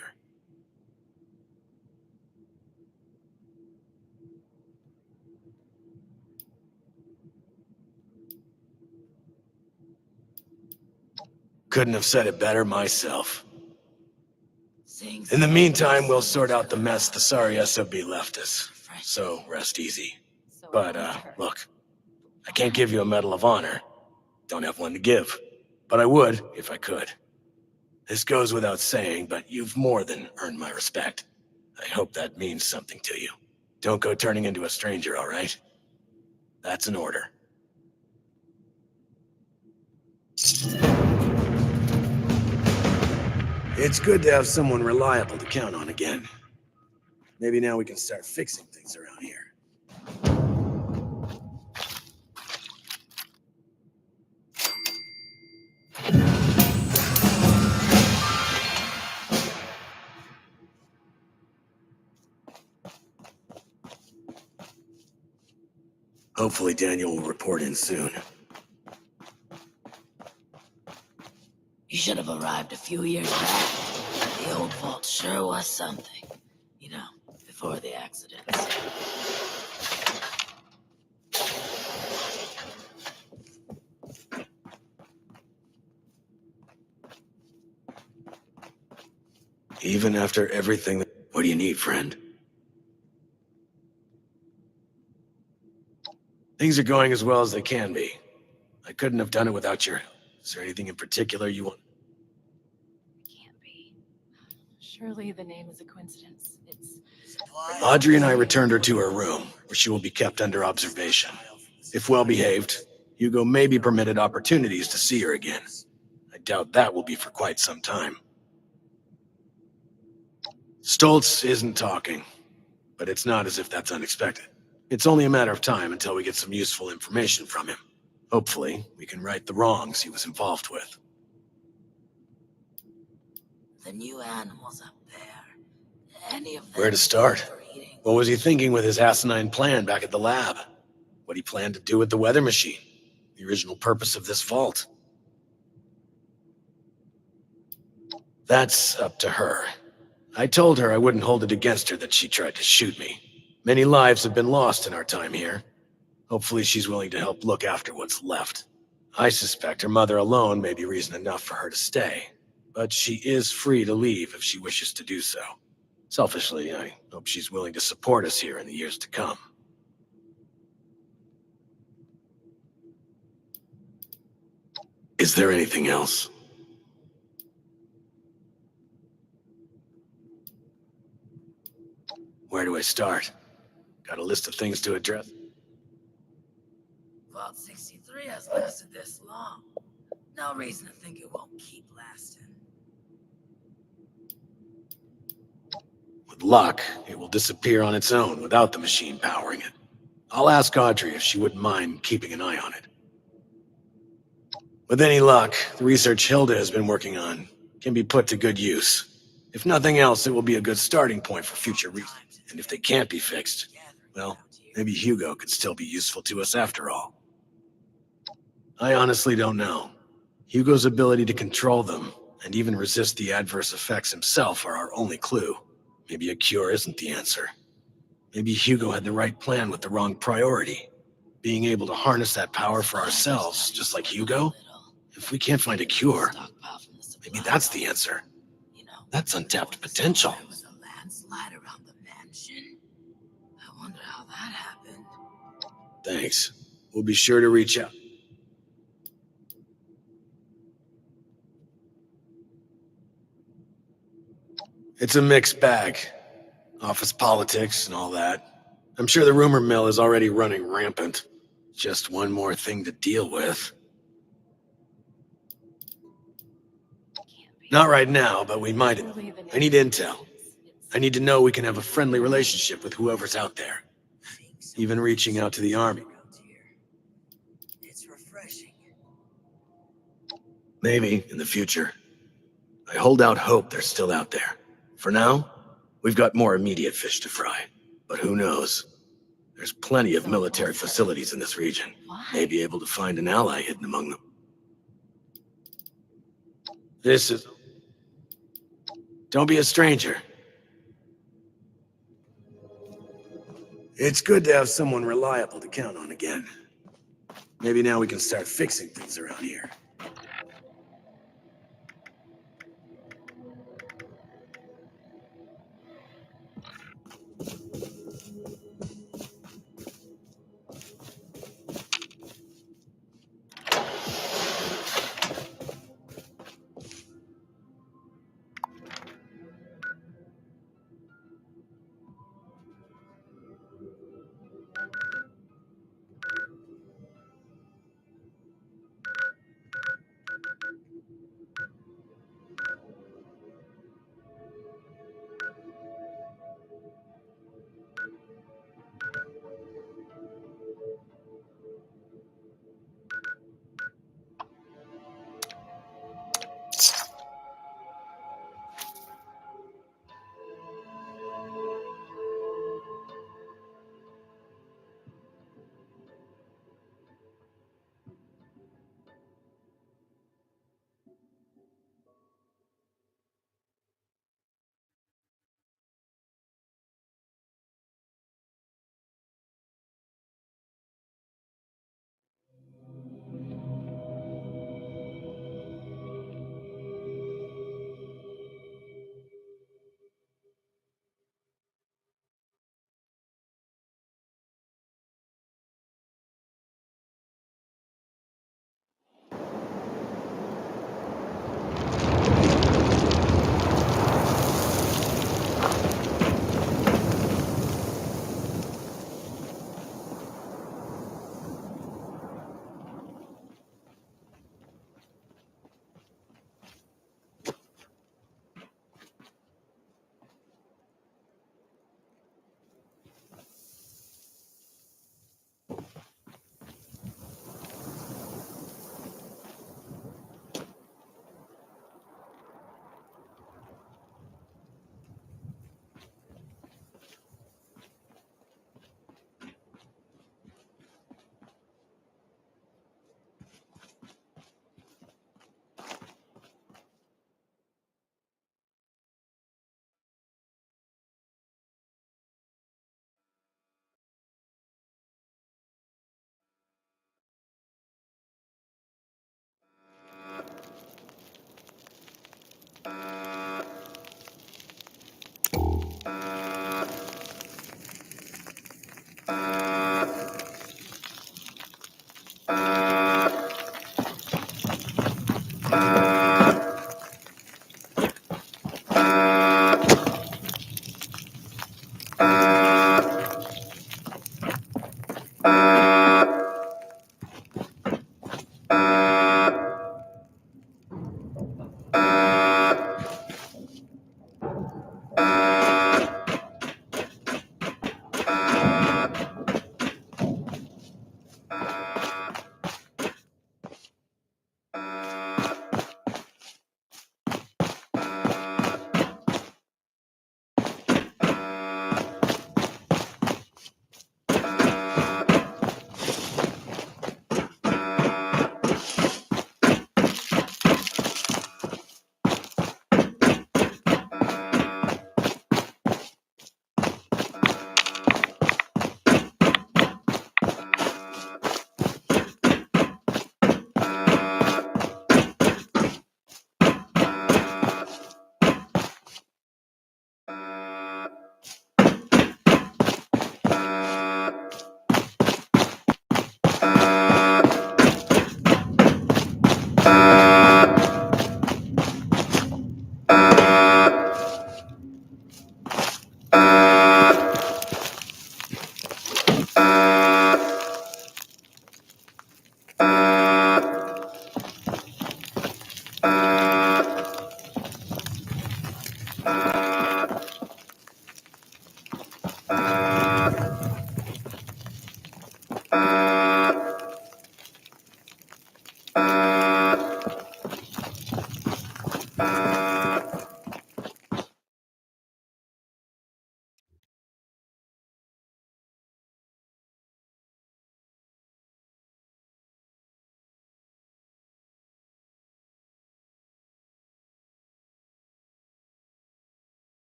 S9: Couldn't have said it better myself. In the meantime, we'll sort out the mess the sorry SOB left us. So rest easy. But, look, I can't give you a Medal of Honor. Don't have one to give. But I would, if I could. This goes without saying, but you've more than earned my respect. I hope that means something to you. Don't go turning into a stranger, all right? That's an order. It's good to have someone reliable to count on again. Maybe now we can start fixing things around here. Hopefully Daniel will report in soon.
S6: You should have arrived a few years back. The old vault sure was something. You know, before the accidents.
S9: Even after everything, what do you need, friend? Things are going as well as they can be. I couldn't have done it without your help. Is there anything in particular you want?
S8: Can't be. Surely the name is a coincidence. It's
S9: Audrey and I returned her to her room, where she will be kept under observation. If well behaved, Hugo may be permitted opportunities to see her again. I doubt that will be for quite some time. Stoltz isn't talking, but it's not as if that's unexpected. It's only a matter of time until we get some useful information from him. Hopefully, we can right the wrongs he was involved with.
S6: The new animals up there. Any of them?
S9: Where to start? What was he thinking with his asinine plan back at the lab? What he planned to do with the weather machine? The original purpose of this vault? That's up to her. I told her I wouldn't hold it against her that she tried to shoot me. Many lives have been lost in our time here. Hopefully she's willing to help look after what's left. I suspect her mother alone may be reason enough for her to stay, but she is free to leave if she wishes to do so. Selfishly, I hope she's willing to support us here in the years to come. Is there anything else? Where do I start? Got a list of things to address?
S6: Vault 63 has lasted this long. No reason to think it won't keep lasting.
S9: With luck, it will disappear on its own without the machine powering it. I'll ask Audrey if she wouldn't mind keeping an eye on it. With any luck, the research Hilda has been working on can be put to good use. If nothing else, it will be a good starting point for future research. And if they can't be fixed, well, maybe Hugo could still be useful to us after all. I honestly don't know. Hugo's ability to control them and even resist the adverse effects himself are our only clue. Maybe a cure isn't the answer. Maybe Hugo had the right plan with the wrong priority. Being able to harness that power for ourselves, just like Hugo? If we can't find a cure, maybe that's the answer. That's untapped potential.
S6: There was a landslide around the mansion. I wonder how that happened.
S9: Thanks. We'll be sure to reach out. It's a mixed bag. Office politics and all that. I'm sure the rumor mill is already running rampant. Just one more thing to deal with. Not right now, but we might. I need intel. I need to know we can have a friendly relationship with whoever's out there. Even reaching out to the army.
S6: It's refreshing.
S9: Maybe in the future. I hold out hope they're still out there. For now, we've got more immediate fish to fry. But who knows? There's plenty of military facilities in this region. May be able to find an ally hidden among them. This is... Don't be a stranger. It's good to have someone reliable to count on again. Maybe now we can start fixing things around here.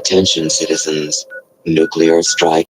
S12: Attention citizens. Nuclear strike.